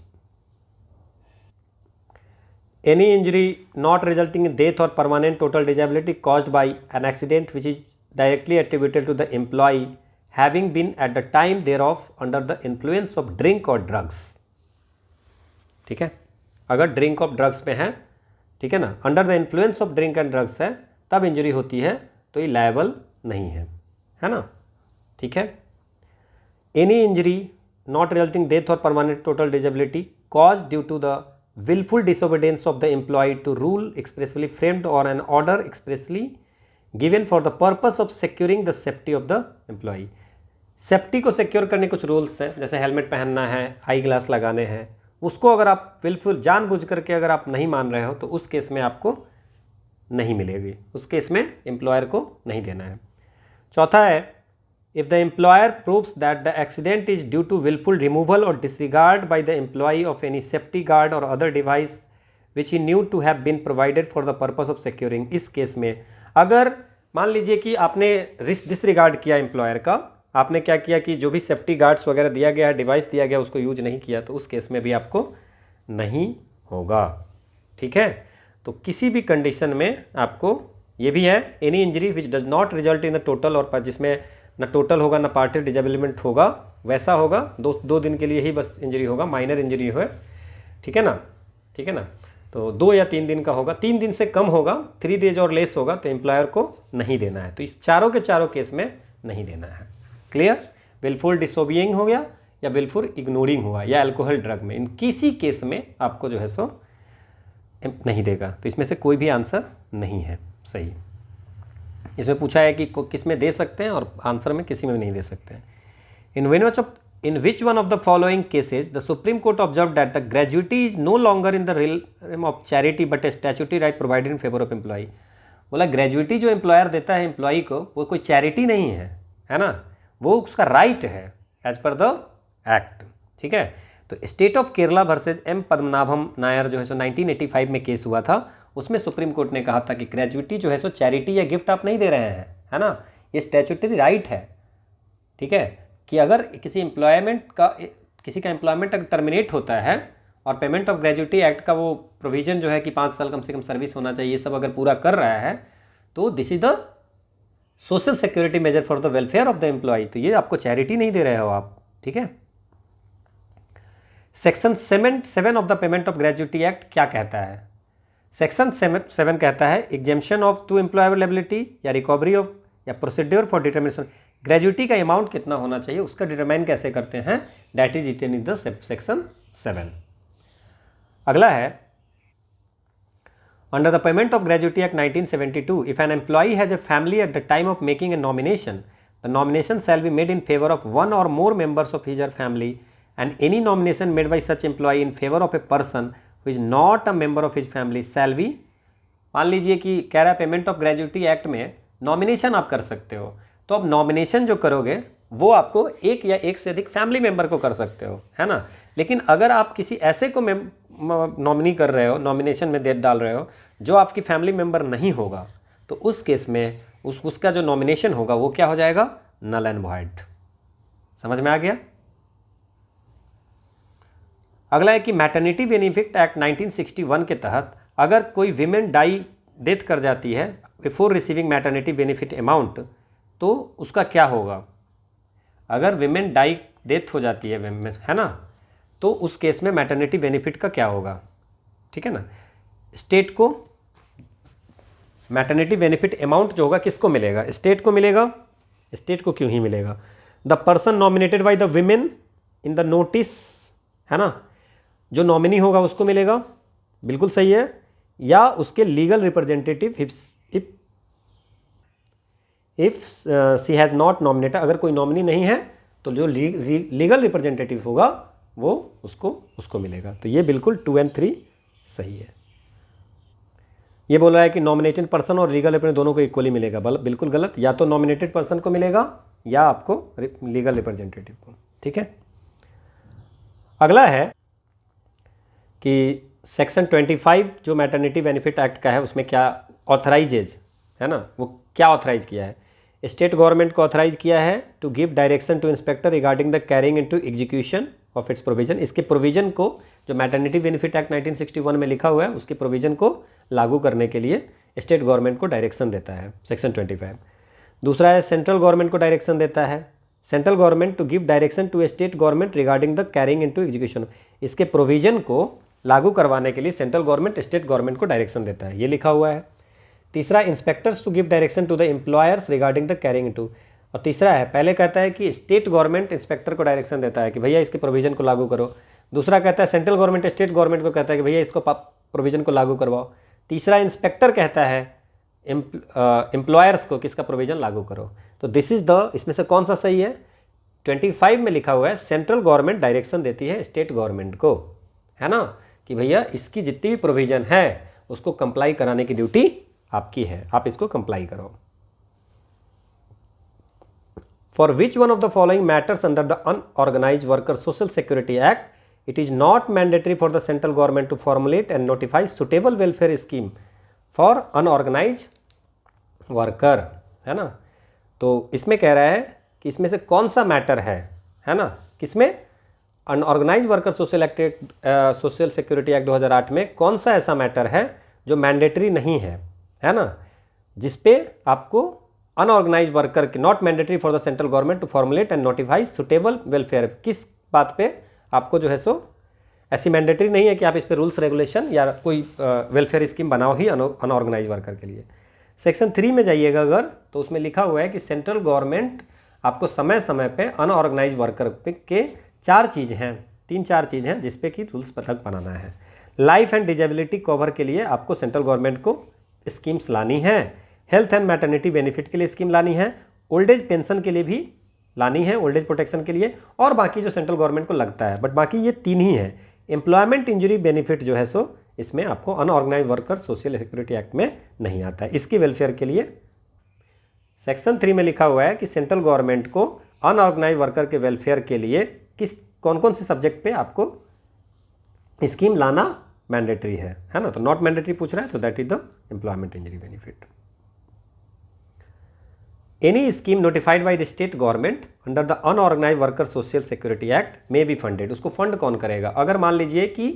Any injury not resulting in death और permanent total disability caused by an accident which is directly attributed to the employee having been at the time thereof under the influence of drink or drugs. ठीक है. अगर drink of drugs में है ठीक है ना, under the influence of drink and drugs है, तब इंजरी होती है, तो ये लायबल नहीं है ना, ठीक है। Any injury not resulting death और permanent total disability cause due to the willful disobedience of the employee to rule expressly framed or an order expressly given for the purpose of securing the safety of the employee। Safety को secure करने कुछ rules हैं, जैसे helmet पहनना है, आई glass लगाने हैं, उसको अगर आप विलफुल जानबूझ करके अगर आप नहीं मान रहे हो तो उस केस में आपको नहीं मिलेगी, उस केस में एम्प्लॉयर को नहीं देना है। चौथा है, if the employer proves that the accident is due to willful removal or disregard by the employee of any safety guard or other device which he knew to have been provided for the purpose of securing, इस case में अगर मान लीजिए कि आपने disregard किया employer का, आपने क्या किया कि जो भी सेफ्टी गार्ड्स वगैरह दिया गया है, डिवाइस दिया गया, उसको यूज नहीं किया, तो उस केस में भी आपको नहीं होगा, ठीक है। तो किसी भी कंडीशन में आपको ये भी है, any injury which does not result in the total, और जिसमें ना टोटल होगा ना पार्टियल डिजेबलमेंट होगा, वैसा होगा, दो दिन के लिए ही बस इंजरी होगा, माइनर इंजरी है, ठीक है ना, ठीक है ना। तो 2 या 3 दिन का होगा, 3 दिन से कम होगा, 3 डेज और लेस होगा, तो एम्प्लॉयर को नहीं देना है। तो इस चारों के चारों केस में नहीं देना है। क्लियर? विलफुल डिसोबिइंग हो गया या विलफुल इग्नोरिंग हुआ या अल्कोहल ड्रग में, इन किसी केस में आपको जो है सो नहीं देगा। तो इसमें से कोई भी आंसर नहीं है सही। इसमें पूछा है कि किस में दे सकते हैं, और आंसर में किसी में नहीं दे सकते हैं। In which one of the following cases the supreme court observe that the gratuity is no longer in the realm of charity but a statutory right provided in favour of employee. बोला gratuity जो employer देता है employee को, वो कोई charity नहीं है ना, वो उसका राइट है एज पर द एक्ट, ठीक है। तो state of Kerala versus M Padmanabham Nair जो है सो 1985 में केस हुआ था, उसमें सुप्रीम कोर्ट ने कहा था कि ग्रेजुटी जो है सो चैरिटी या गिफ्ट आप नहीं दे रहे हैं, है ना, ये स्टैट्यूटरी राइट है, ठीक है, कि अगर किसी का एम्प्लॉयमेंट अगर टर्मिनेट होता है और पेमेंट ऑफ ग्रेजुटी एक्ट का वो प्रोविजन जो है कि 5 साल कम से कम सर्विस होना चाहिए, ये सब अगर पूरा कर रहा है, तो this is the social security measure for the welfare of the employee. तो ये आपको चैरिटी नहीं दे रहे हो आप, ठीक है। Section 7 of the payment of gratuity act क्या कहता है? सेक्शन 7 कहता है exemption of to employable liability या रिकवरी ऑफ या प्रोसीड्योर फॉर डिटर्मिनेशन। ग्रेजुटी का अमाउंट कितना होना चाहिए उसका डिटरमाइन कैसे करते हैं, that is written in the section 7। अगला है, under the payment of gratuity act 1972 if an employee has a family at the time of making A nomination, the nomination shall be made in favour of 1 or more members of his or family, and any nomination made by such employee in favor of a person who is not a member of his family shall be। मान लीजिए कि कह रहा है payment of gratuity act में nomination आप कर सकते हो, तो अब नॉमिनेशन जो करोगे वो आपको एक या एक से अधिक फैमिली मेंबर को कर सकते हो, है ना। लेकिन अगर आप किसी ऐसे को नॉमिनी कर रहे हो, नॉमिनेशन में डेट डाल रहे हो जो आपकी फैमिली मेंबर नहीं होगा, तो उस केस में उसका जो नॉमिनेशन होगा वो क्या हो जाएगा, नल एंड वॉइड। समझ में आ गया? अगला है कि मैटरनिटी बेनिफिट एक्ट 1961 के तहत अगर कोई विमेन डाई डेथ कर जाती है before receiving maternity benefit amount, तो उसका क्या होगा? अगर विमेन डाई डेथ हो जाती है विमेन, है ना, तो उस केस में मैटरनिटी बेनिफिट का क्या होगा, ठीक है ना। स्टेट को मैटरनिटी बेनिफिट अमाउंट जो होगा किसको मिलेगा? स्टेट को मिलेगा। स्टेट को क्यों ही मिलेगा? The person nominated by the women in the notice, है ना, जो नॉमिनी होगा उसको मिलेगा, बिल्कुल सही है, या उसके legal representative if she has not nominated. अगर कोई नॉमिनी नहीं है तो जो लीगल रिप्रेजेंटेटिव होगा वो उसको मिलेगा। तो ये बिल्कुल 2 और 3 सही है। ये बोल रहा है कि नॉमिनेटेड पर्सन और लीगल रिप्रेजेंटेटिव दोनों को इक्वली मिलेगा, बिल्कुल गलत। या तो नॉमिनेटेड पर्सन को मिलेगा या आपको लीगल रिप्रेजेंटेटिव को, ठीक है। अगला है कि सेक्शन 25 जो मैटरनिटी बेनिफिट एक्ट का है उसमें क्या ऑथराइजेज, है ना, वो क्या ऑथराइज किया है? स्टेट गवर्नमेंट को ऑथराइज किया है to give direction to inspector regarding the carrying into execution of its provision. इसके प्रोविजन को, जो मैटरनिटी बेनिफिट एक्ट 1961 में लिखा हुआ है, उसके प्रोविजन को लागू करने के लिए स्टेट गवर्नमेंट को डायरेक्शन देता है, सेक्शन 25। दूसरा है सेंट्रल गवर्नमेंट को डायरेक्शन देता है, central government to give direction to a state government regarding the carrying into execution. इसके प्रोविजन को लागू करवाने के लिए सेंट्रल गवर्नमेंट स्टेट गवर्नमेंट को डायरेक्शन देता है, ये लिखा हुआ है। तीसरा, inspectors to give direction to the employers regarding the carrying to. और तीसरा है, पहले कहता है कि स्टेट गवर्नमेंट इंस्पेक्टर को डायरेक्शन देता है कि भैया इसके प्रोविजन को लागू करो। दूसरा कहता है सेंट्रल गवर्नमेंट स्टेट गवर्नमेंट को कहता है कि भैया इसको प्रोविजन को लागू करवाओ। तीसरा, इंस्पेक्टर कहता है एम्प्लॉयर्स को किसका प्रोविजन लागू करो। तो दिस इज द, इसमें से कौन सा सही है? 25 में लिखा हुआ है सेंट्रल गवर्नमेंट डायरेक्शन देती है स्टेट गवर्नमेंट को, है ना, कि भैया इसकी जितनी भी प्रोविजन है उसको कंप्लाई कराने की ड्यूटी आपकी है, आप इसको कंप्लाई करो। For which one of the following matters under the unorganised worker social security act it is not mandatory for the central government to formulate and notify suitable welfare scheme for unorganised worker, है ना। तो इसमें कह रहा है कि इसमें से कौन सा मैटर है ना, किसमें? Unorganised worker social security act 2008 में कौन सा ऐसा मैटर है जो मैंडेटरी नहीं है ना, जिसपे आपको अनऑर्गेनाइज्ड वर्कर के not mandatory for the central government to formulate and notify suitable welfare, किस बात पे आपको जो है सो ऐसी मैंडेटरी नहीं है कि आप इस पर रूल्स रेगुलेशन या कोई वेलफेयर स्कीम बनाओ ही अनऑर्गेनाइज्ड वर्कर के लिए। सेक्शन 3 में जाइएगा अगर, तो उसमें लिखा हुआ है कि सेंट्रल गवर्नमेंट आपको समय समय पे अनऑर्गेनाइज्ड वर्कर के 4 चीज़ हैं, 3-4 चीज़ हैं जिस पे कि रूल्स पलक बनाना है। लाइफ एंड डिजेबिलिटी कवर के लिए आपको सेंट्रल गवर्नमेंट को स्कीम्स लानी है, हेल्थ एंड मैटरनिटी बेनिफिट के लिए स्कीम लानी है, ओल्ड एज पेंशन के लिए भी लानी है, ओल्ड एज प्रोटेक्शन के लिए, और बाकी जो सेंट्रल गवर्नमेंट को लगता है, बट बाकी ये 3 ही है। एम्प्लॉयमेंट इंजरी बेनिफिट जो है सो इसमें आपको unorganised worker social security act में नहीं आता है। इसकी वेलफेयर के लिए सेक्शन 3 में लिखा हुआ है कि सेंट्रल गवर्नमेंट को अनऑर्गेनाइज्ड वर्कर के वेलफेयर के लिए कौन कौन से सब्जेक्ट पे आपको स्कीम लाना मैंडेटरी है ना। तो नॉट मैंडेटरी पूछ रहा है, तो that is the employment injury benefit. Any scheme notified by the state government under the unorganised worker social security act में बी फंडेड। उसको फंड कौन करेगा? अगर मान लीजिए कि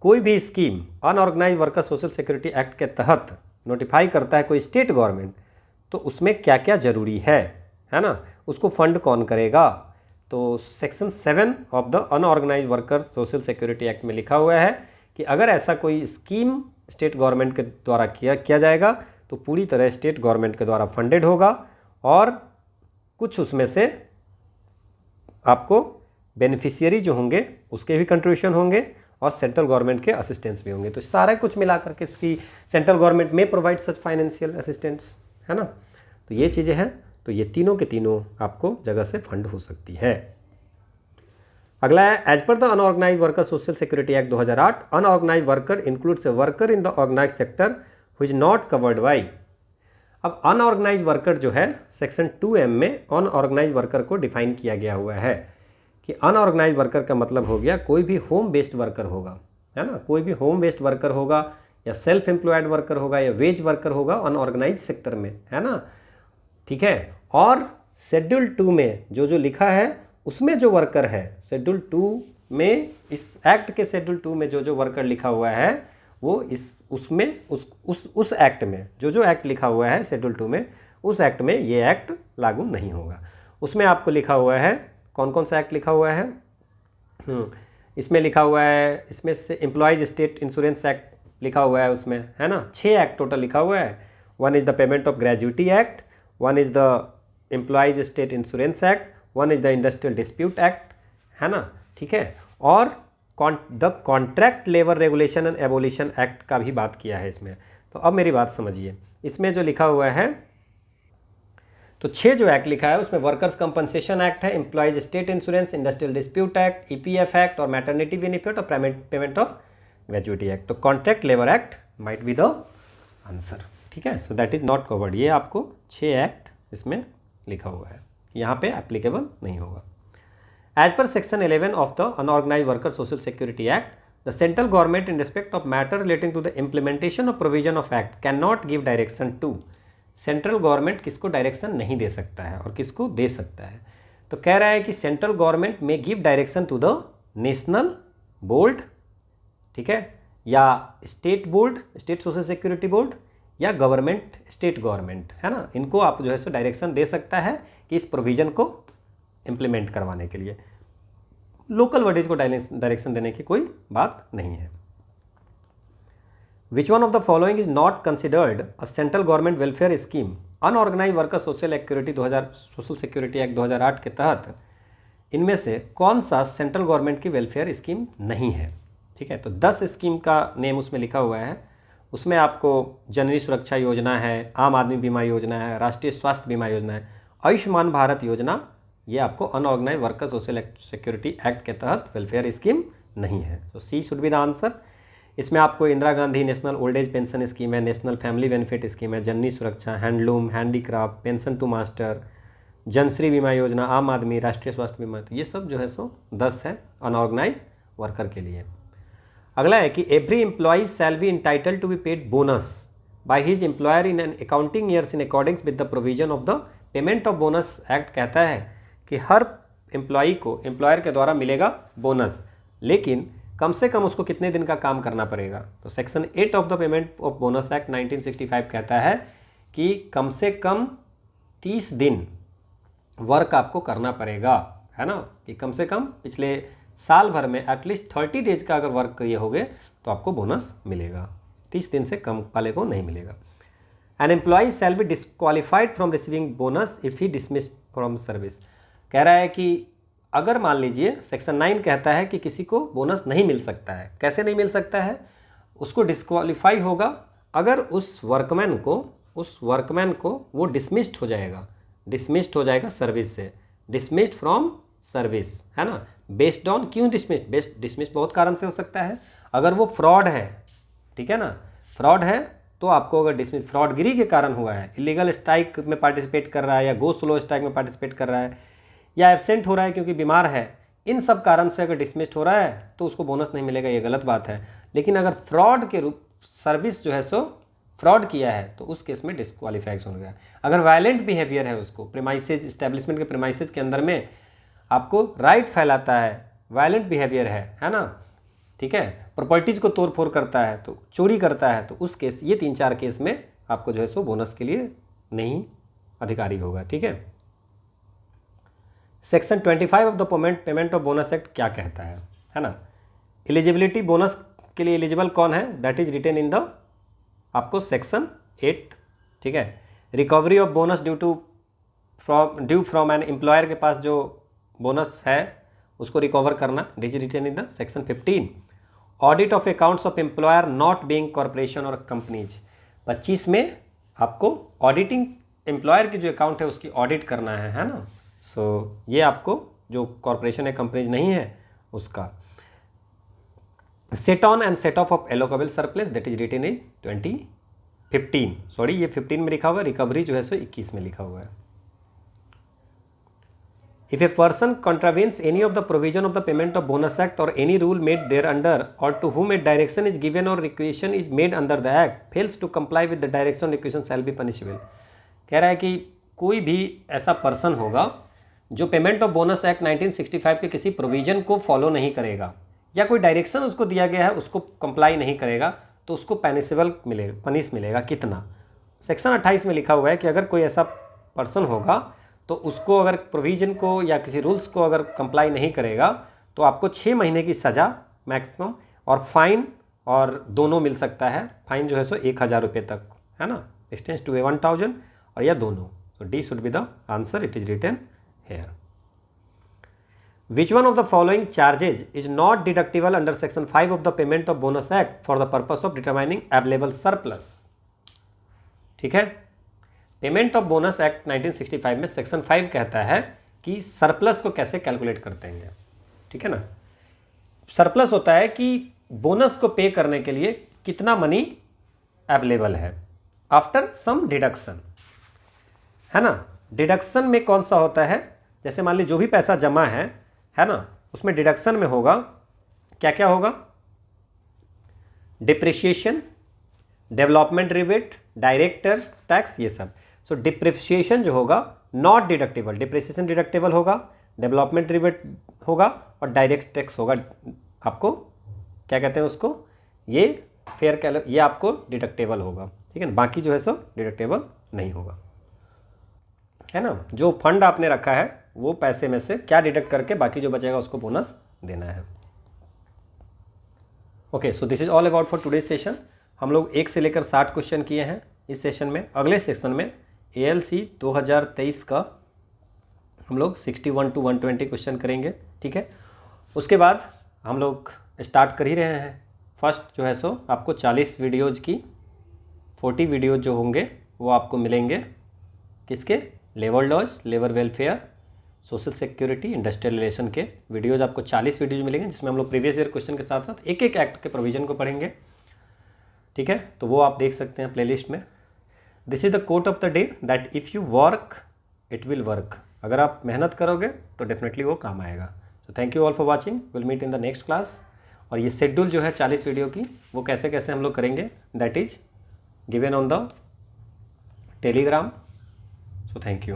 कोई भी scheme unorganised worker social security act के तहत नोटिफाई करता है कोई स्टेट गवर्नमेंट, तो उसमें क्या क्या जरूरी है ना, उसको फंड कौन करेगा? तो section 7 of the unorganised worker social security act में लिखा हुआ है कि अगर ऐसा कोई स्कीम स्टेट गवर्नमेंट के द्वारा किया जाएगा तो पूरी तरह स्टेट गवर्नमेंट के द्वारा फंडेड होगा, और कुछ उसमें से आपको बेनिफिशियरी जो होंगे उसके भी कंट्रीब्यूशन होंगे और सेंट्रल गवर्नमेंट के असिस्टेंस भी होंगे। तो सारा कुछ मिला करके इसकी सेंट्रल गवर्नमेंट में प्रोवाइड सच फाइनेंशियल असिस्टेंस, है ना। तो ये चीज़ें हैं, तो ये तीनों के तीनों आपको जगह से फंड हो सकती है। अगला है, as per the unorganised worker social security act 2008 unorganised worker includes a worker in the organised sector which is not covered by. अब अनऑर्गेनाइज्ड वर्कर जो है सेक्शन 2M में अनऑर्गेनाइज्ड वर्कर को डिफाइन किया गया हुआ है कि अनऑर्गेनाइज्ड वर्कर का मतलब हो गया कोई भी होम बेस्ड वर्कर होगा, है ना, कोई भी होम बेस्ड वर्कर होगा या सेल्फ एम्प्लॉयड वर्कर होगा या वेज वर्कर होगा अनऑर्गेनाइज्ड सेक्टर में, है ना, ठीक है। और शेड्यूल 2 में जो लिखा है उसमें जो वर्कर है, शेड्यूल 2 में, इस एक्ट के शेड्यूल 2 में जो वर्कर लिखा हुआ है वो उस एक्ट में जो एक्ट लिखा हुआ है शेड्यूल 2 में, उस एक्ट में ये एक्ट लागू नहीं होगा। उसमें आपको लिखा हुआ है कौन कौन सा एक्ट लिखा हुआ है, इसमें लिखा हुआ है, इसमें से एम्प्लॉयज स्टेट इंश्योरेंस एक्ट लिखा हुआ है उसमें, है ना, 6 एक्ट टोटल लिखा हुआ है। 1 is the payment of gratuity act, 1 is the employees state insurance act, 1 is the industrial dispute act, है ना, ठीक है। और the contract labour regulation and abolition act का भी बात किया है इसमें। तो अब मेरी बात समझिए, इसमें जो लिखा हुआ है, तो 6 जो एक्ट लिखा है उसमें वर्कर्स कंपनसेशन एक्ट है, employees state insurance, industrial dispute act, EPF act और मैटरनिटी बेनिफिट और पेमेंट ऑफ ग्रेजुएटी एक्ट। तो contract labour act might be the answer, ठीक है। So that is not covered. ये आपको 6 एक्ट इसमें लिखा हुआ है, यहाँ पे एप्लीकेबल नहीं होगा। As per section 11 of the Unorganized Worker Social Security Act, the central government in respect of matter relating to the implementation of provision of act cannot give direction to। Central government किसको direction नहीं दे सकता है और किसको दे सकता है? तो कह रहा है कि central government may give direction to the national board, ठीक है, या state board, state social security board, या गवर्नमेंट, स्टेट गवर्नमेंट, है ना, इनको आप जो है सो डायरेक्शन दे सकता है कि इस प्रोविजन को इम्प्लीमेंट करवाने के लिए। लोकल बॉडीज को डायरेक्शन देने की कोई बात नहीं है। Which one of the following is not considered a central government welfare scheme. Unorganised worker social security act 2008 के तहत इनमें से कौन सा सेंट्रल गवर्नमेंट की वेलफेयर स्कीम नहीं है? ठीक है, तो 10 स्कीम का नेम उसमें लिखा हुआ है। उसमें आपको जननी सुरक्षा योजना है, आम आदमी बीमा योजना है, राष्ट्रीय स्वास्थ्य बीमा योजना है, आयुष्मान भारत योजना, ये आपको unorganised worker social security act के तहत वेलफेयर स्कीम नहीं है। तो C should be the answer. इसमें आपको Indira Gandhi national old age pension scheme है, नेशनल फैमिली बेनिफिट स्कीम है, Janani Suraksha, handloom, handicraft, pension to master, Janashri Bima Yojana, आम आदमी, राष्ट्रीय स्वास्थ्य बीमा, तो ये सब जो है सो 10 है अनऑर्गेनाइज वर्कर के लिए। अगला है कि every employee shall be entitle to be paid bonus by his employer in an accounting years in accordings with the provision of the payment of bonus act कहता है कि हर एम्प्लॉई को एम्प्लॉयर के द्वारा मिलेगा बोनस, लेकिन कम से कम उसको कितने दिन का काम करना पड़ेगा? तो section 8 of the payment of bonus act 1965 कहता है कि कम से कम 30 दिन वर्क आपको करना पड़ेगा, है ना, कि कम से कम पिछले साल भर में एटलीस्ट 30 डेज का अगर वर्क किए होगे तो आपको बोनस मिलेगा, 30 दिन से कम वाले को नहीं मिलेगा। An employee shall B disqualified from receiving bonus if he dismiss from service. कह रहा है कि अगर मान लीजिए सेक्शन 9 कहता है कि किसी को बोनस नहीं मिल सकता है। कैसे नहीं मिल सकता है? उसको डिस्क्वालीफाई होगा अगर उस वर्कमैन को वो डिसमिस्ड हो जाएगा सर्विस से, डिसमिस्ड फ्रॉम सर्विस, है ना। बेस्ड ऑन, क्यों डिसमिस्ड बहुत कारण से हो सकता है। अगर वो फ्रॉड है, ठीक है ना, फ्रॉड है तो आपको अगर डिसमिस फ्रॉडगिरी के कारण हुआ है, इलीगल स्ट्राइक में पार्टिसिपेट कर रहा है या गो स्लो स्ट्राइक में पार्टिसिपेट कर रहा है या एब्सेंट हो रहा है क्योंकि बीमार है, इन सब कारण से अगर डिसमिस्ड हो रहा है तो उसको बोनस नहीं मिलेगा, ये गलत बात है। लेकिन अगर फ्रॉड के रूप सर्विस जो है सो फ्रॉड किया है तो उस केस में डिस्क्वालीफाइज हो गया। अगर वायलेंट बिहेवियर है उसको प्रीमाइसेज इस्टेब्लिशमेंट के प्रीमाइसेज के अंदर में आपको राइट फैलाता है, वायलेंट बिहेवियर है ना, ठीक है, प्रॉपर्टीज को तोड़ फोड़ करता है, तो चोरी करता है, तो उस केस, ये 3-4 केस में आपको जो है सो बोनस के लिए नहीं अधिकारी होगा, ठीक है। Section 25 of the payment of bonus act क्या कहता है ना। एलिजिबिलिटी, बोनस के लिए एलिजिबल कौन है, that is written in the आपको सेक्शन 8, ठीक है। Recovery of bonus due from an employer के पास जो बोनस है उसको रिकवर करना, this is written in the section 15। Audit of accounts of employer not being corporation और कंपनीज, 25 में आपको ऑडिटिंग एम्प्लॉयर की जो अकाउंट है उसकी ऑडिट करना है ना। सो ये आपको जो कॉर्पोरेशन या कंपनीज नहीं है उसका। Set on and set off allocable surplus, that is written in 2015, sorry ये 15 में लिखा हुआ है, रिकवरी जो है सो 21 में लिखा हुआ है। If a person contravenes any of the provision of the Payment of Bonus Act or any rule made thereunder, or to whom a direction is given or requisition is made under the Act, fails to comply with the direction or requisition shall be punishable। कह रहा है कि कोई भी ऐसा person होगा जो payment of bonus act 1965 के किसी प्रोविजन को फॉलो नहीं करेगा या कोई डायरेक्शन उसको दिया गया है उसको कंप्लाई नहीं करेगा तो उसको पनिश मिलेगा कितना। सेक्शन 28 में लिखा हुआ है कि अगर कोई ऐसा पर्सन होगा तो उसको अगर प्रोविज़न को या किसी रूल्स को अगर कंप्लाई नहीं करेगा तो आपको 6 महीने की सज़ा मैक्सिमम और फाइन और दोनों मिल सकता है। फाइन जो है सो 1000 रुपये तक, है ना, एक्सटेंस टू 1000 और या दोनों। तो D should be the answer, it is written here. Which one of the following charges is not deductible under section 5 of the payment of bonus act for the purpose of determining available surplus. ठीक है, payment of bonus act 1965 में section 5 कहता है कि surplus को कैसे calculate करते हैं, ठीक है ना। सरप्लस होता है कि बोनस को पे करने के लिए कितना मनी अवेलेबल है आफ्टर सम डिडक्शन, है ना। डिडक्शन में कौन सा होता है, जैसे मान ली जो भी पैसा जमा है ना, उसमें डिडक्शन में होगा क्या क्या होगा, depreciation, development rebate, directors tax, ये सब। सो डिप्रिसिएशन जो होगा नॉट डिडक्टेबल, डिप्रिसिएशन डिडक्टेबल होगा, डेवलपमेंट रिबेट होगा और डायरेक्ट टैक्स होगा, आपको क्या कहते हैं उसको, ये फेयर ये आपको डिडक्टेबल होगा, ठीक है ना। बाकी जो है सो डिडक्टेबल नहीं होगा, है ना। जो फंड आपने रखा है वो पैसे में से क्या डिडक्ट करके बाकी जो बचेगा उसको बोनस देना है। Okay, so this is all about for today session. हम लोग 1 से लेकर 60 क्वेश्चन किए हैं इस सेशन में। अगले सेशन में ALC 2023 का हम लोग 61 to 120 क्वेश्चन करेंगे, ठीक है। उसके बाद हम लोग स्टार्ट कर ही रहे हैं। फर्स्ट जो है सो आपको 40 वीडियोज़ की 40 वीडियोज़ जो होंगे वो आपको मिलेंगे किसके, labour laws, labour welfare, social security, industrial relation के वीडियोज़ आपको 40 वीडियोज़ मिलेंगे, जिसमें हम लोग प्रीवियस ईयर क्वेश्चन के साथ साथ एक एक एक्ट के प्रोविजन को पढ़ेंगे, ठीक है। तो वो आप देख सकते हैं प्लेलिस्ट में। This is the quote of the day that if you work it will work. अगर आप मेहनत करोगे तो डेफिनेटली वो काम आएगा। So thank you all for watching, will meet in the next class. और ये शेड्यूल जो है 40 वीडियो की वो कैसे कैसे हम लोग करेंगे that is given on the Telegram. So thank you.